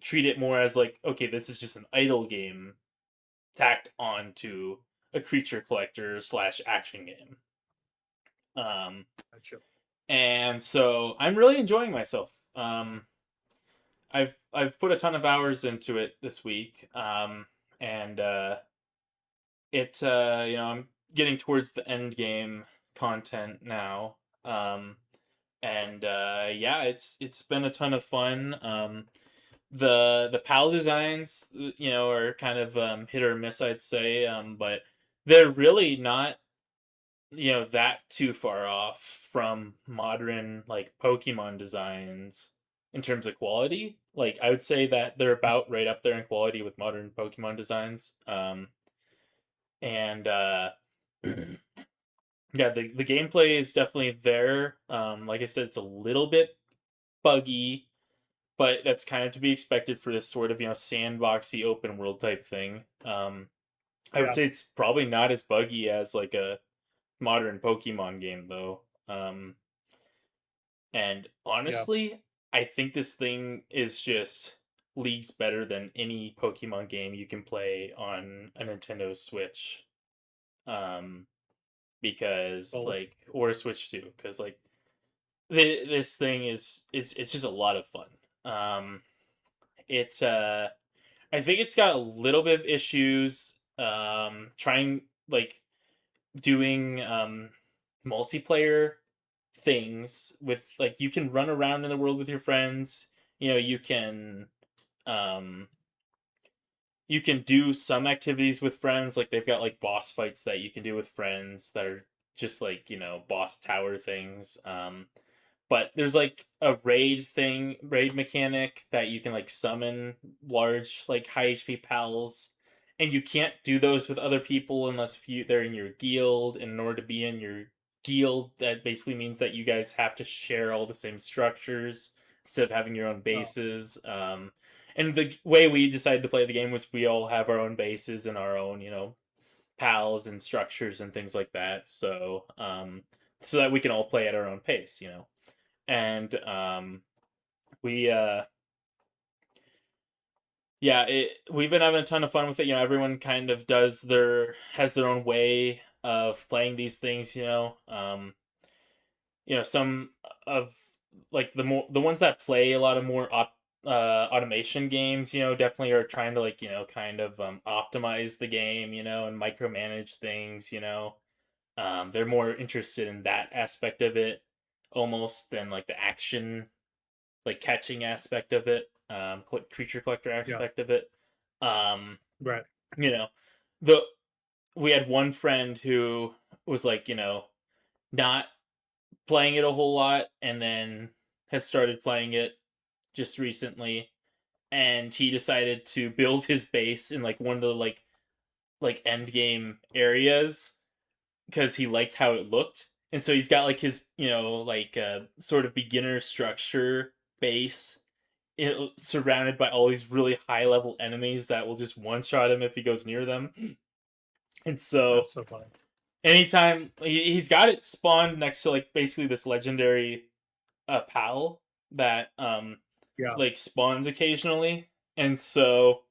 treat it more as okay, this is just an idle game tacked onto a creature collector / action game. Gotcha. And so I'm really enjoying myself. I've put a ton of hours into it this week, and it I'm getting towards the end game content now, and yeah, it's been a ton of fun. The PAL designs, are kind of hit or miss, I'd say, but they're really not that too far off from modern Pokemon designs in terms of quality. I would say that they're about right up there in quality with modern Pokemon designs. And yeah, the gameplay is definitely there. Like I said, it's a little bit buggy, but that's kind of to be expected for this sort of sandboxy open world type thing. I would say it's probably not as buggy as a modern Pokemon game, though. And Yeah. honestly, I think this thing is just leagues better than any Pokemon game you can play on a Nintendo Switch. Um, because Solid. like, or a Switch 2, because like this thing is it's just a lot of fun. It's I think it's got a little bit of issues trying like doing multiplayer things with like you can run around in the world with your friends. You know, um you can do some activities with friends, like they've got like boss fights that you can do with friends that are just like, you know, boss tower things. But there's like a raid mechanic that you can like summon large like high HP pals, and you can't do those with other people unless they're in your guild. And in order to be in your guild, that basically means that you guys have to share all the same structures instead of having your own Oh, bases. And the way we decided to play the game was we all have our own bases and our own, you know, pals and structures and things like that. So that we can all play at our own pace, you know. And we yeah, we've been having a ton of fun with it. You know, everyone kind of has their own way of playing these things. You know, some of like the ones that play a lot of more automation games. You know, definitely are trying to like, you know, kind of optimize the game. You know, and micromanage things. You know, they're more interested in that aspect of it almost than like the action, like catching aspect of it, creature collector yeah. aspect of it. Um, Right. you know, the we had one friend who was like, you know, not playing it a whole lot, and then had started playing it just recently, and he decided to build his base in like one of the like end game areas because he liked how it looked. And so he's got like his, you know, like sort of beginner structure base, surrounded by all these really high level enemies that will just one shot him if he goes near them. And so That's so funny. anytime he's got it spawned next to like basically this legendary pal that Yeah. like spawns occasionally. And so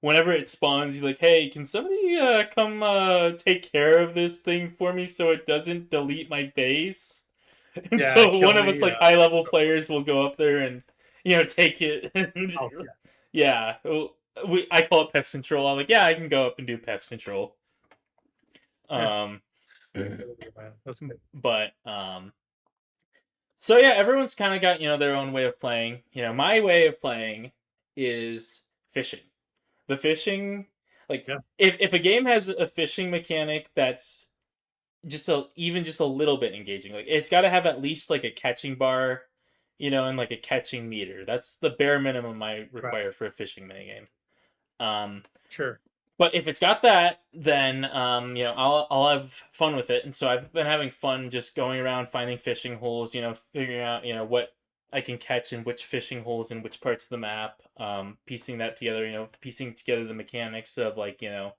whenever it spawns, he's like, "Hey, can somebody come take care of this thing for me so it doesn't delete my base?" And Yeah. so Kill one of me. us like Yeah. high level So funny. players will go up there and, you know, take it. And Oh yeah. yeah, I call it pest control. I'm like, yeah, I can go up and do pest control. Yeah. Um, Man, that's good. but so yeah, everyone's kind of got, you know, their own way of playing. You know, my way of playing is fishing. The fishing, like Yeah. if a game has a fishing mechanic that's even just a little bit engaging, like it's got to have at least like a catching bar, you know, and like a catching meter. That's the bare minimum I Right. require for a fishing minigame. Um, Sure. but if it's got that, then you know, I'll have fun with it. And so I've been having fun just going around finding fishing holes, you know, figuring out, you know, what I can catch in which fishing holes in which parts of the map, piecing that together, you know, piecing together the mechanics of like, you know,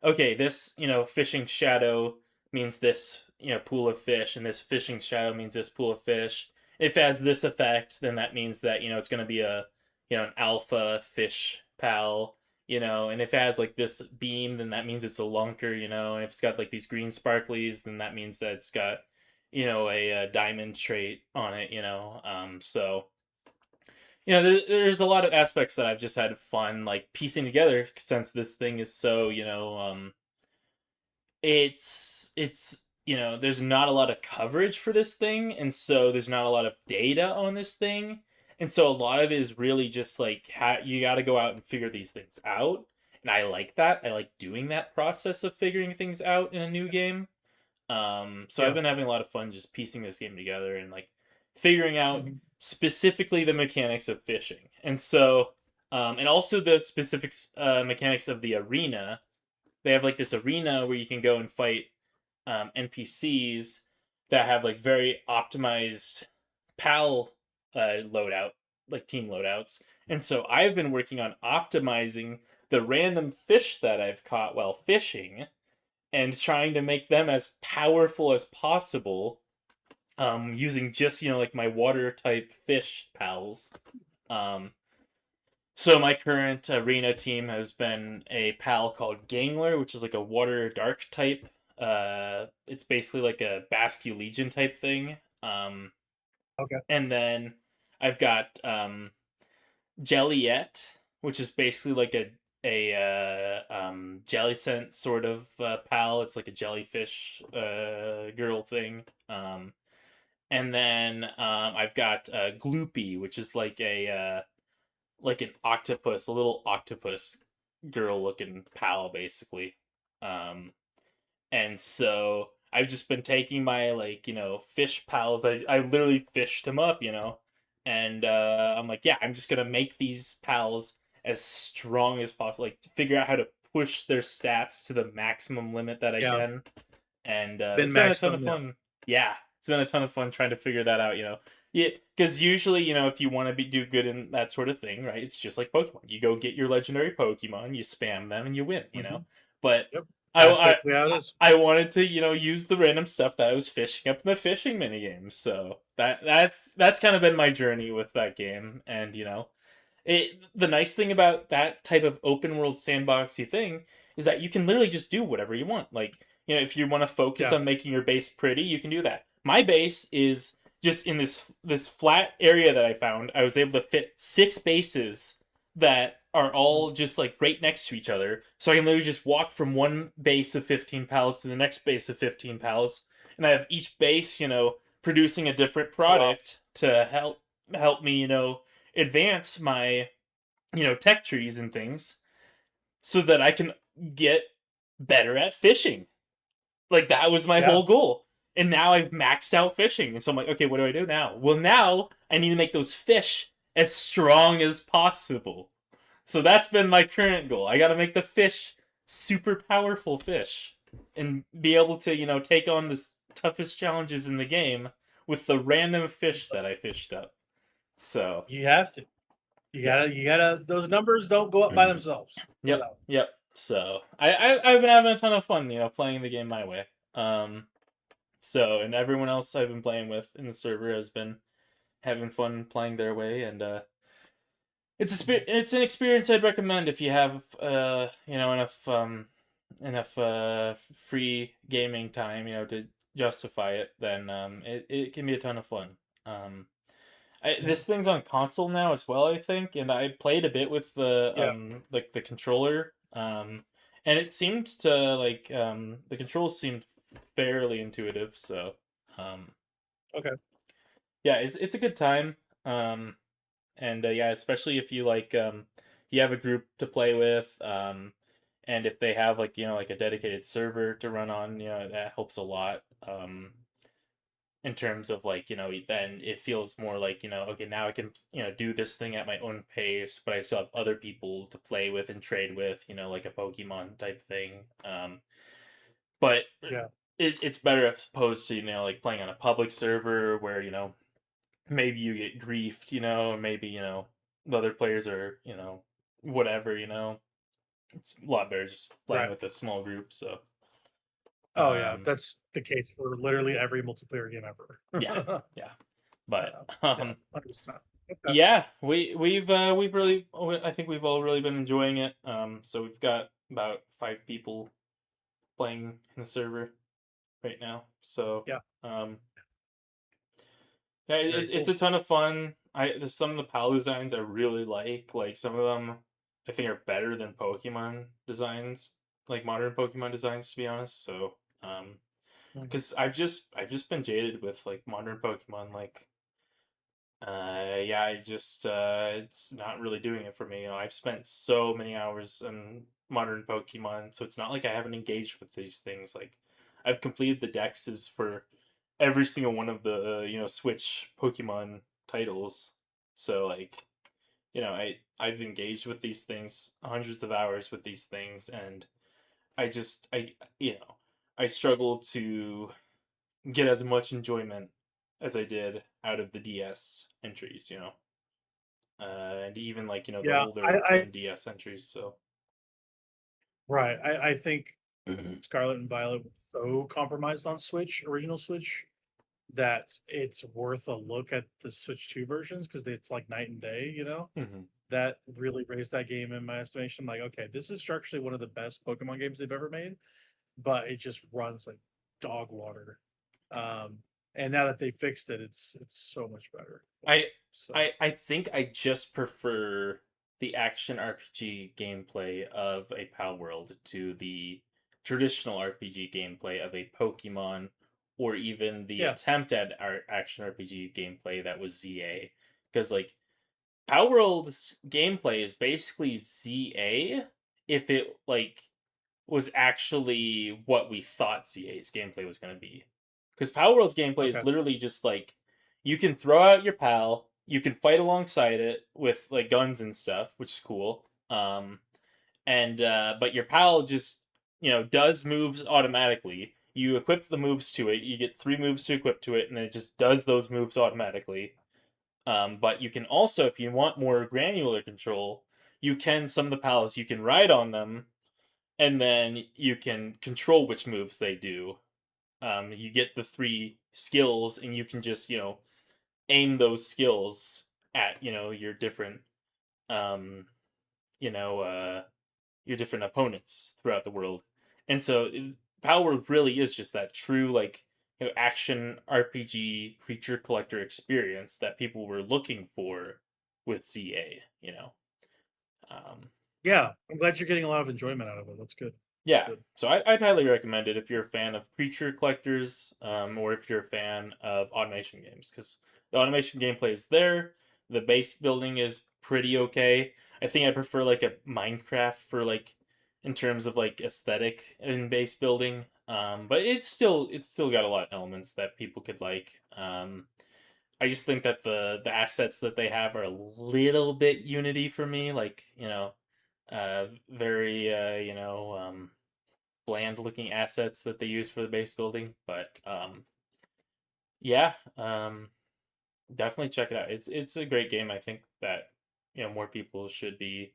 okay, this, you know, fishing shadow means this, you know, pool of fish, and this fishing shadow means this pool of fish. If it has this effect, then that means that, you know, it's going to be a, you know, an alpha fish pal, you know, and if it has like this beam, then that means it's a lunker, you know, and if it's got like these green sparklies, then that means that it's got, you know, a diamond trait on it, you know. So you know, there's a lot of aspects that I've just had fun like piecing together since this thing is so, you know, it's you know, there's not a lot of coverage for this thing, and so there's not a lot of data on this thing, and so a lot of it is really just like you got to go out and figure these things out. And I like that. I like doing that process of figuring things out in a new game. So I've Yeah. been having a lot of fun just piecing this game together and like figuring out Hmm. specifically the mechanics of fishing. And so and also the specifics mechanics of the arena. They have like this arena where you can go and fight NPCs that have like very optimized PAL loadout, like team loadouts. And so I've been working on optimizing the random fish that I've caught while fishing and trying to make them as powerful as possible using just like my water type fish pals. Um, so my current arena team has been a pal called Gangler, which is like a water dark type. It's basically like a Basque Legion type thing. Okay. And then I've got Jelliette, which is basically like a jelly scent sort of pal. It's like a jellyfish girl thing. And then I've got Gloopy, which is like an octopus, a little octopus girl looking pal, basically. Um, and so I've just been taking my fish pals. I literally fished them up, and I'm like, yeah, I'm just gonna make these pals as strong as possible. Like figure out how to push their stats to the maximum limit that I Yeah. can, and Been it's been a maxed ton them, of yeah. fun. Yeah, it's been a ton of fun trying to figure that out. Yeah, because usually, if you want to do good in that sort of thing, right? It's just like Pokemon. You go get your legendary Pokemon, you spam them, and you win. Mhm. But Yep. I, That's I basically how it is. I wanted to use the random stuff that I was fishing up in the fishing mini games. So that's kind of been my journey with that game, and the nice thing about that type of open world sandboxy thing is that you can literally just do whatever you want. Like, if you want to focus Yeah. on making your base pretty, you can do that. My base is just in this flat area that I found. I was able to fit 6 bases that are all just like right next to each other. So I can literally just walk from one base of 15 pals to the next base of 15 pals, and I have each base, producing a different Oh, wow. product to help me, advance my tech trees and things so that I can get better at fishing. Like that was my Yeah. whole goal. And now I've maxed out fishing. And so I'm like, okay, what do I do now? Well, now I need to make those fish as strong as possible. So that's been my current goal. I got to make the fish super powerful fish and be able to, take on the toughest challenges in the game with the random fish that I fished up. So, You have to. yeah. You gotta. Those numbers don't go up by themselves. Yep. Yep. So I've been having a ton of fun, playing the game my way. And everyone else I've been playing with in the server has been having fun playing their way, and it's an experience I'd recommend if you have enough free gaming time, to justify it. Then it can be a ton of fun. This thing's on console now as well, I think, and I played a bit with the Yeah. like the controller, and it seemed to the controls seemed fairly intuitive. So, Okay. yeah, it's a good time, and yeah, especially if you you have a group to play with, and if they have like a dedicated server to run on, that helps a lot. In terms of then it feels more like okay, now I can do this thing at my own pace, but I still have other people to play with and trade with, like a Pokemon type thing. But Yeah. it's better as opposed to like playing on a public server where maybe you get griefed, maybe the other players are whatever. It's a lot better just playing Right. with a small group. So Oh yeah, um that's the case for literally every multiplayer game ever. yeah, yeah, but Yeah. 100%. Okay. yeah, we've really, I think we've all really been enjoying it. So we've got about 5 people playing in the server right now. So Yeah. um, yeah, Very it's cool. a ton of fun. There's some of the PAL designs I really like. Like some of them, I think are better than Pokemon designs, like modern Pokemon designs, to be honest. So Mm. because I've just been jaded with like modern Pokemon, like yeah, I just it's not really doing it for me. I've spent so many hours on modern Pokemon, so it's not like I haven't engaged with these things. Like I've completed the dexes for every single one of the Switch Pokemon titles. So like, I've engaged with these things, hundreds of hours with these things, and I struggle to get as much enjoyment as I did out of the DS entries, and even the Yeah. older I NDS entries. So right. I think Scarlet and Violet was so compromised on Switch, original Switch, that it's worth a look at the Switch 2 versions because it's like night and day, you know? Hmm. That really raised that game in my estimation. Like, okay, this is structurally one of the best Pokemon games they've ever made, but it just runs like dog water. Um, and now that they fixed it, it's so much better. I So I think I just prefer the action RPG gameplay of a Palworld to the traditional RPG gameplay of a Pokemon, or even the yeah, attempt at our action RPG gameplay that was ZA. Because like Palworld's gameplay is basically ZA if it like was actually what we thought ZA's gameplay was going to be. Because Palworld's gameplay is okay, literally just like you can throw out your pal, you can fight alongside it with like guns and stuff, which is cool. And but your pal just does moves automatically. You equip the moves to it. You get 3 moves to equip to it, and then it just does those moves automatically. But you can also, if you want more granular control, you can some of the pals you can ride on them, and then you can control which moves they do. You get the 3 skills, and you can just aim those skills at your different um, you know your different opponents throughout the world. And so Power really is just that true like action RPG creature collector experience that people were looking for with CA. Um, yeah. I'm glad you're getting a lot of enjoyment out of it. That's good. That's Yeah, good. so I'd highly recommend it if you're a fan of creature collectors, or if you're a fan of automation games, because the automation gameplay is there. The base building is pretty okay. I think I prefer like a Minecraft for like in terms of like aesthetic and base building. But it's still got a lot of elements that people could like. I just think that the assets that they have are a little bit Unity for me, like very bland looking assets that they use for the base building. But yeah, definitely check it out. It's a great game. I think that more people should be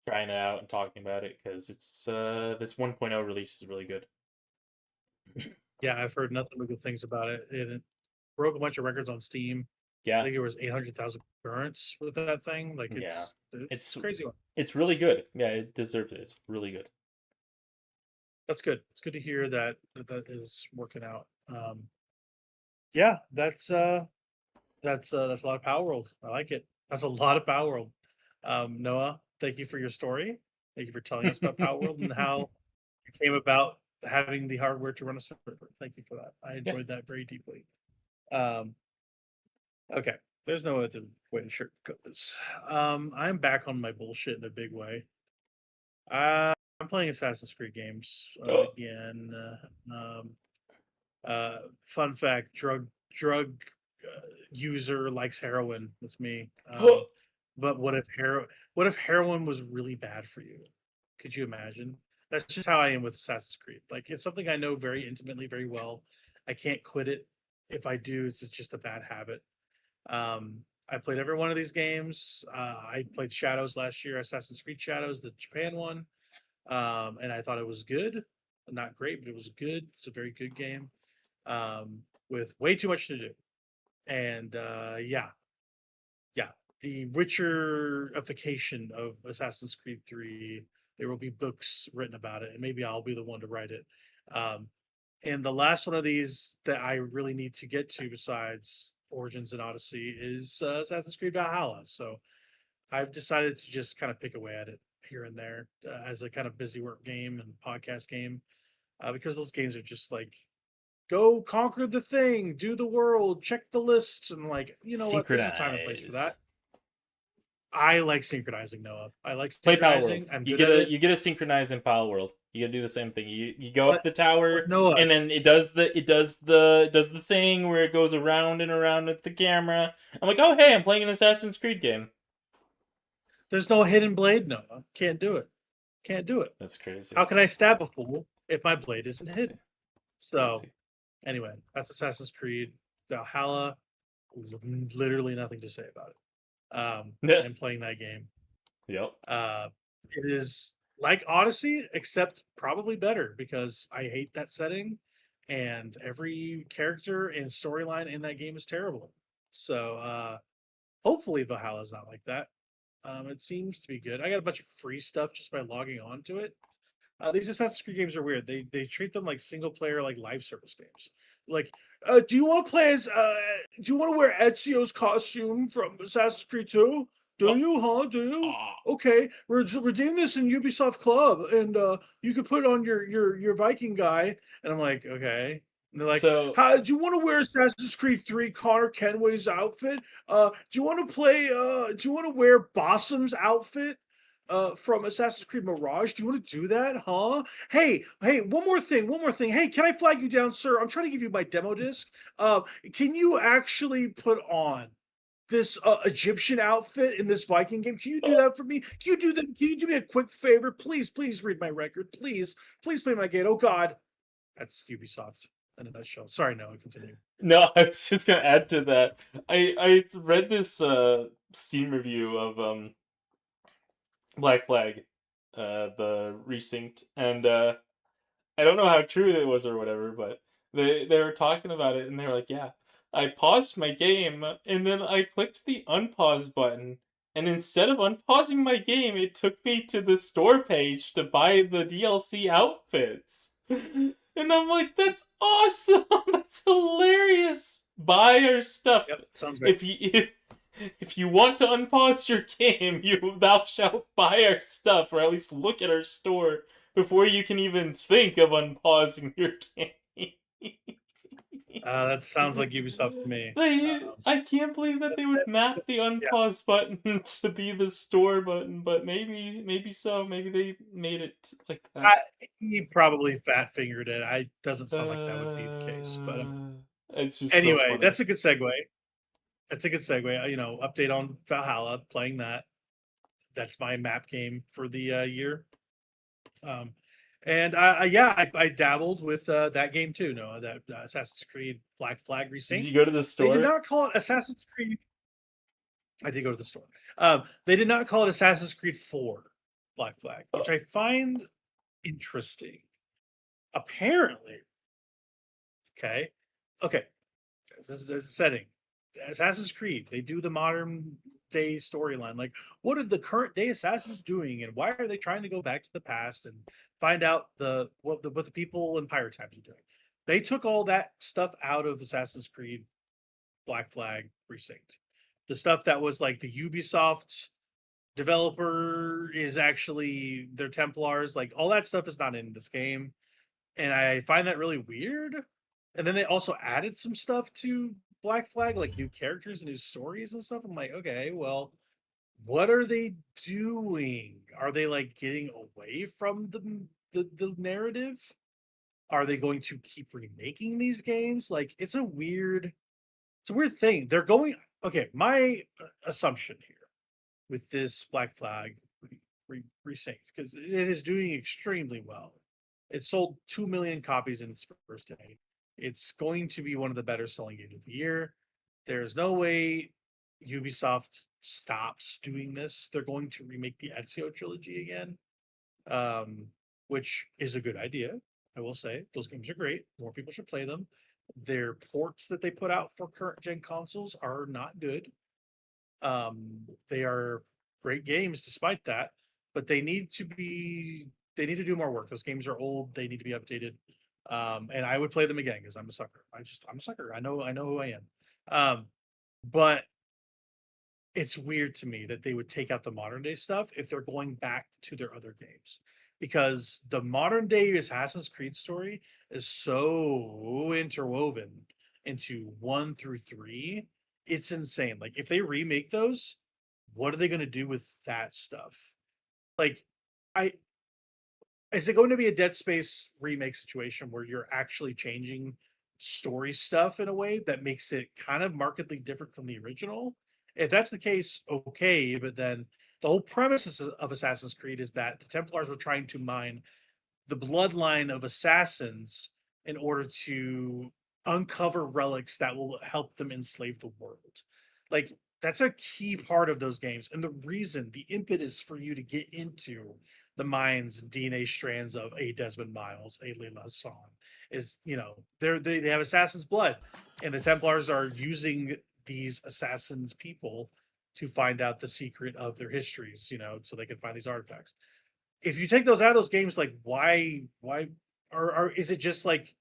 trying it out and talking about it because it's this 1.0 release is really good. Yeah, I've heard nothing but good things about it. It broke a bunch of records on Steam. I Yeah, think it was 800,000 concurrents with that thing. Like yeah, it's it's crazy one. it's really good. Yeah, it deserves it. It's really good. That's good. It's good to hear that is working out. Yeah, that's a lot of Power World. I like it. That's a lot of Power World. Noah, thank you for your story. Thank you for telling us about Power World and how you came about having the hardware to run a server. Thank you for that. I Yeah. enjoyed that very deeply. Um, okay, there's no other way to sugarcoat this. I'm back on my bullshit in a big way. I'm playing Assassin's Creed games again. Fun fact: drug user likes heroin. That's me. But what if heroin was really bad for you? Could you imagine? That's just how I am with Assassin's Creed. Like it's something I know very intimately, very well. I can't quit it. If I do, it's just a bad habit. I played every one of these games. I played Shadows last year, Assassin's Creed Shadows, the Japan one, and I thought it was good. Not great, but it was good. It's a very good game with way too much to do. And yeah, the Witcherification of Assassin's Creed 3. There will be books written about it, and maybe I'll be the one to write it. Um, and the last one of these that I really need to get to, besides Origins and Odyssey, is Assassin's Creed Valhalla. So I've decided to just kind of pick away at it here and there as a kind of busy work game and podcast game, because those games are just like go conquer the thing, do the world, check the list, and like you know what? There's a time and place for that. Synchronize. I like synchronizing, Noah. I like Play Power World. synchronizing. I'm You good get at a it. you get a synchronize in Power World. You gotta do the same thing. You go up But the tower, but Noah, and then it does the thing where it goes around and around with the camera. I'm like, oh hey, I'm playing an Assassin's Creed game. there's no hidden blade, Noah. Can't do it. Can't do it. That's crazy. How can I stab a fool if my blade That's isn't crazy. hidden? So Crazy. anyway, that's Assassin's Creed Valhalla. Literally nothing to say about it. I'm playing that game. Yep. Uh, it is like Odyssey, except probably better because I hate that setting and every character and storyline in that game is terrible. So hopefully Valhalla is not like that. It seems to be good. I got a bunch of free stuff just by logging on to it. These Assassin's Creed games are weird. They treat them like single player, like live service games. Like, do you want to play as? Do you want to wear Ezio's costume from Assassin's Creed 2? Do Oh, you? Huh? Do you? ah. Okay, redeem this in Ubisoft Club, and you could put it on your Viking guy. And I'm like, okay. And they're like, So how do you want to wear Assassin's Creed 3 Connor Kenway's outfit? Do you want to play? Do you want to wear Bossum's outfit? From Assassin's Creed Mirage. Do you want to do that? Huh? Hey, one more thing. Hey, can I flag you down, sir? I'm trying to give you my demo disc. Can you actually put on this Egyptian outfit in this Viking game? Can you do that for me? Can you do that? Can you do me a quick favor? Please read my record. Please play my game. Oh God. That's Ubisoft in a nutshell. Sorry, no, I continue. no, I was just gonna add to that. I read this Steam review of Black Flag, the resynced, and I don't know how true it was or whatever, but they were talking about it and they were like, yeah, I paused my game and then I clicked the unpause button, and instead of unpausing my game, it took me to the store page to buy the DLC outfits. And I'm like, that's awesome! That's hilarious! Buy our stuff. Yep, sounds great. If you want to unpause your game, thou shalt buy our stuff, or at least look at our store before you can even think of unpausing your game. That sounds like Ubisoft to me. I can't believe that they would That's map the yeah. unpause button to be the store button, but maybe so. Maybe they made it like that. He probably fat fingered it. I doesn't sound like that would be the case, but It's just so anyway, funny. that's a good segue. That's a good segue. Update on Valhalla, playing that. That's my map game for the year. And I dabbled with that game too. No, that Assassin's Creed Black Flag Did Resync. you go to the They did store? not call it Assassin's Creed. I did go to the store. They did not call it Assassin's Creed 4 Black Flag, which I find interesting. Apparently, okay. This is a setting. Assassin's Creed, they do the modern day storyline. Like, what are the current day assassins doing, and why are they trying to go back to the past and find out what the people in pirate times are doing? They took all that stuff out of Assassin's Creed Black Flag Precinct. The stuff that was like the Ubisoft developer is actually their Templars. Like, all that stuff is not in this game, and I find that really weird. And then they also added some stuff to Black Flag, like new characters and new stories and stuff. I'm like, okay, well, what are they doing? Are they like getting away from the narrative? Are they going to keep remaking these games? Like, it's a weird thing. They're going okay. My assumption here with this Black Flag resynced, because it is doing extremely well. It sold 2 million copies in its first day. It's going to be one of the better selling games of the year. There's no way Ubisoft stops doing this. They're going to remake the Ezio trilogy again, which is a good idea. I will say those games are great. More people should play them. Their ports that they put out for current gen consoles are not good. They are great games despite that, but they need to do more work. Those games are old. They need to be updated. And I would play them again because I'm a sucker. I'm a sucker. I know who I am. But it's weird to me that they would take out the modern day stuff if they're going back to their other games, because the modern day Assassin's Creed story is so interwoven into 1 through 3. It's insane. Like, if they remake those, what are they going to do with that stuff? Like, I is it going to be a Dead Space remake situation where you're actually changing story stuff in a way that makes it kind of markedly different from the original? If that's the case, okay, but then the whole premise of Assassin's Creed is that the Templars were trying to mine the bloodline of assassins in order to uncover relics that will help them enslave the world. Like, that's a key part of those games. And the impetus for you to get into the minds and DNA strands of a Desmond Miles, a Layla Hassan, is, they have assassin's blood, and the Templars are using these assassins people to find out the secret of their histories, so they can find these artifacts. If you take those out of those games, like why or is it just like,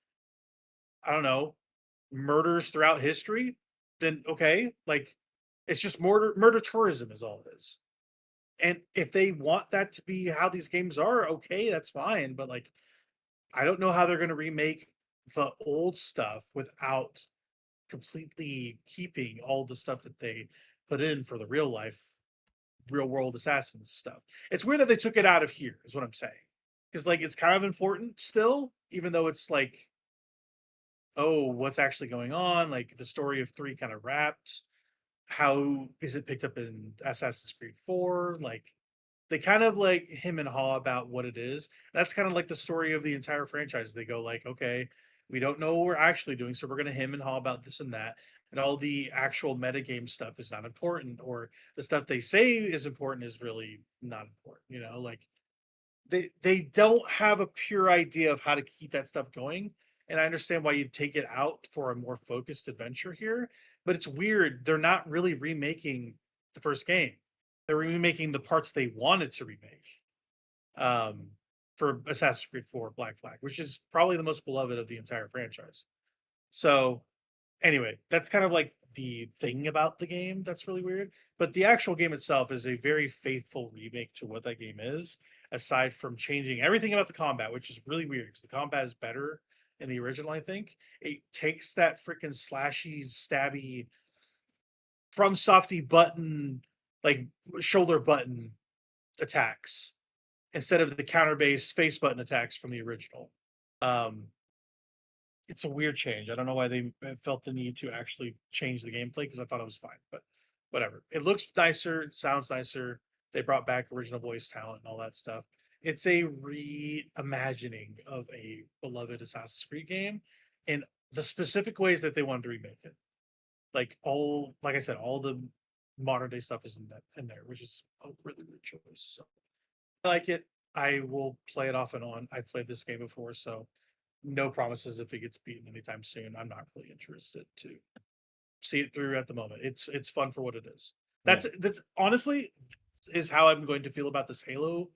I don't know, murders throughout history? Then okay, like it's just murder tourism is all it is. And if they want that to be how these games are, okay, that's fine. But like, I don't know how they're going to remake the old stuff without completely keeping all the stuff that they put in for the real world assassins stuff. It's weird that they took it out of here, is what I'm saying. Because like it's kind of important still, even though it's like, oh, what's actually going on? Like the story of 3 kind of wrapped. How is it picked up in Assassin's Creed 4? Like they kind of like him and haw about what it is. That's kind of like the story of the entire franchise. They go like, okay, we don't know what we're actually doing, so we're going to him and haw about this and that. And all the actual metagame stuff is not important, or the stuff they say is important is really not important. Like they don't have a pure idea of how to keep that stuff going. And I understand why you'd take it out for a more focused adventure here, but it's weird. They're not really remaking the first game. They're remaking the parts they wanted to remake for Assassin's Creed 4 Black Flag, which is probably the most beloved of the entire franchise. So anyway, that's kind of like the thing about the game that's really weird. But the actual game itself is a very faithful remake to what that game is, aside from changing everything about the combat, which is really weird because the combat is better in the original, I think. It takes that freaking slashy, stabby, from softy button, like shoulder button attacks instead of the counter-based face button attacks from the original. It's a weird change. I don't know why they felt the need to actually change the gameplay, because I thought it was fine, but whatever. It looks nicer, it sounds nicer. They brought back original voice talent and all that stuff. It's a reimagining of a beloved Assassin's Creed game in the specific ways that they wanted to remake it. Like I said, all the modern day stuff is in there, which is a really good choice. So I like it. I will play it off and on. I've played this game before, so no promises if it gets beaten anytime soon. I'm not really interested to see it through at the moment. It's fun for what it is. That's honestly is how I'm going to feel about this Halo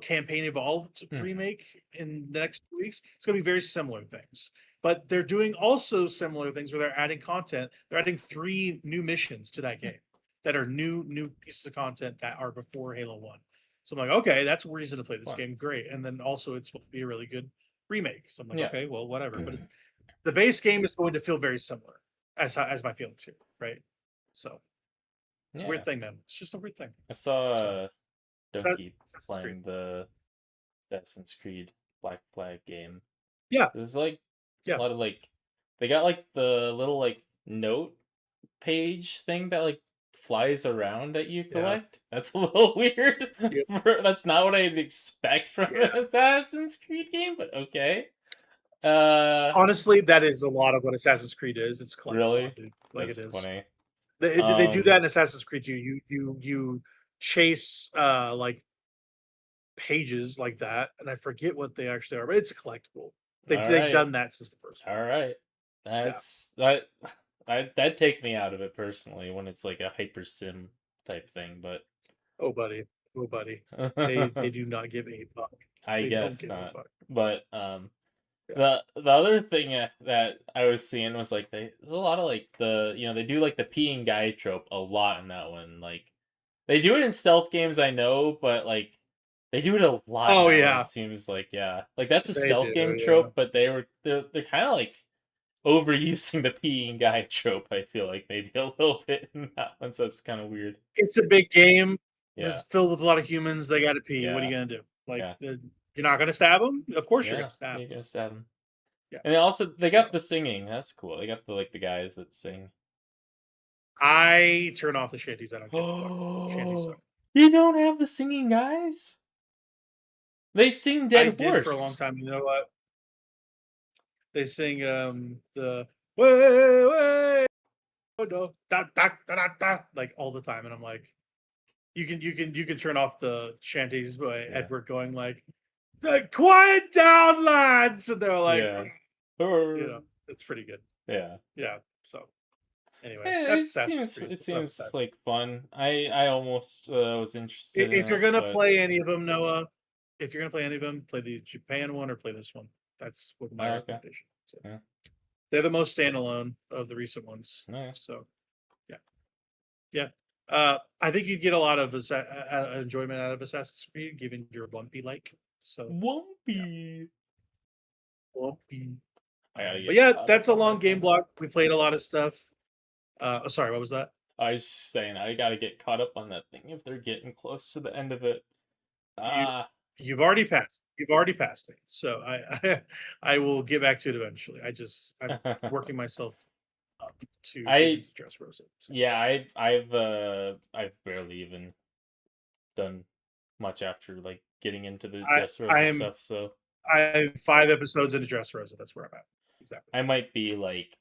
campaign evolved remake in the next 2 weeks. It's going to be very similar things, but they're doing also similar things where they're adding content. They're adding 3 new missions to that game that are new pieces of content that are before Halo 1. So I'm like, okay, that's a reason to play this game. Great. And then also it's supposed to be a really good remake. So I'm like, okay, well, whatever. But the base game is going to feel very similar as my feelings here, right? So it's a weird thing, man. It's just a weird thing. I saw Donkey playing the Assassin's Creed Black Flag game. Yeah. There's like a lot of like, they got like the little like note page thing that like flies around that you collect. That's a little weird. That's not what I'd expect from an Assassin's Creed game, but okay. Honestly, that is a lot of what Assassin's Creed is. It's really, dude. Like that's it is funny. They do that in Assassin's Creed too. You chase like pages like that, and I forget what they actually are, but it's a collectible. They've done that since the first one. All right, that's that'd take me out of it personally when it's like a hyper sim type thing, but oh buddy, they do not give a fuck. I guess not. But the other thing that I was seeing was like there's a lot of like they do like the peeing guy trope a lot in that one. Like they do it in stealth games, I know, but like they do it a lot. Oh now, it seems like like that's a stealth game trope, but they're kind of like overusing the peeing guy trope. I feel like maybe a little bit in that one, so it's kind of weird. It's a big game. It's filled with a lot of humans. They got to pee. What are you gonna do? Like you're not gonna stab them? Of course you're gonna stab. You're gonna stab them. Yeah. And they got the singing. That's cool. They got the guys that sing. I turn off the shanties. I don't give a fuck. Shanties suck. You don't have the singing guys? They sing Dead Horse. I did for a long time. You know what? They sing the way no da da da da like all the time, and I'm like, you can turn off the shanties by Edward going like, quiet down, lads, and they're like, it's pretty good. Yeah. Yeah. So anyway, Eh, that's It Assassin's seems Creed. it That's enough of seems that. like fun. I almost was interested in If you're it, gonna but play any of them, Noah, if you're gonna play any of them, play the Japan one or play this one. That's what my okay. recommendation. So, Yeah. they're the most standalone of the recent ones. Yeah. So yeah, yeah. I think you'd get a lot of enjoyment out of Assassin's Creed, given your Lumpy like. So Wumpy. Lumpy. I gotta But get yeah, caught that's up a on long that game thing. block. We played a lot of stuff. Sorry, what was that? I was saying I gotta get caught up on that thing if they're getting close to the end of it. You, Ah. you've already passed. You've already passed me. So I will get back to it eventually. I'm working myself up to get I into Dressrosa. So. yeah, I've barely even done much after like getting into the I Dressrosa am stuff, so I'm 5 episodes into Dressrosa. That's where I'm at. Exactly. I might be like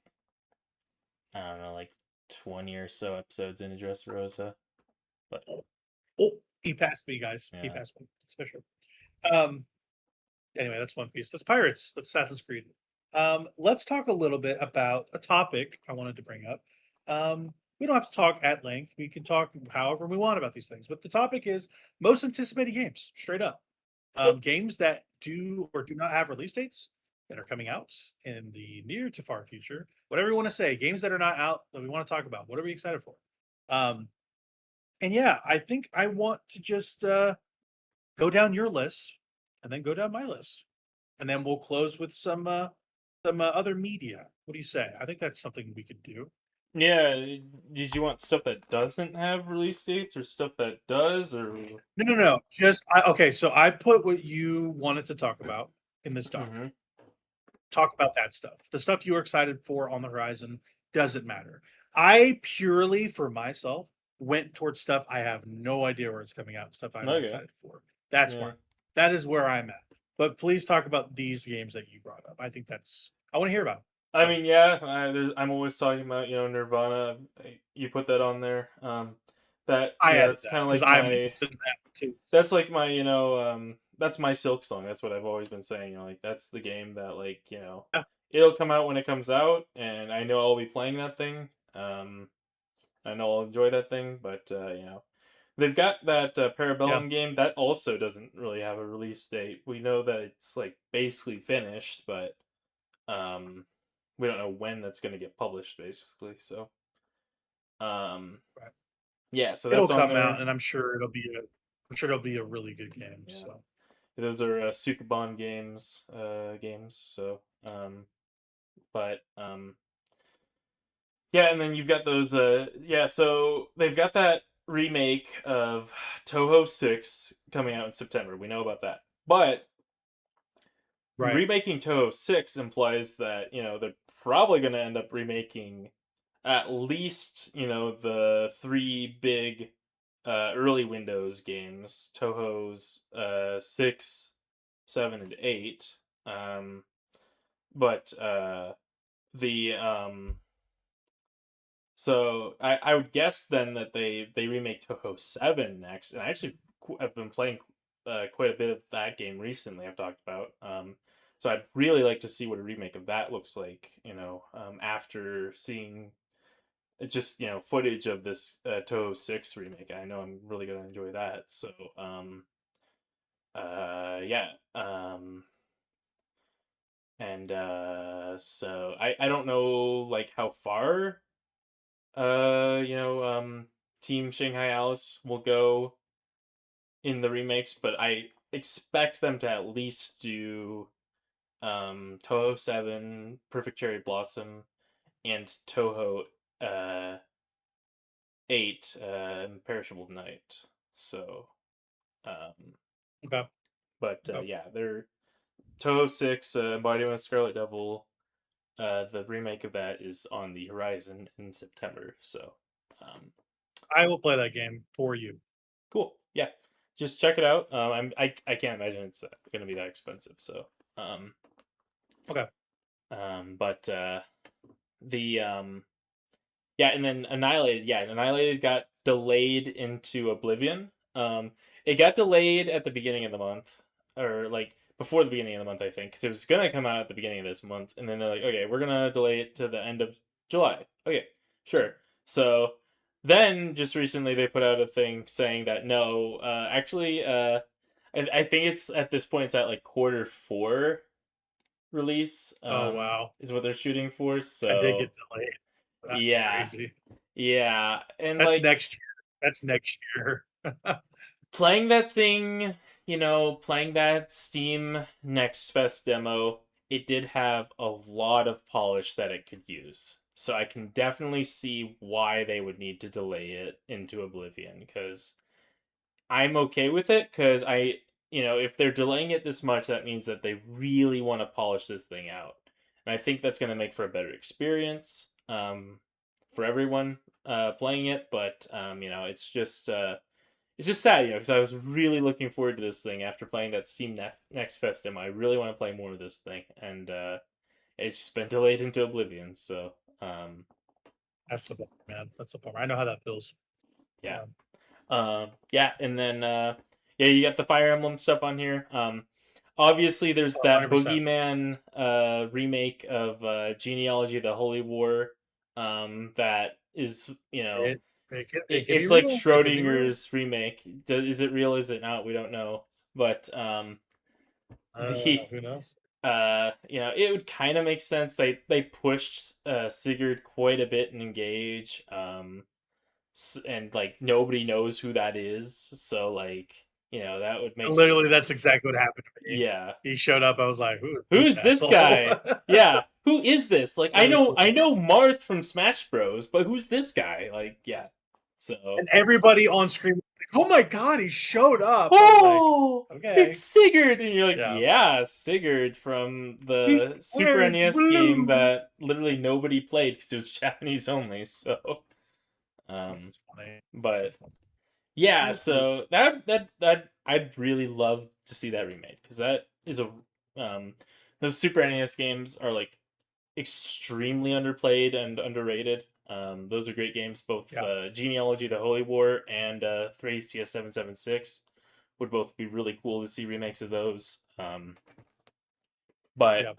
I don't know, like 20 or so episodes into Dressrosa. But Oh, he passed me, guys. He yeah. passed me. It's official. Um. Anyway, that's One Piece. That's Pirates. That's Assassin's Creed. Let's talk a little bit about a topic I wanted to bring up. We don't have to talk at length. We can talk however we want about these things. But the topic is most anticipated games, straight up. Games that do or do not have release dates that are coming out in the near to far future. Whatever you want to say. Games that are not out that we want to talk about. What are we excited for? And yeah, I think I want to just go down your list and then go down my list, and then we'll close with some other media. What do you say? I think that's something we could do. Yeah, did you want stuff that doesn't have release dates or stuff that does or No. Just okay. So I put what you wanted to talk about in this doc. Mhm. Talk about that stuff. The stuff you were excited for on the horizon doesn't matter. I purely, for myself, went towards stuff I have no idea where it's coming out. Stuff I'm Okay. excited for. That's Yeah. where. That is where I'm at. But please talk about these games that you brought up. I think I want to hear about them. I mean, yeah, I'm always talking about, Nirvana. You put that on there. I added That's that kind of because like I'm my interested in that too. that's like my, that's my Silk song. That's what I've always been saying. Like that's the game that like, Yeah. it'll come out when it comes out, and I know I'll be playing that thing. I know I'll enjoy that thing, but they've got that Yeah. Parabellum game that also doesn't really have a release date. We know that it's like basically finished, but um, we don't know when that's going to get published, basically. So, Right. yeah, so It'll that's on come out, there. and I'm sure it'll be a really good game. Yeah. So Those are Sukuban games. So, but yeah, and then you've got those. Yeah, so they've got that remake of Toho 6 coming out in September. We know about that, but right. remaking Toho 6 implies that they're probably going to end up remaking at least the three big early Windows games: Toho's 6, 7, and 8. But the so I would guess then that they remake Toho 7 next, and I actually have been playing quite a bit of that game recently. I've talked about so I'd really like to see what a remake of that looks like. After seeing just footage of this Toho 6 remake. I know I'm really gonna enjoy that. So yeah. And so I don't know like how far Team Shanghai Alice will go in the remakes, but I expect them to at least do Toho 7, Perfect Cherry Blossom, and Toho 8, Imperishable Night. So Okay. but Okay. yeah, they're Toho 6, Embodiment of Scarlet Devil. The remake of that is on the horizon in September. So I will play that game for you. cool. Yeah, just check it out. I can't imagine it's going to be that expensive. So Okay. but the yeah, and then Annihilated. Yeah, Annihilated got delayed into Oblivion. It got delayed at the beginning of the month, or like before the beginning of the month, I think, because it was gonna come out at the beginning of this month, and then they're like, okay, we're gonna delay it to the end of July. Okay, sure. So then just recently they put out a thing saying that no, actually, I think it's at this point it's at like quarter 4 release. Oh wow, is what they're shooting for. I did So get delayed. That's yeah, crazy. yeah, and That's like next year. That's next year. playing that thing, playing that Steam Next Fest demo, it did have a lot of polish that it could use. So I can definitely see why they would need to delay it into Oblivion, because I'm okay with it, because if they're delaying it this much, that means that they really want to polish this thing out. And I think that's going to make for a better experience for everyone playing it, but, it's just sad, because I was really looking forward to this thing after playing that Steam Next Fest demo. I really want to play more of this thing, and it's just been delayed into Oblivion, so... That's the bummer, man. That's the bummer. I know how that feels. Yeah. And then you got the Fire Emblem stuff on here. Obviously there's that 100%. Boogeyman remake of Genealogy of the Holy War that is, it's like Schrodinger's remake. Is it real? Is it not? We don't know. But who knows? it would kind of make sense. They pushed Sigurd quite a bit in Engage, and like nobody knows who that is. So like that would make literally that's exactly what happened to me. Yeah, he showed up. I was like, who's this guy? Yeah, who is this? Like I know Marth from Smash Bros, but who's this guy? Like yeah. So and everybody on screen was like, oh my god, he showed up. Oh, like, okay, it's Sigurd, and you're like, yeah Sigurd from the Super NES game that literally nobody played because it was Japanese only. So, but yeah, so that I'd really love to see that remade, because that is those Super NES games are like extremely underplayed and underrated. Those are great games. Both Genealogy, the Holy War, and 3CS776 would both be really cool to see remakes of those. But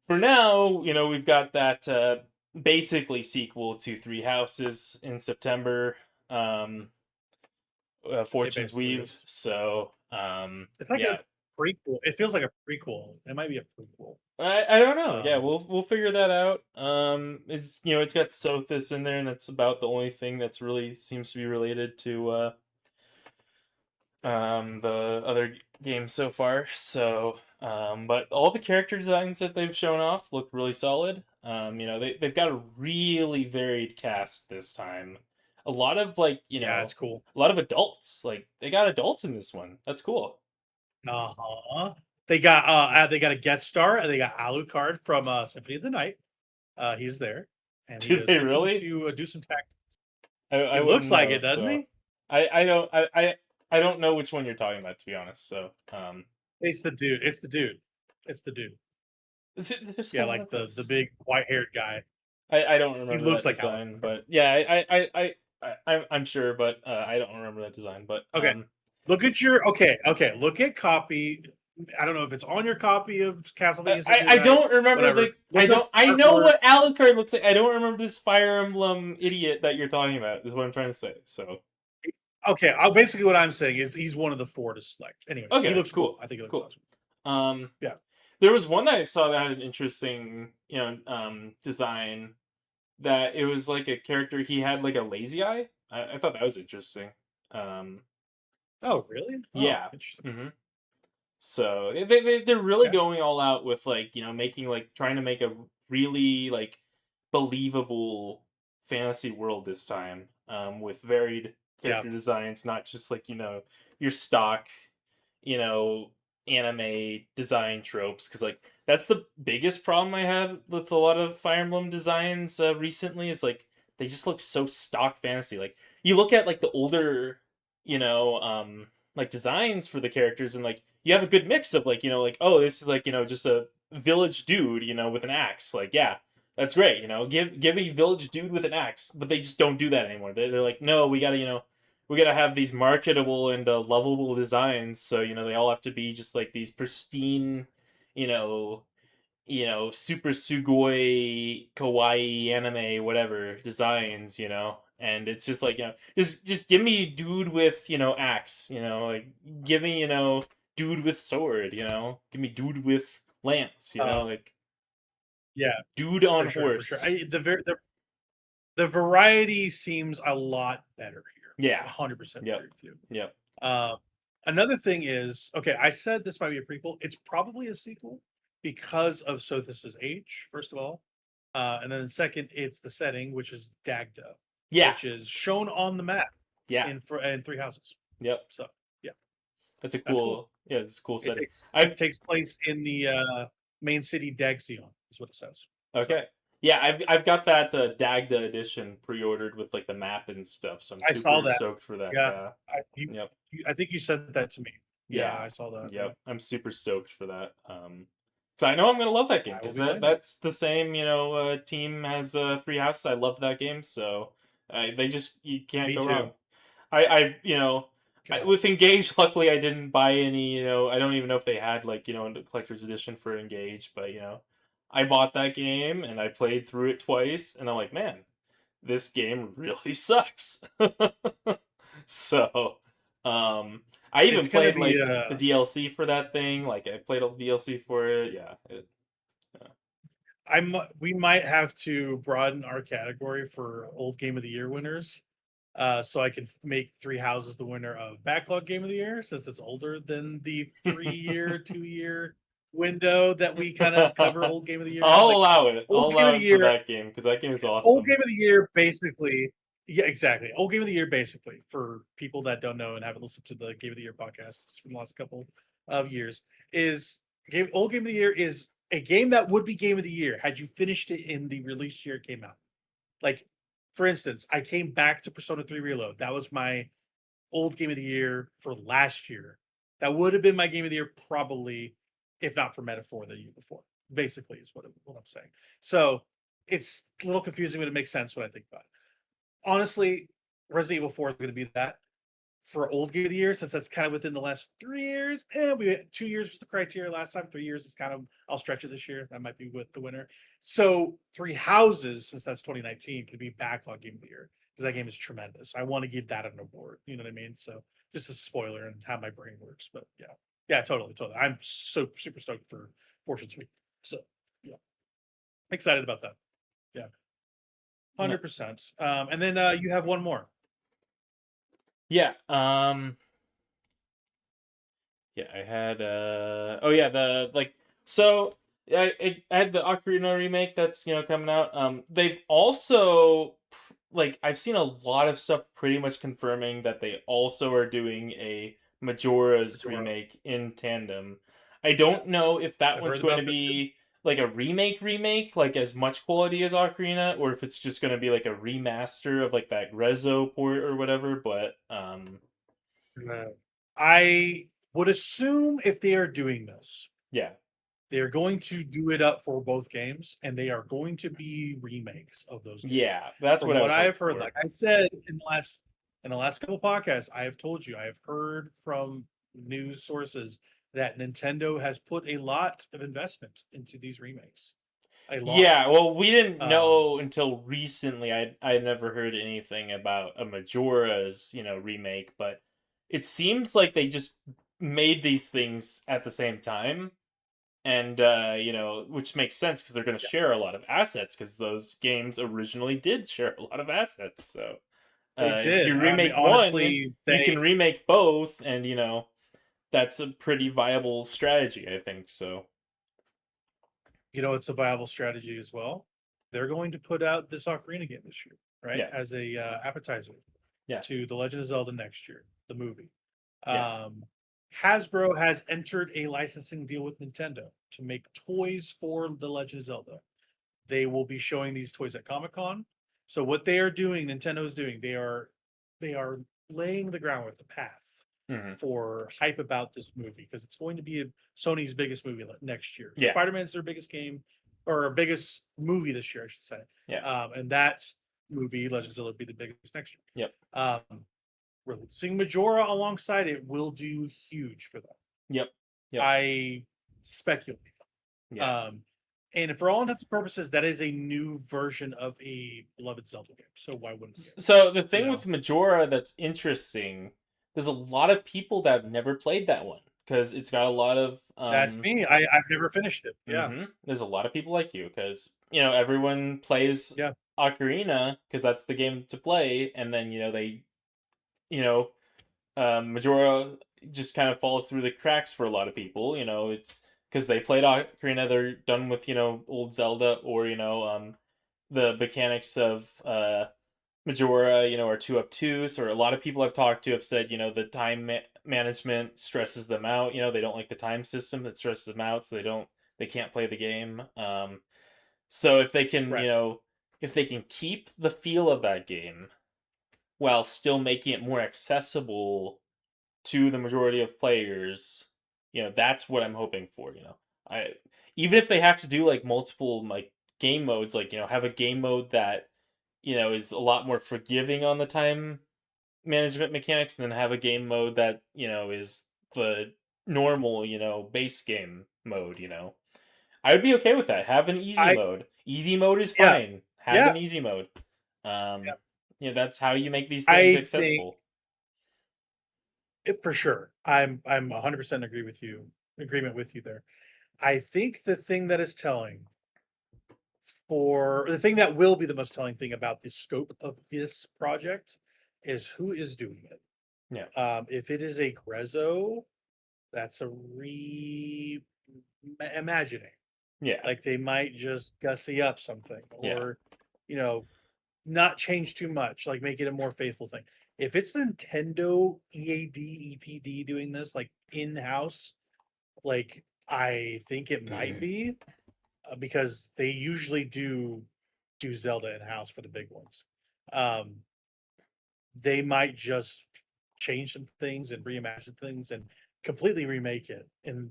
for now, we've got that basically sequel to Three Houses in September. Fortune's Weave. So it's like a prequel. It feels like a prequel. It might be a prequel. I don't know. Yeah, we'll figure that out. It's it's got Sothis in there, and that's about the only thing that's really seems to be related to the other games so far. So but all the character designs that they've shown off look really solid. They've got a really varied cast this time. A lot of it's cool. A lot of adults. Like they got adults in this one. That's cool. They got a guest star, and they got Alucard from Symphony of the Night. He's there, and do they really to do some tactics? It looks like it, doesn't he? I don't know which one you're talking about, to be honest. So it's the dude. It's the dude. Yeah, like the big white-haired guy. I don't remember. He looks that like design, but yeah, I'm sure, but I don't remember that design. But okay, look at your look at copy. I don't know if it's on your copy of Castlevania. I don't remember I know what Alucard looks like. I don't remember this Fire Emblem idiot that you're talking about. Is what I'm trying to say. So okay, basically what I'm saying is he's one of the 4 to select. Anyway, okay, he looks cool. I think he looks cool. Awesome. Yeah. There was one that I saw that had an interesting, design. That it was like a character. He had like a lazy eye. I thought that was interesting. Oh really? Yeah. Interesting. Mm-hmm. So they're really going all out with making trying to make a really believable fantasy world this time. With varied character designs, not just your stock, anime design tropes, because that's the biggest problem I had with a lot of Fire Emblem designs recently, is they just look so stock fantasy. You look at the older designs for the characters, and you have a good mix of oh, this is just a village dude with an axe. That's great, give a village dude with an axe, but they just don't do that anymore. They're like, no, we gotta we gotta have these marketable and lovable designs. So they all have to be just like these pristine, you know, super sugoi kawaii anime whatever designs. And it's just like just give me dude with axe. Like give me dude with sword. Give me dude with lance. Like Yeah, dude on for sure, for sure. horse. The variety seems a lot better here. Yeah. 100% Yep. agree with you. Yep. Another thing is, okay, I said this might be a prequel. It's probably a sequel because of Sothis' age, first of all. And then second, it's the setting, which is Dagda, Yeah. which is shown on the map Yeah. in Three Houses. Yep. So yeah, That's cool. cool. Yeah, it's a cool setting. It takes place in the main city Dagsion, is what it says. Okay. So. Yeah, I've got that Dagda edition pre-ordered with like the map and stuff, so I'm super stoked for that. Yeah. Yep. I think you sent that to me. Yeah, I saw that. Yep. I'm super stoked for that. So I know I'm gonna love that game because that's the same team as Three Houses. I love that game, so you can't go wrong. I with Engage, luckily I didn't buy any. I don't even know if they had like a collector's edition for Engage, but I bought that game and I played through it twice, and I'm like, man, this game really sucks. So, I even played like the DLC for that thing. Like I played all the DLC for it. Yeah. We might have to broaden our category for old game of the year winners. So I can make Three Houses the winner of backlog game of the year, since it's older than the 3-year, 2-year window that we kind of cover old game of the year. I'll allow it. I'll allow it for that game because that game is awesome. Old game of the year, basically. Yeah, exactly. Old game of the year, basically, for people that don't know and haven't listened to the Game of the Year podcasts from the last couple of years, old game of the year is a game that would be game of the year had you finished it in the release year it came out. Like, for instance, I came back to Persona 3 Reload. That was my old game of the year for last year. That would have been my game of the year probably, if not for Metaphor the year before. Basically, is what I'm saying. So it's a little confusing, but it makes sense when I think about it. Honestly, Resident Evil 4 is going to be that for old game of the year, since that's kind of within the last 3 years. And we had 2 years was the criteria last time. 3 years is kind of, I'll stretch it this year. That might be with the winner. So Three Houses, since that's 2019, could be backlog game of the year because that game is tremendous. I want to give that an award. You know what I mean? So just a spoiler and how my brain works. But yeah, totally. I'm so super stoked for Fortune Sweet. So yeah, excited about that. Yeah. 100%. And then you have one more. Yeah. Yeah, I had I had the Ocarina remake that's coming out. They've also I've seen a lot of stuff pretty much confirming that they also are doing a Majora's remake in tandem. I don't know if that one's going to be like a remake, like as much quality as Ocarina, or if it's just going to be like a remaster of like that Grezzo port or whatever. But I would assume if they are doing this, they are going to do it up for both games, and they are going to be remakes of those games. Yeah, that's what I have heard. Like I said in the last couple podcasts, I have told you, I have heard from news sources that Nintendo has put a lot of investment into these remakes. A lot. Yeah, well, we didn't know until recently. I had never heard anything about a Majora's, remake, but it seems like they just made these things at the same time. And, which makes sense because they're going to share a lot of assets because those games originally did share a lot of assets. So if you remake honestly, one, you can remake both, and, that's a pretty viable strategy, I think. So, it's a viable strategy as well. They're going to put out this Ocarina game this year, right? Yeah. As a appetizer to The Legend of Zelda next year, the movie. Yeah. Hasbro has entered a licensing deal with Nintendo to make toys for The Legend of Zelda. They will be showing these toys at Comic-Con. So what they are doing, Nintendo is doing, they are laying the groundwork, the path for hype about this movie, because it's going to be Sony's biggest movie next year. Yeah. Spider-Man's their biggest game, or biggest movie this year, I should say. Yeah. And that movie, Legend of Zelda, will be the biggest next year. Yep. releasing Majora alongside it will do huge for them. Yep. I speculate. Yeah. And for all intents and purposes, that is a new version of a beloved Zelda game. So why wouldn't we? So the thing with Majora that's interesting, there's a lot of people that have never played that one because it's got a lot of. That's me. I've never finished it. Yeah. There's a lot of people like you because everyone plays Ocarina because that's the game to play, and then Majora just kind of falls through the cracks for a lot of people. It's because they played Ocarina, they're done with old Zelda, or the mechanics of Majora are too obtuse, or a lot of people I've talked to have said the time management stresses them out. They don't like the time system that stresses them out, so they can't play the game. So if they can if they can keep the feel of that game while still making it more accessible to the majority of players, that's what I'm hoping for. Even if they have to do like multiple like game modes, like have a game mode that is a lot more forgiving on the time management mechanics, and then have a game mode that is the normal base game mode. I would be okay with that. Have an easy mode. Easy mode is fine. Have an easy mode. That's how you make these things accessible. For sure. I'm 100% agreement with you there. I think the thing that is telling the thing that will be the most telling thing about the scope of this project is who is doing it. Yeah. If it is a Grezzo, that's a imagining. Yeah. Like they might just gussy up something, or not change too much, like make it a more faithful thing. If it's Nintendo EPD doing this like in-house, like I think it might be, because they usually do Zelda in-house for the big ones. They might just change some things and reimagine things and completely remake it in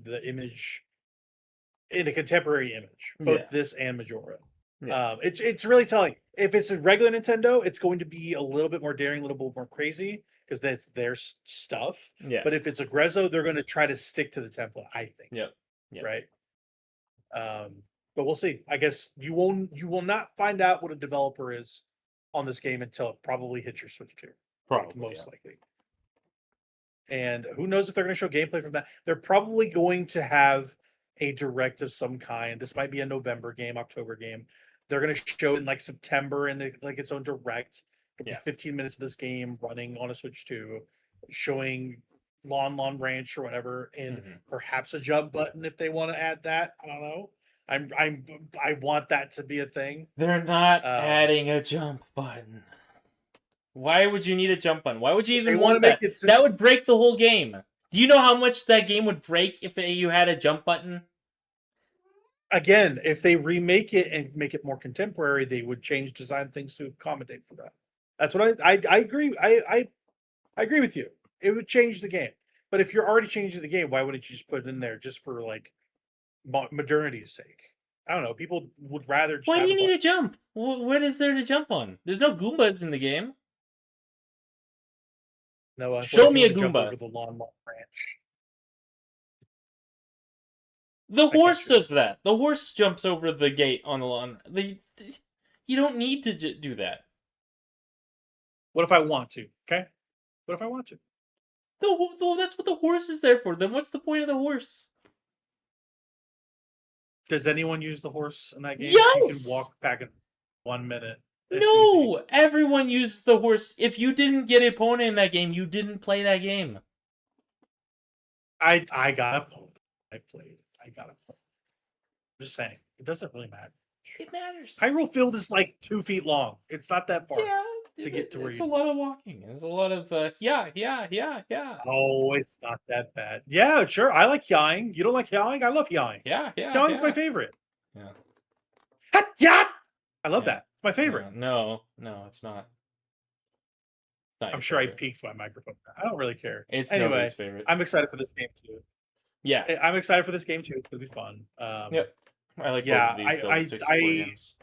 a contemporary image, both this and Majora. It's really telling. If it's a regular Nintendo, it's going to be a little bit more daring, a little bit more crazy, because that's their stuff. But if it's a Grezzo, they're going to try to stick to the template, I think. Right. But we'll see. I guess you will not find out what a developer is on this game until it probably hits your Switch 2. Probably, most likely. And who knows if they're going to show gameplay from that. They're probably going to have a direct of some kind. This might be a November game, October game. They're going to show in like September and like its own direct. 15 minutes of this game running on a Switch 2, showing Lon Ranch or whatever, and perhaps a jump button if they want to add that. I don't know. I want that to be a thing. They're not adding a jump button. Why would you need a jump button? Why would you even want that? That would break the whole game. Do you know how much that game would break if you had a jump button? Again, if they remake it and make it more contemporary, they would change design things to accommodate for that. That's what I agree. I agree with you. It would change the game. But if you're already changing the game, why wouldn't you just put it in there just for like modernity's sake? I don't know. People would rather. Why do you need a jump? What is there to jump on? There's no Goombas in the game. No, show me a Goomba. Over the Lon Ranch. The horse does that. The horse jumps over the gate on the lawn. You don't need to do that. What if I want to? Okay. What if I want to? No, that's what the horse is there for. Then what's the point of the horse? Does anyone use the horse in that game? Yes! You can walk back in 1 minute. No! Easy. Everyone uses the horse. If you didn't get a pony in that game, you didn't play that game. I got a pony. I got a pony. I'm just saying. It doesn't really matter. It matters. Hyrule Field is like 2 feet long. It's not that far to get to where it's a lot of walking. There's a lot of yeah. Oh, it's not that bad. Yeah, sure. I like yawing. You don't like yawing? I love yawing. Yeah. Yawing's my favorite. Yeah. Yeah. I love that. It's my favorite. No, it's not. I'm sure I peaked my microphone. I don't really care. It's anyway, nobody's favorite. I'm excited for this game too. Yeah. I'm excited for this game too. It's gonna be fun. Yep. I like both of these Zelda 64 games.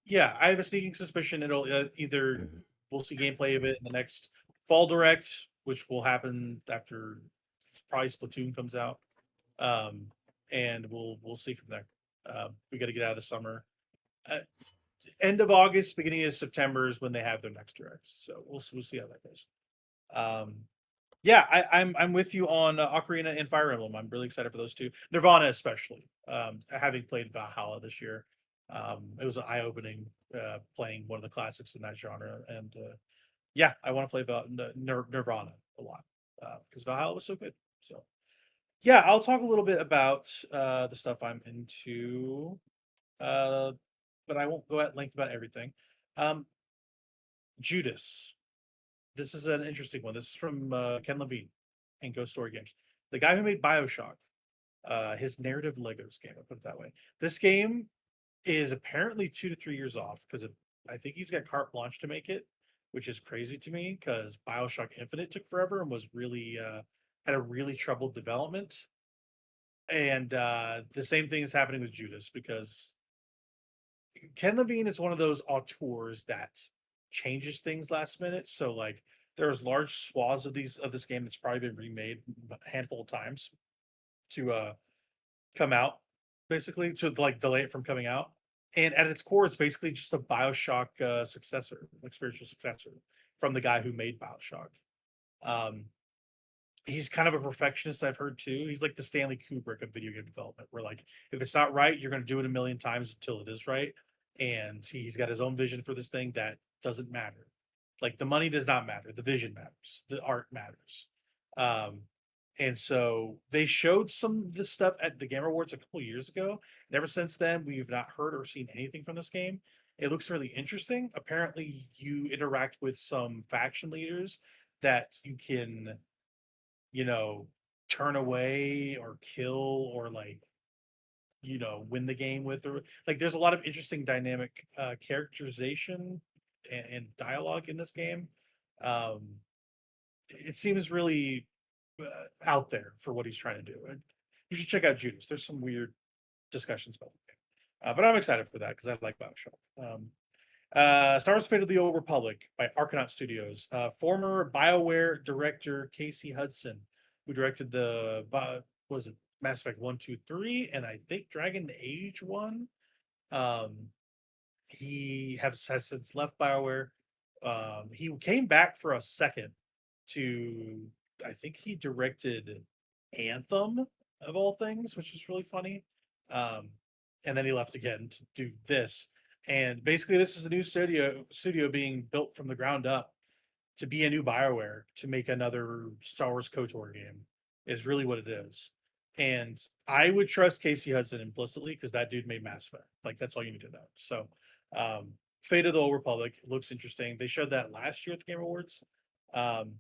Yeah, I have a sneaking suspicion it'll either we'll see gameplay of it in the next Fall Direct, which will happen after probably Splatoon comes out, um, and we'll see from there. We got to get out of the summer. Uh, End of August, beginning of September is when they have their next directs. So we'll see how that goes. Um, yeah, I'm with you on Ocarina and Fire Emblem. I'm really excited for those two. Nirvana especially. Having played Valhalla this year, it was an eye opening playing one of the classics in that genre. And yeah, I want to play Nirvana a lot because Valhalla was so good. So yeah, I'll talk a little bit about the stuff I'm into, uh, but I won't go at length about everything. Um, Judas. This is an interesting one. This is from Ken Levine and Ghost Story Games. The guy who made Bioshock, his narrative Legos game, I'll put it that way. This game is apparently 2 to 3 years off because I think he's got carte blanche to make it, which is crazy to me because Bioshock Infinite took forever and was really had a really troubled development. And the same thing is happening with Judas because Ken Levine is one of those auteurs that changes things last minute. So like there's large swaths of this game that's probably been remade a handful of times to come out, basically to like delay it from coming out. And at its core, it's basically just a Bioshock successor, like spiritual successor from the guy who made Bioshock. Um, he's kind of a perfectionist, I've heard too. He's like the Stanley Kubrick of video game development, where like if it's not right, you're going to do it a million times until it is right. And he's got his own vision for this thing that doesn't matter. Like the money does not matter, the vision matters, the art matters. Um, and so they showed some of this stuff at the Game Awards a couple years ago. And ever since then, we've not heard or seen anything from this game. It looks really interesting. Apparently, you interact with some faction leaders that you can, you know, turn away or kill or like, win the game with. Or like there's a lot of interesting dynamic characterization and dialogue in this game. Um, it seems really out there for what he's trying to do. And you should check out Judas. There's some weird discussions about the game. But I'm excited for that because I like Bioshock. Star Wars Fate of the Old Republic by Argonaut Studios. Former BioWare director Casey Hudson, who directed the, was it Mass Effect 1, 2, 3, and I think Dragon Age 1. He has since left BioWare. He came back for a second to, I think he directed Anthem of all things, which is really funny. And then he left again to do this. And basically, this is a new studio being built from the ground up to be a new BioWare to make another Star Wars KOTOR game. Is really what it is. And I would trust Casey Hudson implicitly because that dude made Mass Effect. Like that's all you need to know. So, Fate of the Old Republic looks interesting. They showed that last year at the Game Awards, um,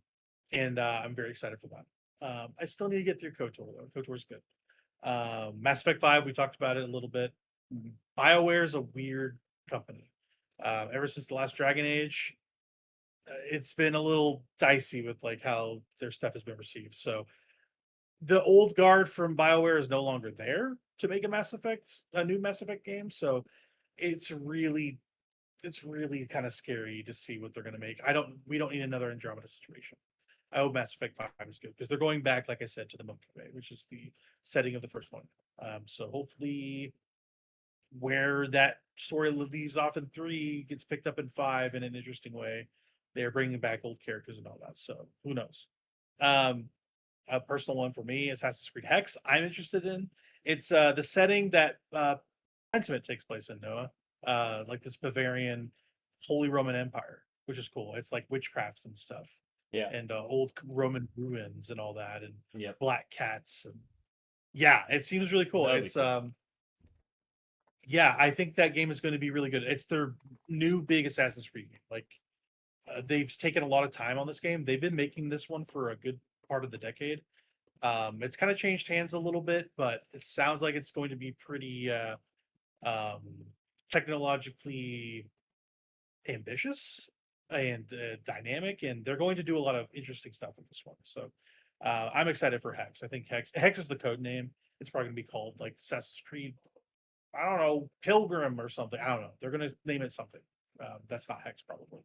and I'm very excited for that. I still need to get through KOTOR though. KOTOR is good. Mass Effect 5, we talked about it a little bit. BioWare is a weird company. Ever since the last Dragon Age, it's been a little dicey with like how their stuff has been received. So the old guard from BioWare is no longer there to make a new Mass Effect game. So it's really kind of scary to see what they're going to make. We don't need another Andromeda situation. I hope Mass Effect 5 is good because they're going back, like I said, to the Milky Way, which is the setting of the first one. So hopefully, where that story leaves off in 3 gets picked up in 5 in an interesting way. They're bringing back old characters and all that. So who knows? A personal one for me, Assassin's Creed Hex. I'm interested in. It's the setting that Pentiment takes place in, Noah. Like this Bavarian Holy Roman Empire, which is cool. It's like witchcraft and stuff. Yeah. And old Roman ruins and all that, and Yep. black cats. And yeah, it seems really cool. That'd be It's cool. yeah, I think that game is going to be really good. It's their new big Assassin's Creed game. Like they've taken a lot of time on this game. They've been making this one for a good part of the decade. It's kind of changed hands a little bit, but it sounds like it's going to be pretty um, technologically ambitious and dynamic, and they're going to do a lot of interesting stuff with this one. So I'm excited for Hex. I think Hex is the code name. It's probably going to be called like Assassin's Creed. I don't know, Pilgrim or something. I don't know. They're going to name it something. That's not Hex probably.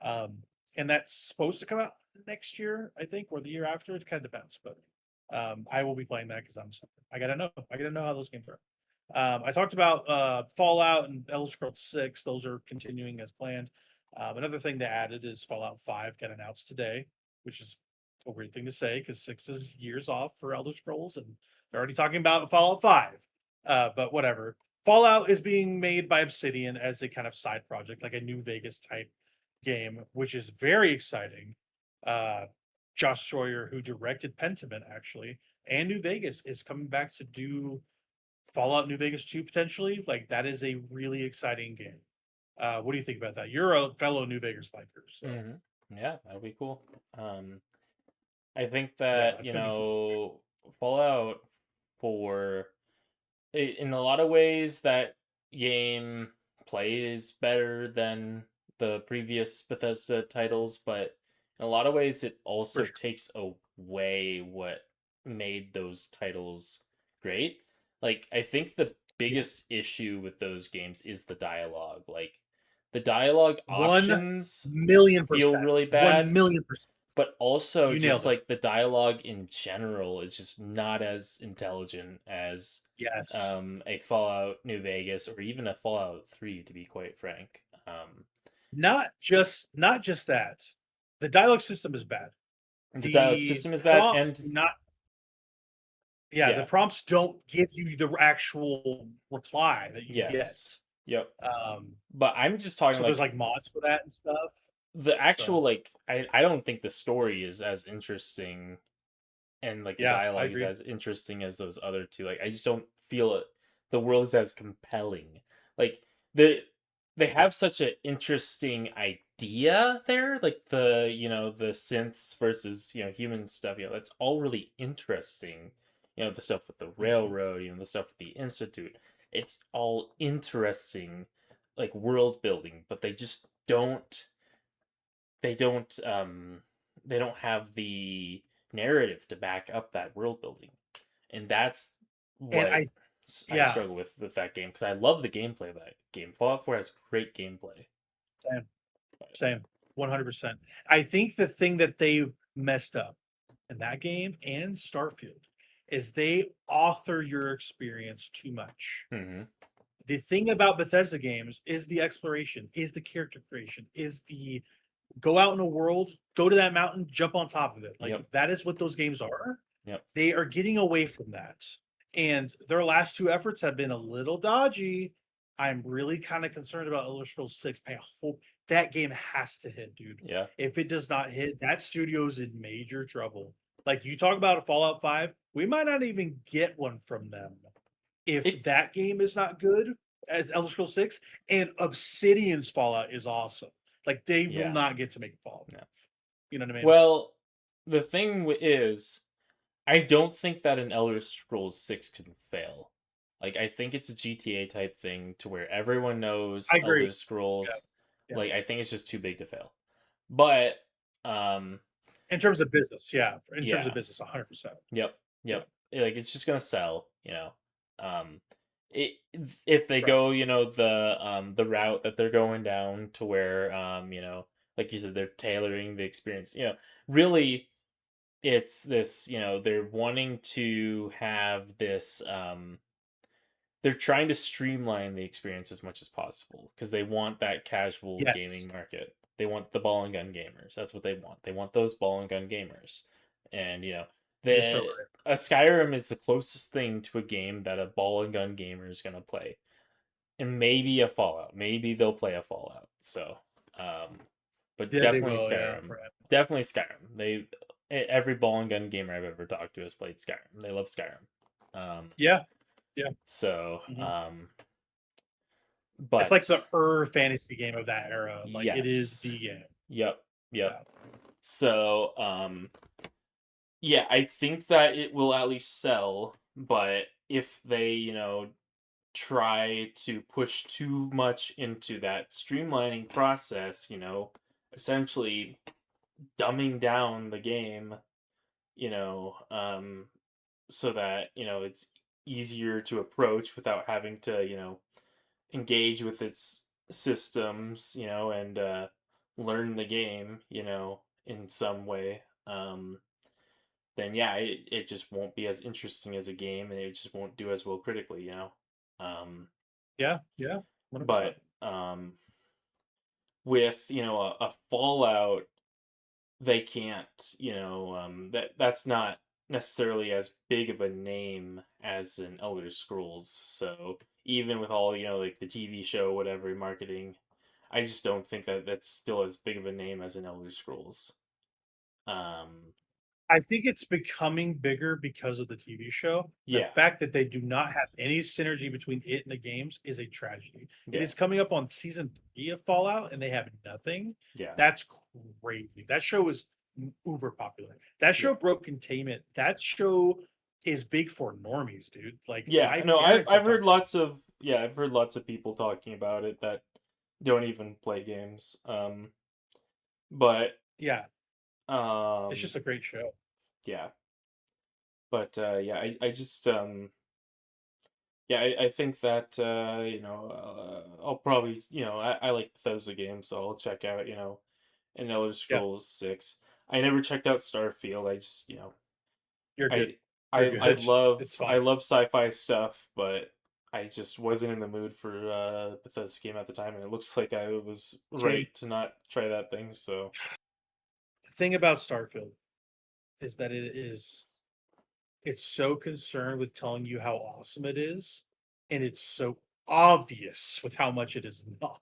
Um, and that's supposed to come out next year, I think, or the year after. It kind of depends, but I will be playing that because I gotta know. I gotta know how those games are. I talked about Fallout and Elder Scrolls 6. Those are continuing as planned. Another thing they added is Fallout 5 got announced today, which is a weird thing to say because 6 is years off for Elder Scrolls, and they're already talking about Fallout 5. But whatever. Fallout is being made by Obsidian as a kind of side project, like a New Vegas type game, which is very exciting. Josh Schroyer, who directed Pentiment, actually, and New Vegas, is coming back to do Fallout New Vegas 2 potentially. Like that is a really exciting game. What do you think about that? You're a fellow New Vegas liker, so Yeah, that'd be cool. I think yeah, that it's gonna be huge. Fallout 4, in a lot of ways, that game plays better than the previous Bethesda titles, but in a lot of ways, it For also sure. takes away what made those titles great. Like, I think the Yes. biggest issue with those games is the dialogue. Like, the dialogue One options million feel percent. really One bad, million percent. but also You just nailed it. like the dialogue in general is just not as intelligent as Yes. a Fallout New Vegas or even a Fallout 3, to be quite frank. Not just that. The dialogue system is bad. The dialogue The system is bad, prompts and do not yeah, the yeah, prompts don't give you the actual reply that you yes, get. yep. Um, But I'm just talking so there's like like mods for that and stuff. the actual So like I don't think the story is as interesting and like the yeah, I dialogue is agree. as interesting as those other two. Like I just don't feel it. The world is as compelling. Like the they Yeah. have such an interesting idea there, like the synths versus human stuff. That's all really interesting. The stuff with the Mhm. railroad, the stuff with the institute. It's all interesting, like world building, but they don't they don't have the narrative to back up that world building, and that's And what I yeah, struggle with that game because I love the gameplay of that game. Fallout 4 has great gameplay. same, same, 100%. I think the thing that they messed up in that game and Starfield is they author your experience too much. Mm-hmm. The thing about Bethesda games is the exploration, is the character creation, is the go out in a world, go to that mountain, jump on top of it. Like Yep. that is what those games are. Yep. They are getting away from that. And their last two efforts have been a little dodgy. I'm really kind of concerned about Elder Scrolls 6. I hope that game has to hit, dude. Yeah. If it does not hit, that studio's in major trouble. Like you talk about a Fallout 5, we might not even get one from them if It. that game is not good as Elder Scrolls 6, and Obsidian's Fallout is awesome. Like they will Yeah. not get to make Fallout. No. You know what I mean? Well, the thing is, I don't think that an Elder Scrolls 6 can fail. Like, I think it's a GTA type thing to where everyone knows I Elder agree. Yeah, Scrolls. yeah. Like, I think it's just too big to fail. But, In terms of business, yeah. In terms of yeah. business, 100%. Yep. Yeah, Yep. Like, it's just gonna sell. Um, it, if they right. go, the route that they're going down to where, like you said, they're tailoring the experience. Really, it's this. They're wanting to have this. They're trying to streamline the experience as much as possible because they want that casual Yes, gaming market. They want the ball and gun gamers. That's what they want. They want those ball and gun gamers. And you're so the right. a Skyrim is the closest thing to a game that a ball and gun gamer is gonna play. And maybe a Fallout. Maybe they'll play a Fallout. So, but Yeah, they definitely will. Yeah, Skyrim. right. Definitely Skyrim. Every ball and gun gamer I've ever talked to has played Skyrim. They love Skyrim. Yeah, yeah. So, Mhm. It's like but the fantasy game of that era. Like it is yes. the game. Yep. Yep. Yeah. So, yeah, I think that it will at least sell, but if they, try to push too much into that streamlining process, essentially dumbing down the game, you know, um, so that, it's easier to approach without having to, engage with its systems, and learn the game, in some way, then yeah, it just won't be as interesting as a game, and it just won't do as well critically. Yeah, yeah, 100%. But with a Fallout, they can't, that's not necessarily as big of a name as an Elder Scrolls. So even with all like the TV show, whatever marketing, I just don't think that that's still as big of a name as an Elder Scrolls. Um, I think it's becoming bigger because of the TV show. The yeah, fact that they do not have any synergy between it and the games is a tragedy. It yeah, is coming up on season 3 of Fallout, and they have nothing. yeah, That's crazy. That show is uber popular. That yeah, show broke containment. That show is big for normies, dude. Like yeah. my No, I've parents have I've heard talked about lots of yeah, I've heard lots of people talking about it that don't even play games. But it. Yeah, it's um, just a great show. yeah, but yeah, I just yeah, I think that I'll probably I like Bethesda games, so I'll check out an Elder Yeah, Scrolls 6. I never checked out Starfield. I just you're good. I You're I good. love It's I fine. love sci-fi stuff, but I just wasn't in the mood for Bethesda game at the time, and it looks like I was See, right to not try that thing. So the thing about Starfield is that it's so concerned with telling you how awesome it is, and it's so obvious with how much it is not.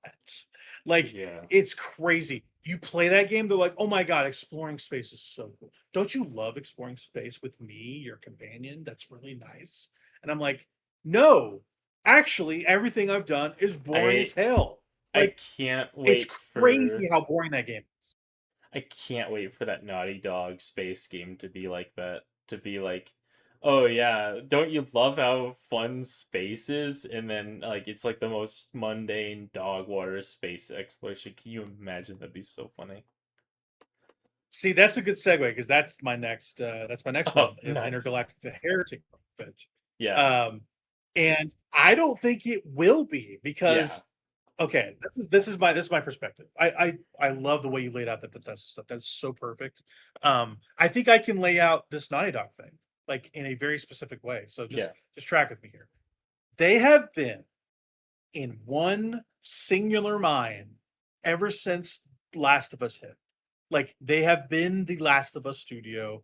Like, yeah, it's crazy. You play that game, they're like, oh my god, exploring space is so cool. Don't you love exploring space with me, your companion? That's really nice. And I'm like, no, actually, everything I've done is boring I as hell. I Like, can't it's wait crazy for how boring that game is. I can't wait for that Naughty Dog space game to be like that. To be like, oh yeah, don't you love how fun space is? And then like it's like the most mundane dog water space exploration. Can you imagine? That'd be so funny. See, that's a good segue because that's my next Oh, one is nice. Intergalactic the Heretic Fit. Yeah, Um and I don't think it will be yeah, because okay, this is my perspective. I love the way you laid out the Bethesda stuff. That's so perfect. I think I can lay out this Naughty Dog thing like in a very specific way. So just yeah, just track with me here. They have been in one singular mind ever since Last of Us hit. Like they have been the Last of Us studio.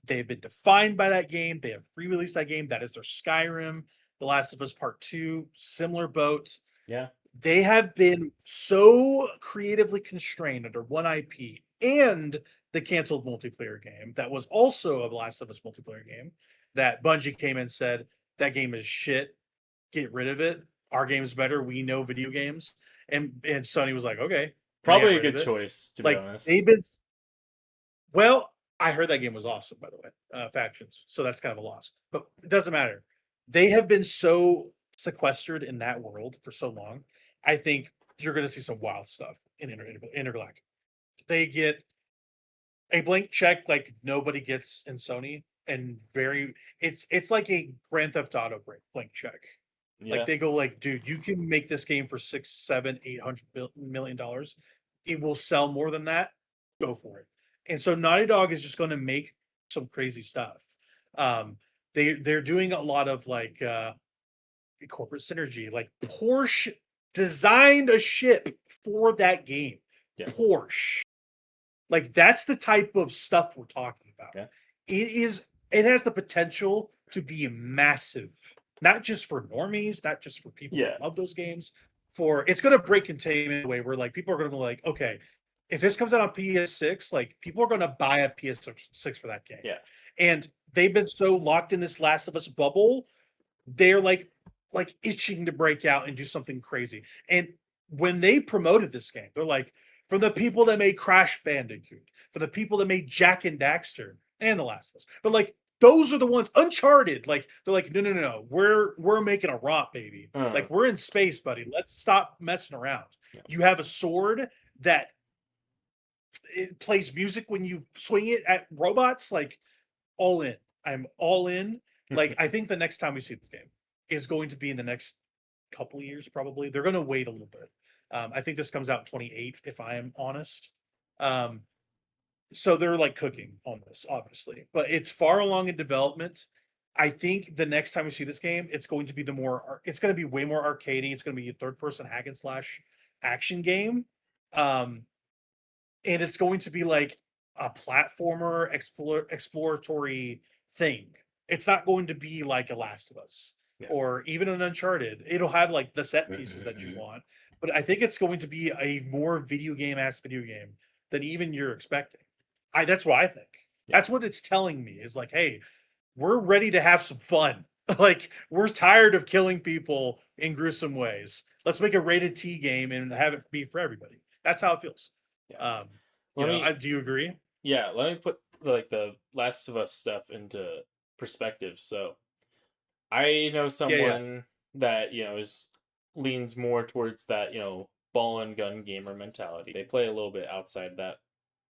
They have been defined by that game. They have re-released that game. That is their Skyrim, The Last of Us Part 2, similar boat. yeah, They have been so creatively constrained under one IP and the canceled multiplayer game that was also a Last of Us multiplayer game that Bungie came and said that game is shit. Get rid of it. Our game is better. We know video games. And Sony was like, okay, we're gonna get probably a rid of good it. choice to be Like they've honest. been well, I heard that game was awesome, by the way, Factions. So that's kind of a loss, but it doesn't matter. They have been so sequestered in that world for so long. I think you're going to see some wild stuff in Intergalactic. They get a blank check like nobody gets in Sony, and it's like a Grand Theft Auto blank check. Like Yeah, they go like, dude, you can make this game for six, seven, $800 million. It will sell more than that. Go for it. And so Naughty Dog is just going to make some crazy stuff. Um, they're doing a lot of like corporate synergy. Like Porsche designed a ship for that game. yeah, Porsche, like that's the type of stuff we're talking about. yeah, It has the potential to be massive, not just for normies, not just for people that yeah, love those games. For it's going to break containment in a way where like people are going to be like, okay, if this comes out on PS6, like people are going to buy a PS6 for that game. yeah, And they've been so locked in this Last of Us bubble, they're like itching to break out and do something crazy. And when they promoted this game, they're like, from the people that made Crash Bandicoot, for the people that made Jack and Daxter and The Last of Us. But like those are the ones Uncharted. Like they're like, no, no, no, no. We're making a romp, baby. uh, Like we're in space, buddy. Let's stop messing around. yeah, You have a sword that it plays music when you swing it at robots. Like all in. I'm all in. Like I think the next time we see this game is going to be in the next couple of years, probably. They're going to wait a little bit. I think this comes out in 28, if I am honest. Um, so they're like cooking on this, obviously, but it's far along in development. I think the next time we see this game, it's going to be it's going to be way more arcadey. It's going to be a third person hack and slash action game. Um, and it's going to be like a platformer exploratory thing. It's not going to be like a Last of Us or even an Uncharted. It'll have like the set pieces that you want, but I think it's going to be a more video game than even you're expecting. That's what I think. That's what it's telling me is like, hey, we're ready to have some fun. Like, we're tired of killing people in gruesome ways. Let's make a rated T game and have it be for everybody. That's how it feels. Yeah. Do you agree? Yeah, let me put like the Last of Us stuff into perspective. So I know someone that, is leans more towards that, ball and gun gamer mentality. They play a little bit outside that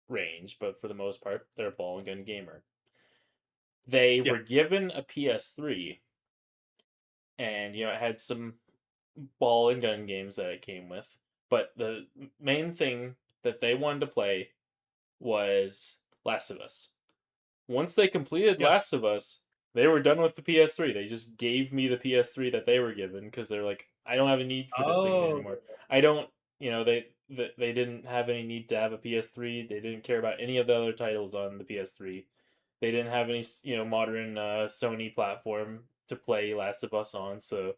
range, but for the most part, they're a ball and gun gamer. They were given a PS3, and it had some ball and gun games that it came with, but the main thing that they wanted to play was Last of Us. Once they completed Last of Us, they were done with the PS3. They just gave me the PS3 that they were given because they're like, I don't have a need for this thing anymore. I don't, they didn't have any need to have a PS3. They didn't care about any of the other titles on the PS3. They didn't have any, modern Sony platform to play Last of Us on, so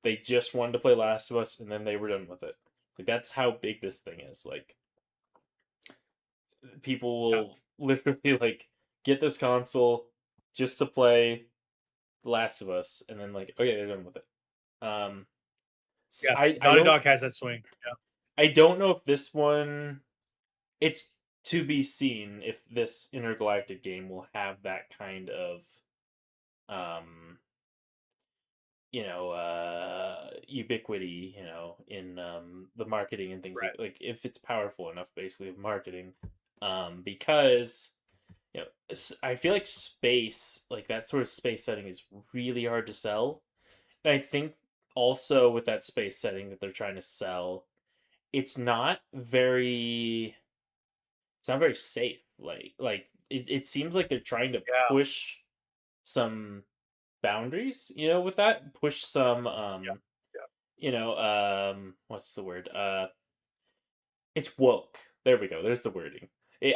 they just wanted to play Last of Us, and then they were done with it. Like, that's how big this thing is. Like, people will literally like get this console just to play The Last of Us, and then like, okay, they're done with it. Naughty Dog has that swing. Yeah. I don't know if this one. It's to be seen if this intergalactic game will have that kind of, ubiquity, in the marketing and things like if it's powerful enough, basically, of marketing, because I feel like space, like that sort of space setting, is really hard to sell, and I think also with that space setting that they're trying to sell, it's not very safe. It seems like they're trying to push some boundaries, with that, push some what's the word, it's woke. There we go, there's the wording.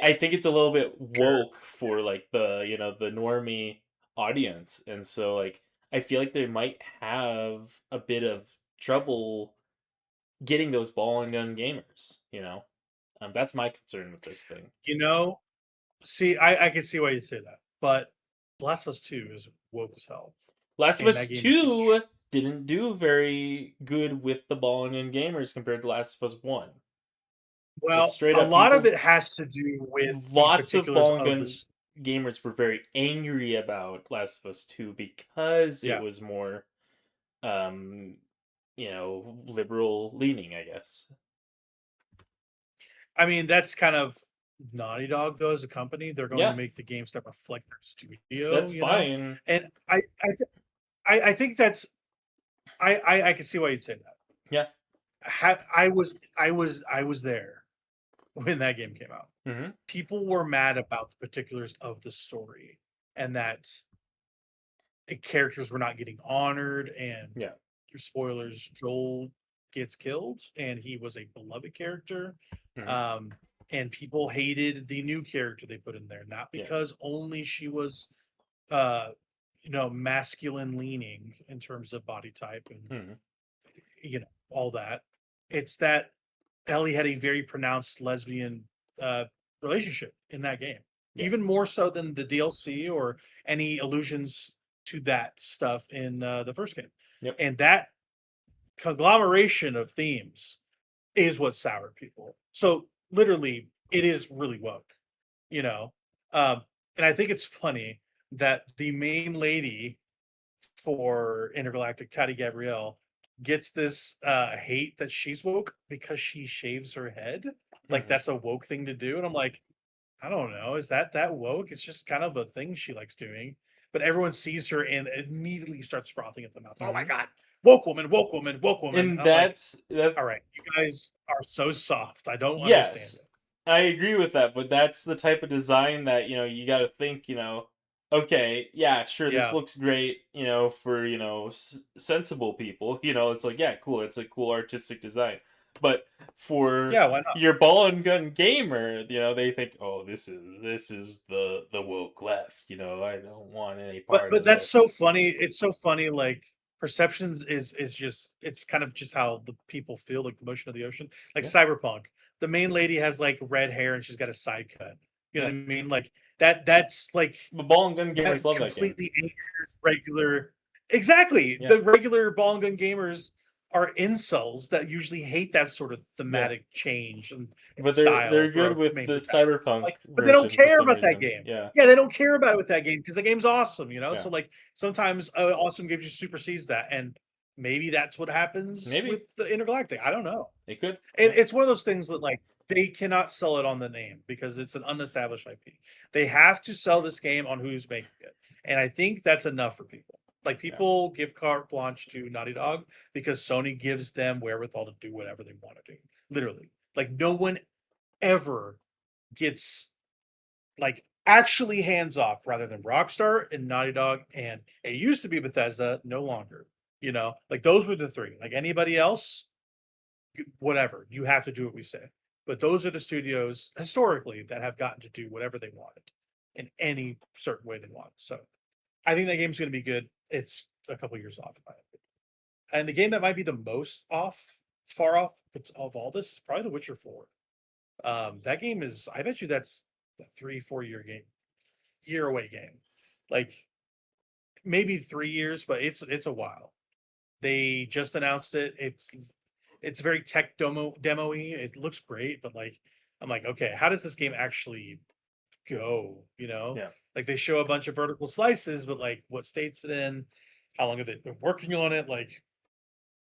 I think it's a little bit woke for like the normie audience, and so like I feel like they might have a bit of trouble getting those ball and gun gamers. That's my concern with this thing. See, I can see why you say that, but Last of Us 2 is woke as hell. Last of Us 2 didn't do very good with the ball and gun gamers compared to Last of Us 1. Well, a lot of it has to do with lots of ball and gun gamers were very angry about Last of Us 2 because it was more, liberal leaning, I guess. I mean, that's kind of Naughty Dog, though, as a company. They're going to make the games that reflect their studio. That's fine. And I think that's I can see why you'd say that. Yeah. I was there when that game came out. Mm-hmm. People were mad about the particulars of the story and that characters were not getting honored, and your spoilers, Joel gets killed, and he was a beloved character. Mm-hmm. And people hated the new character they put in there, not because only she was masculine leaning in terms of body type and all that. It's that Ellie had a very pronounced lesbian relationship in that game, even more so than the DLC or any allusions to that stuff in the first game. And that conglomeration of themes is what soured people. So literally, it is really woke, and I think it's funny that the main lady for Intergalactic, Tati Gabrielle, gets this hate that she's woke because she shaves her head. Like, that's a woke thing to do. And I'm like, I don't know. Is that woke? It's just kind of a thing she likes doing. but everyone sees her and immediately starts frothing at the mouth. Oh my Mhm. god, woke woman, woke woman, woke woman. And I'm like, that all right, you guys are so soft. I don't understand yes, it. I agree with that, but that's the type of design that, you got to think, okay, yeah, sure, this Yeah, looks great, for, sensible people, it's like, yeah, cool, it's a cool artistic design. But for yeah, why not? your ball and gun gamer, they think, oh, this is the woke left, I don't want any part But of that's so this. funny. It's so funny. Like perceptions is just it's kind of just how the people feel, like the motion of the ocean. Like Yeah, Cyberpunk, the main lady has like red hair and she's got a side cut. You know yeah. what I mean? Like that's like But ball and gun gamers that love that game. completely angers regular. Exactly. Yeah. The regular ball and gun gamers are incels that usually hate that sort of Yeah. thematic change and But they're style they're for good a with main the protagonist. Cyberpunk Like, but they don't version for care some about that reason. game. Yeah. Yeah, they don't care about it with that game because the game's awesome, you know? Yeah. So like sometimes awesome game just supersedes that. And maybe that's what happens with Maybe the Intergalactic. I don't know. they could. And Yeah. it's one of those things that like they cannot sell it on the name because it's an unestablished IP. They have to sell this game on who's making it. And I think that's enough for people. Like Yeah. people give carte blanche to Naughty Dog because Sony gives them wherewithal to do whatever they want to do. Literally. Like no one ever gets like actually hands off rather than Rockstar and Naughty Dog, and it used to be Bethesda, no longer. You know, like those were the three. Like anybody else, whatever, you have to do what we say. But those are the studios historically that have gotten to do whatever they wanted in any certain way they want. So I think that game's going to be good. It's a couple years off, in my opinion. And the game that might be the most far off of all this is probably The Witcher 4. That game is, I bet you that's a 3-4 year game, year away game. Like maybe 3 years, but it's a while. They just announced it. It's very tech demo-y. It looks great, but like I'm like, okay, how does this game actually go? You know, Yeah. like they show a bunch of vertical slices, but like what state's it in? How long have they been working on it? Like,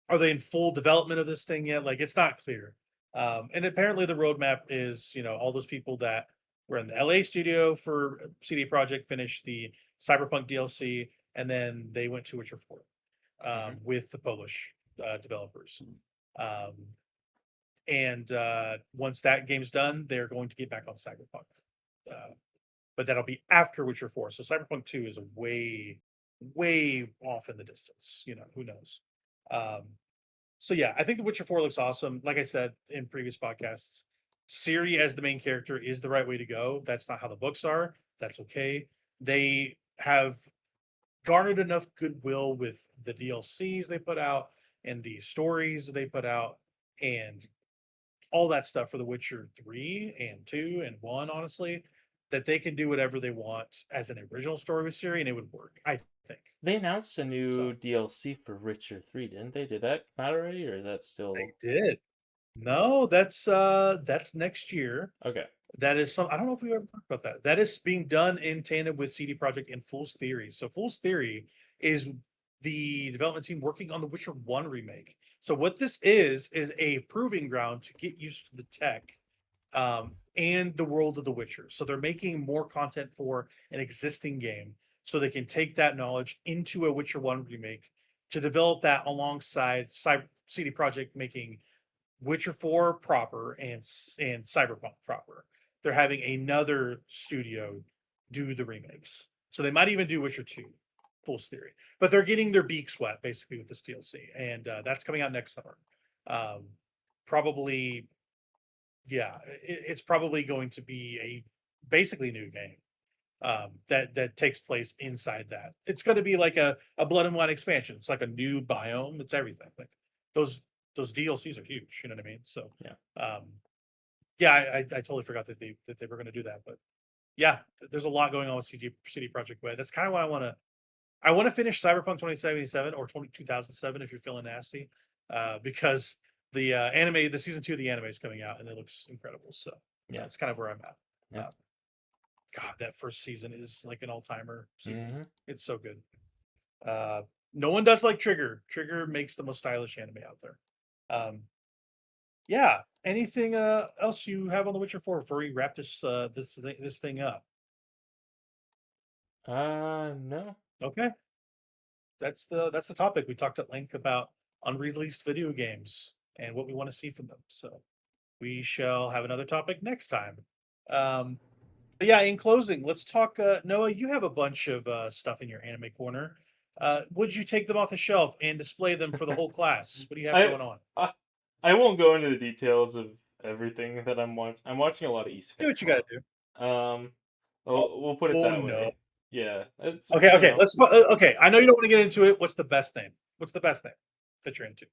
are they in full development of this thing yet? Like, it's not clear. And apparently, the roadmap is, you know, all those people that were in the LA studio for CD Projekt finished the Cyberpunk DLC, and then they went to Witcher 4 Hmm. with the Polish developers. Um, and once that game's done, they're going to get back on Cyberpunk. But that'll be after Witcher 4. So Cyberpunk 2 is a way off in the distance. You know, who knows? Um, so yeah, I think The Witcher 4 looks awesome. Like I said in previous podcasts, Ciri as the main character is the right way to go. That's not how the books are. That's okay. They have garnered enough goodwill with the DLCs they put out and the stories they put out and all that stuff for The Witcher 3 and 2 and 1, honestly, that they can do whatever they want as an original story with Ciri and it would work, I think. They announced a new So DLC for Witcher 3, didn't they? Did that come out already, or is that still they did. No, that's next year. okay? That is some I don't know if we ever talked about that. That is being done in tandem with CD Projekt and Fool's Theory. So Fool's Theory is the development team working on the Witcher 1 remake. So what this is a proving ground to get used to the tech and the world of the Witcher. So they're making more content for an existing game so they can take that knowledge into a Witcher 1 remake to develop that alongside CD Projekt making Witcher 4 proper and Cyberpunk proper. They're having another studio do the remakes. So they might even do Witcher 2, Fool's Theory. But they're getting their beaks wet basically with this DLC. And that's coming out next summer. Um, probably, yeah, it's probably going to be a basically new game that takes place inside that. It's going to be like a Blood and Wine expansion. It's like a new biome. It's everything. Like those those DLCs are huge. You know what I mean? So Yeah. yeah, I totally forgot that they were going to do that. But yeah, there's a lot going on with CD Project Red. That's kind of what I want to. I want to finish Cyberpunk 2077 or 2007 if you're feeling nasty, because the anime, the season 2 of the anime is coming out and it looks incredible. So Yeah. that's kind of where I'm at. Yeah. God, that first season is like an all-timer season. Mhm. It's so good. No one does like Trigger. Trigger makes the most stylish anime out there. Yeah. Anything else you have on The Witcher 4 before we wrap this thing up? No. Okay, that's the topic. We talked at length about unreleased video games and what we want to see from them. So we shall have another topic next time. Um, but yeah, in closing, let's talk. Noah, you have a bunch of stuff in your anime corner. Would you take them off the shelf and display them for the whole class? What do you have I, going on? I I won't go into the details of everything that I'm watching. I'm watching a lot of Do what isekais you got to do. though. Oh, we'll put it oh that no. way. Yeah, it's Okay, okay. Okay. I know you don't want to get into it. What's the best name? What's the best name that you're into?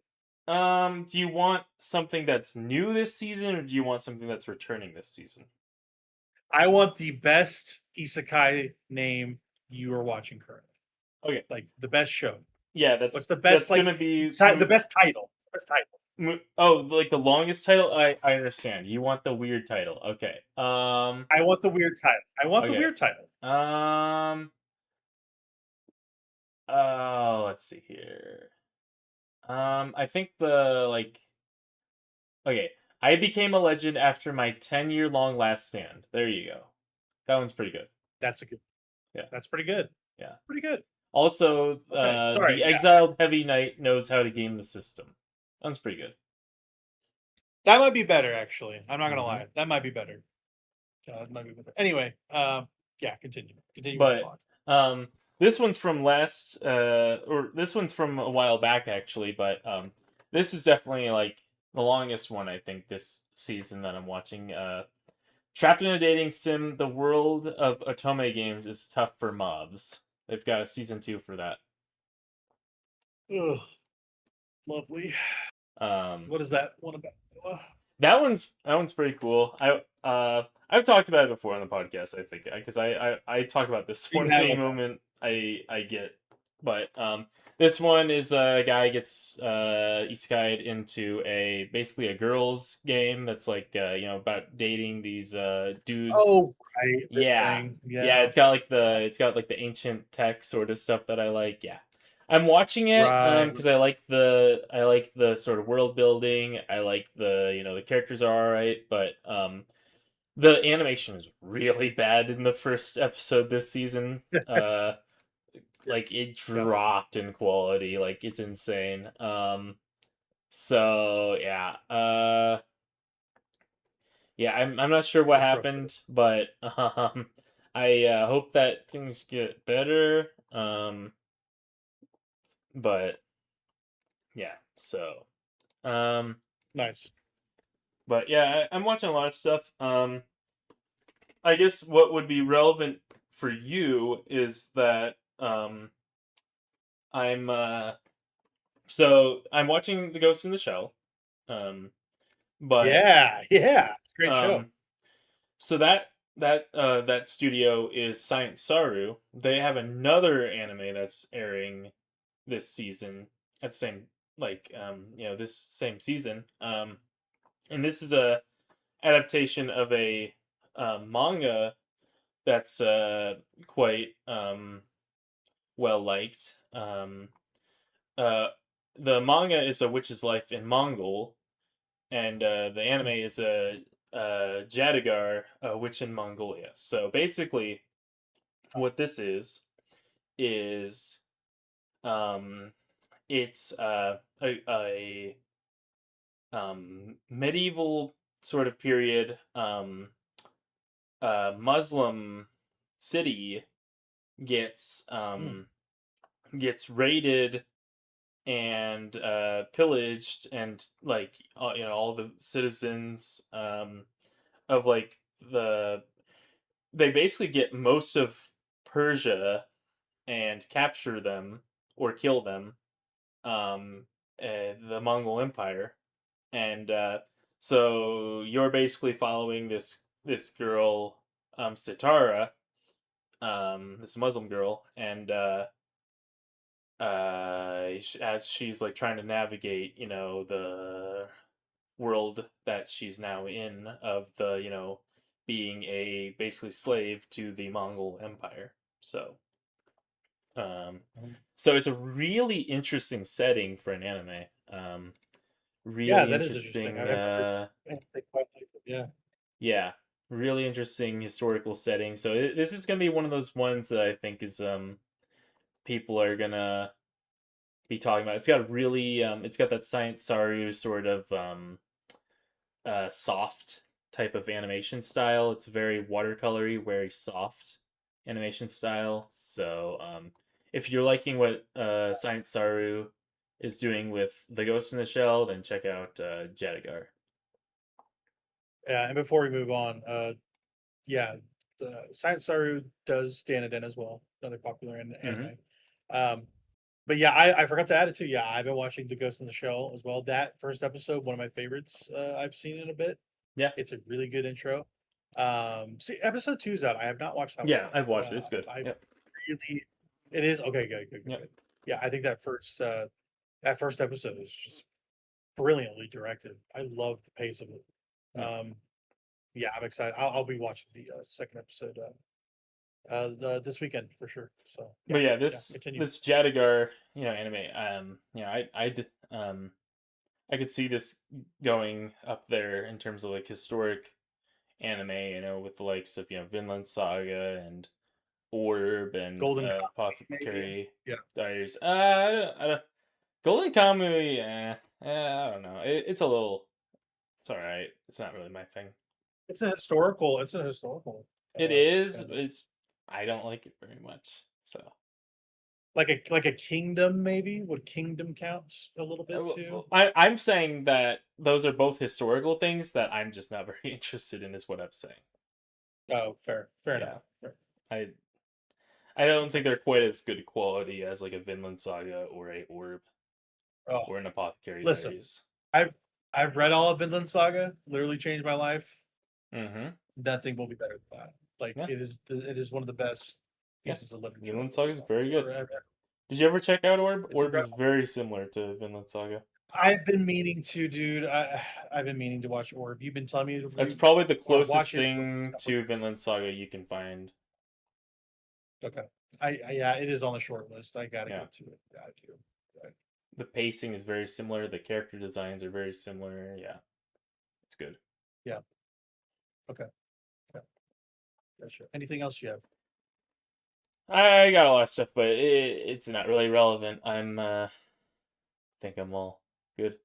Do you want something that's new this season, or do you want something that's returning this season? I want the best isekai name you are watching currently. Okay. Like the best show. Yeah, What's the best gonna be the best title? Best title. Oh, like the longest title. I understand. You want the weird title. Okay. I want the weird title. I want the Okay. weird title. Let's see here. I think the like. Okay, I became a legend after my 10-year long last stand. There you go. That one's pretty good. That's a good. Yeah. That's pretty good. Yeah. Pretty good. Also, Okay, sorry, the yeah. exiled heavy knight knows how to game the system. That's pretty good. That might be better, actually. I'm not gonna Mhm. lie. That might be better. That might be better. Anyway, yeah, continue. Continue with the But plot. this one's from last or this one's from a while back actually, but this is definitely like the longest one I think this season that I'm watching. Trapped in a dating sim, the world of otome games is tough for mobs. They've got a season 2 for that. Ugh, lovely. Um, What is that one about? that one's pretty cool. I've talked about it before on the podcast. I think because I talk about this You one have main a- moment I get, but this one is a guy gets isekai'd into a basically a girls game that's like about dating these dudes. Oh, right. This Yeah, thing. yeah. Yeah. It's got like the ancient tech sort of stuff that I like. Yeah, I'm watching it Right. because I like the sort of world building. I like the characters are alright, but the animation is really bad in the first episode this season. Like it Yep. dropped in quality, like it's insane. So yeah, I'm not sure what That's rough. happened, but I hope that things get better. But yeah, so um, Nice. but yeah, I'm watching a lot of stuff. I guess what would be relevant for you is that I'm I'm watching The Ghost in the Shell. Um, but Yeah. Yeah. It's a great show. um, so that studio is Science Saru. They have another anime that's airing this season at the same this same season. And this is a adaptation of a manga that's quite well liked. Uh, the manga is A Witch's Life in Mongol, and the anime is a Jadigar, a witch in Mongolia. So basically, what this is um, it's a medieval sort of period Muslim city gets gets raided and pillaged, and like all the citizens of like they basically get most of Persia and capture them or kill them, the Mongol Empire, and so you're basically following this girl, Sitara, this Muslim girl, and as she's like trying to navigate, the world that she's now in of the being a basically slave to the Mongol Empire. Um, so it's a really interesting setting for an anime. Yeah, Really that is interesting. interesting. I've never anything quite like it. Yeah. Yeah. really interesting historical setting. So this is gonna be one of those ones that I think is people are gonna be talking about. It's got really it's got that Science Saru sort of soft type of animation style. It's very watercolory, very soft animation style. So if you're liking what Science Saru is doing with The Ghost in the Shell, then check out Jadagar. Yeah, and before we move on, yeah, the Science Saru does Danadin as well, another popular anime. Um, but yeah, I forgot to add it too. Yeah, I've been watching The Ghost in the Shell as well. That first episode, one of my favorites I've seen in a bit. Yeah. It's a really good intro. See, episode 2's out. I have not watched that one Yeah, yet. I've watched it. It's good. I Yep. really, it is okay. Good. Yep. Yeah, I think that first episode is just brilliantly directed. I love the pace of it. Yeah. Yeah, I'm excited. I'll be watching the second episode this weekend for sure. So, But yeah, this continue. this Jadagar, anime, I could see this going up there in terms of like historic anime, with the likes of Vinland Saga and Orb and Golden Kamuy, maybe. Apothecary Yeah. Diaries. I don't, Golden Kamuy, I don't know. It's it's all right. It's not really my thing. It's a historical. It is. I don't like it very much. So like a kingdom, maybe. Would kingdom count a little bit too? I'm saying that those are both historical things that I'm just not very interested in, is what I'm saying. Oh, fair enough. Fair. I don't think they're quite as good quality as like a Vinland Saga or a Orb or an Apothecary Diaries. I've read all of Vinland Saga. Literally changed my life. Mm-hmm. Nothing will be better than that. Like it is one of the best pieces of literature. Vinland Saga is very good. Did you ever check out Orb? Orb is very similar to Vinland Saga. I've been meaning to, dude. I've been meaning to watch Orb. You've been telling me to. That's probably the closest thing to Vinland Saga you can find. Okay. Yeah, it is on the short list. I gotta get to it. Gotta do. Right. The pacing is very similar. The character designs are very similar. Yeah, it's good. Yeah. Okay. Gotcha. Anything else you have? I got a lot of stuff, but it's not really relevant. Think I'm all good.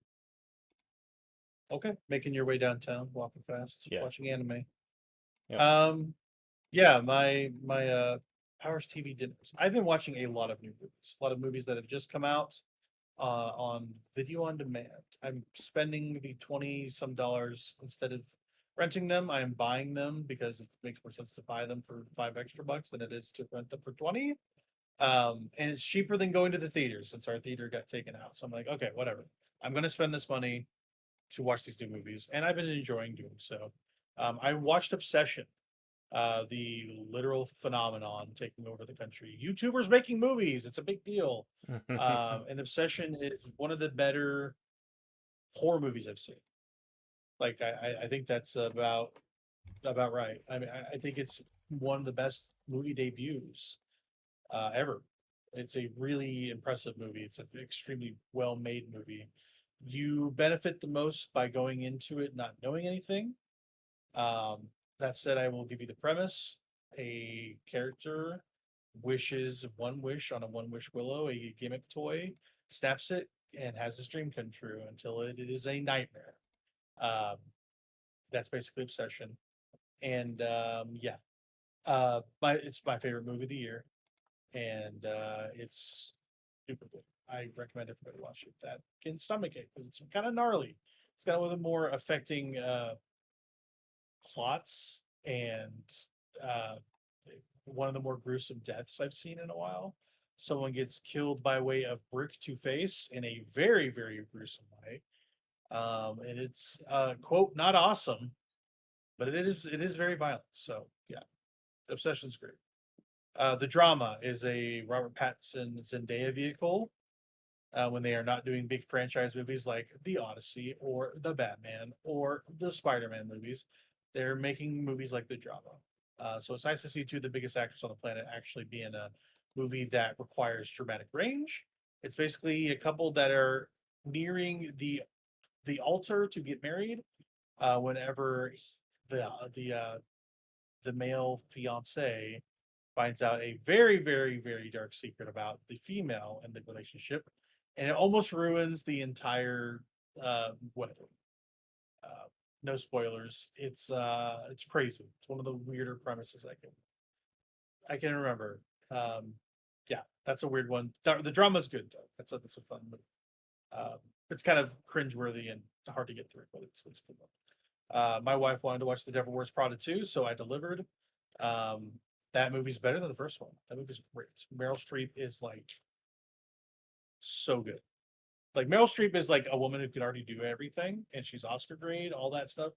Okay, making your way downtown, walking fast, watching anime. Yep. Yeah, my Powers TV dinners. I've been watching a lot of new movies, a lot of movies that have just come out on video on demand. I'm spending the 20 some dollars instead of renting them. I am buying them because it makes more sense to buy them for $5 extra than it is to rent them for 20. And it's cheaper than going to the theaters since our theater got taken out. So I'm like, okay, whatever. I'm gonna spend this money to watch these new movies, and I've been enjoying doing so. I watched Obsession, the literal phenomenon taking over the country. YouTubers making movies, it's a big deal. And Obsession is one of the better horror movies I've seen. Like I think that's about right. I mean, I think it's one of the best movie debuts ever. It's a really impressive movie. It's an extremely well-made movie. You benefit the most by going into it not knowing anything. That said, I will give you the premise. A character wishes one wish on a one wish willow, a gimmick toy, snaps it, and has his dream come true until it is a nightmare. That's basically Obsession. And it's my favorite movie of the year. And it's super good. I recommend everybody watch it that can stomach it because it's kind of gnarly. It's got one of the more affecting plots and one of the more gruesome deaths I've seen in a while. Someone gets killed by way of brick to face in a very, very gruesome way. And it's quote, not awesome, but it is very violent. So yeah, Obsession's great. The drama is a Robert Pattinson Zendaya vehicle when they are not doing big franchise movies like The Odyssey or The Batman or the Spider-Man movies. They're making movies like The Drama. So it's nice to see two of the biggest actors on the planet actually be in a movie that requires dramatic range. It's basically a couple that are nearing the altar to get married whenever the the male fiance finds out a very, very, very dark secret about the female in the relationship, and it almost ruins the entire wedding. Uh, no spoilers. It's crazy. It's one of the weirder premises I can remember. Um, yeah, that's a weird one. The drama's good though. That's a fun movie. Um, it's kind of cringeworthy and hard to get through, but it's a good one. My wife wanted to watch The Devil Wears Prada 2, so I delivered. Um, that movie's better than the first one. That movie's great. Meryl Streep is like so good. Like Meryl Streep is like a woman who can already do everything, and she's Oscar grade, all that stuff,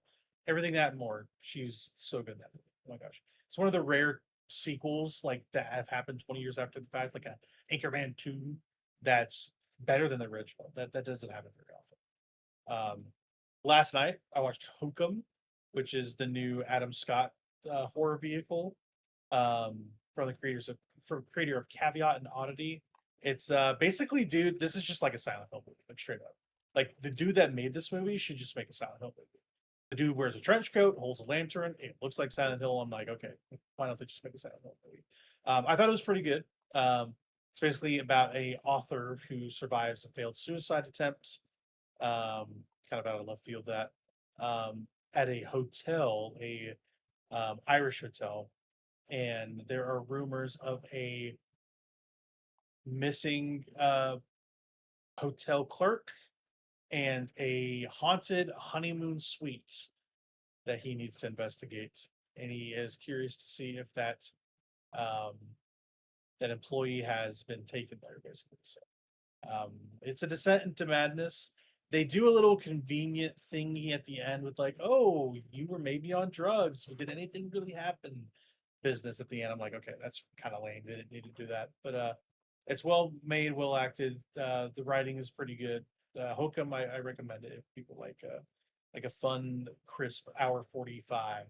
everything that and more. She's so good in that movie. Oh my gosh, it's one of the rare sequels like that have happened 20 years after the fact, like a Anchorman 2 that's better than the original. That doesn't happen very often. Last night I watched Hokum, which is the new Adam Scott horror vehicle from the creator of Caveat and Oddity. It's basically, dude, this is just like a Silent Hill movie, like straight up. Like the dude that made this movie should just make a Silent Hill movie. The dude wears a trench coat, holds a lantern, it looks like Silent Hill. I'm like, okay, why don't they just make a Silent Hill movie? I thought it was pretty good. It's basically about a author who survives a failed suicide attempt. Kind of out of left field that at a hotel, a Irish hotel, and there are rumors of a missing hotel clerk and a haunted honeymoon suite that he needs to investigate, and he is curious to see if um, that employee has been taken there, basically. So it's a descent into madness. They do a little convenient thingy at the end with like, "Oh, you were maybe on drugs. Did anything really happen?" Business at the end. I'm like, okay, that's kind of lame. They didn't need to do that, but it's well made, well acted. The writing is pretty good. Hokum, I recommend it if people like a fun, crisp hour 45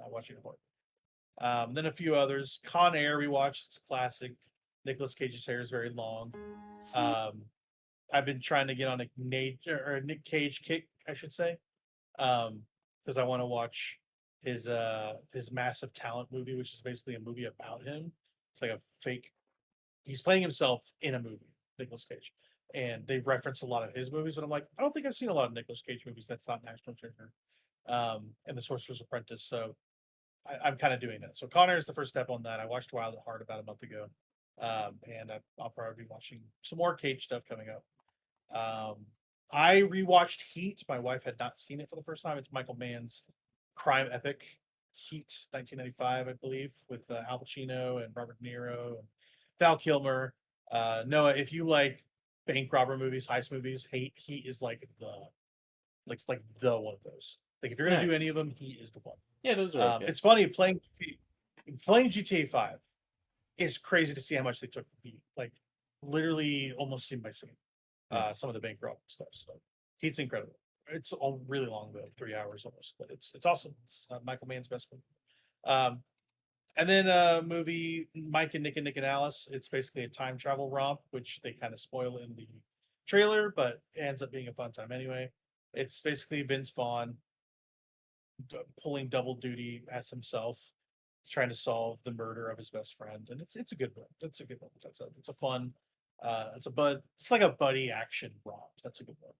watching a horror. Then a few others. Con Air we watched. It's a classic. Nicolas Cage's hair is very long. I've been trying to get on a Nick Cage kick, I should say, because I want to watch his Massive Talent movie, which is basically a movie about him. It's like a fake. He's playing himself in a movie, Nicolas Cage, and they reference a lot of his movies. But I'm like, I don't think I've seen a lot of Nicolas Cage movies. That's not National Treasure, and The Sorcerer's Apprentice. So I'm kind of doing that. So Connor is the first step on that. I watched Wild at Heart about a month ago, and I'll probably be watching some more Cage stuff coming up. I rewatched Heat. My wife had not seen it for the first time. It's Michael Mann's crime epic, Heat, 1995, I believe, with Al Pacino and Robert De Niro and Val Kilmer. Noah, if you like bank robber movies, heist movies, Heat is like the one of those. Like if you're gonna do any Nice. of them, Heat is the one. Yeah, those are okay. It's funny playing GTA 5. It's crazy to see how much they took from Heat. Like literally almost scene by scene. Some of the bank robbery stuff. So Heat's incredible. It's all really long though, 3 hours almost, but it's awesome. It's Michael Mann's best movie. And then movie Mike and Nick and Alice. It's basically a time travel romp, which they kind of spoil in the trailer, but it ends up being a fun time anyway. It's basically Vince Vaughn pulling double duty as himself, trying to solve the murder of his best friend, and it's a good one. It's a good one. It's a fun. It's like a buddy action romp. That's a good one.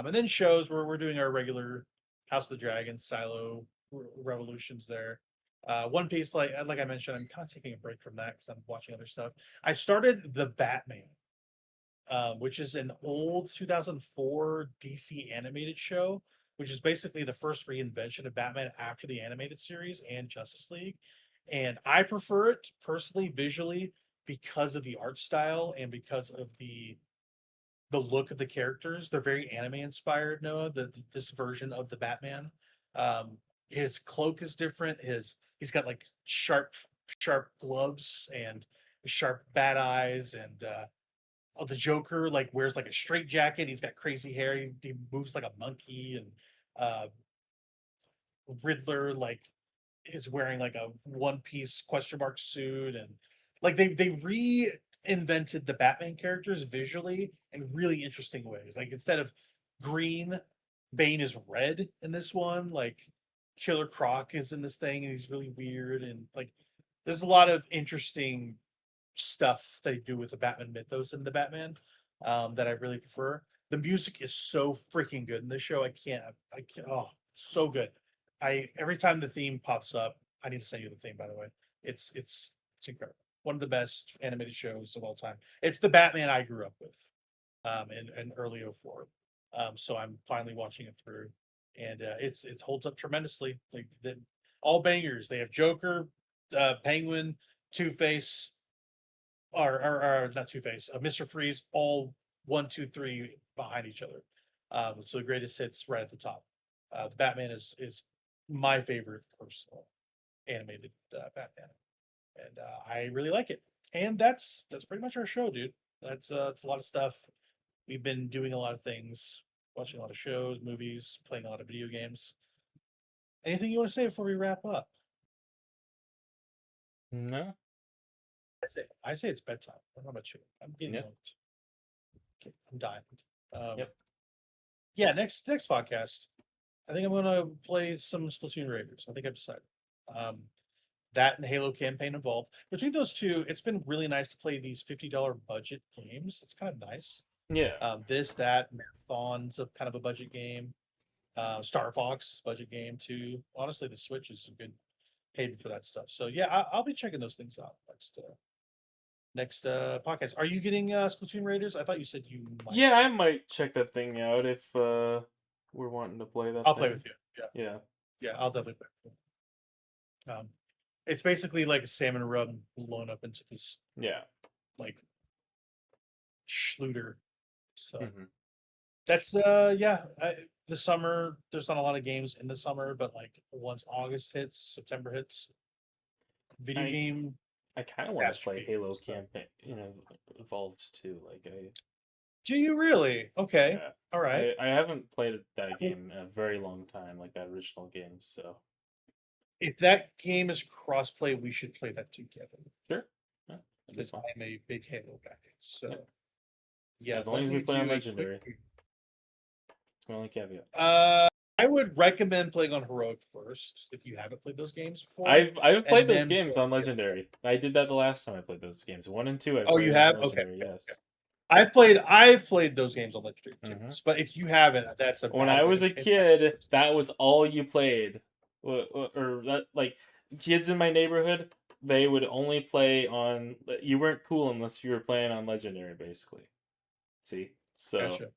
And then shows where we're doing our regular House of the Dragon Silo revolutions there. One Piece, like I mentioned, I'm kind of taking a break from that because I'm watching other stuff. I started the Batman, which is an old 2004 DC animated show, which is basically the first reinvention of Batman after the animated series and Justice League. And I prefer it personally, visually, because of the art style and because of the look of the characters. They're very anime inspired, Noah. This version of the Batman. His cloak is different. He's got like sharp gloves and sharp bad eyes, and the Joker like wears like a straight jacket. He's got crazy hair. He moves like a monkey, and Riddler like is wearing like a one piece question mark suit, and like they reinvented the Batman characters visually in really interesting ways. Like instead of green, Bane is red in this one. Like Killer Croc is in this thing, and he's really weird, and like, there's a lot of interesting stuff they do with the Batman mythos in the Batman that I really prefer. The music is so freaking good in this show. I can't. Oh, so good. Every time the theme pops up, I need to send you the theme. By the way, it's incredible. One of the best animated shows of all time. It's the Batman I grew up with, in early '04. So I'm finally watching it through, and it holds up tremendously. Like all bangers. They have Joker, Penguin, Two Face, or not Two Face, Mr. Freeze, all 1, 2, 3 behind each other. So the greatest hits right at the top. The Batman is my favorite personal animated Batman, and I really like it. And that's pretty much our show, dude. It's a lot of stuff. We've been doing a lot of things, watching a lot of shows, movies, playing a lot of video games. Anything you want to say before we wrap up? No. I say it's bedtime. I don't know about you. I'm getting old. Okay, I'm dying. Yep. Yeah, next podcast, I think I'm gonna play some Splatoon Raiders. I think I've decided. That and Halo campaign involved. Between those two, it's been really nice to play these $50 budget games. It's kind of nice. Yeah. That Marathon's a kind of a budget game. Star Fox budget game too. Honestly, the Switch is a good paid for that stuff. So yeah, I'll be checking those things out next podcast. Are you getting Splatoon Raiders? I thought you said you might. Yeah, I might check that thing out if we're wanting to play that. I'll play with you. Yeah. Yeah, I'll definitely play with you. It's basically like a salmon rub blown up into this like Schluter. So that's the summer. There's not a lot of games in the summer, but like once August hits, September hits, video game. I kind of want to play Halo campaign, Evolved too. Like Do you really? Okay. Yeah. All right. I haven't played that game in a very long time, like that original game. So if that game is crossplay, we should play that together. Sure. Yeah, because I'm a big Halo guy. So yeah, as long as we play on Legendary. It's my only caveat. I would recommend playing on Heroic first if you haven't played those games before. I've played those games on Legendary. I did that the last time I played those games. 1 and 2. You have? Okay. Yes. I've played those games on Legendary too. But if you haven't, that's a when I was a kid, that was all you played. Or that, like, kids in my neighborhood, they would only play on. You weren't cool unless you were playing on Legendary, basically. See, so gotcha.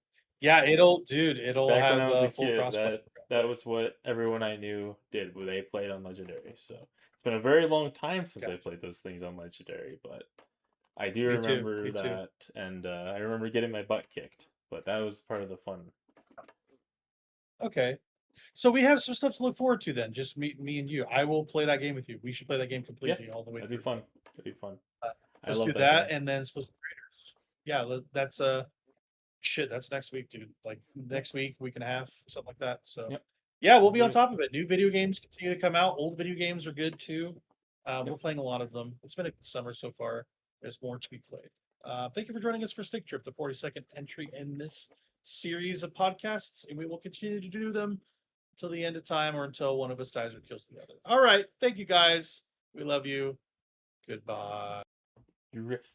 Yeah, it'll back have when I was a full kid. That was what everyone I knew did when they played on Legendary. So it's been a very long time since I played those things on Legendary, but I do remember that, and I remember getting my butt kicked. But that was part of the fun. Okay. So we have some stuff to look forward to then. Just me and you. I will play that game with you. We should play that game completely all the way. That'd be fun. That'd be fun. Let's do that and then Splatoon Raiders. Yeah, that's shit. That's next week, dude. Like next week and a half, something like that. So yeah, we'll be on top of it. New video games continue to come out. Old video games are good too. We're playing a lot of them. It's been a good summer so far. There's more to be played. Thank you for joining us for Stick Drift, the 42nd entry in this series of podcasts, and we will continue to do them till the end of time or until one of us dies or kills the other. All right. Thank you guys. We love you. Goodbye. Drift.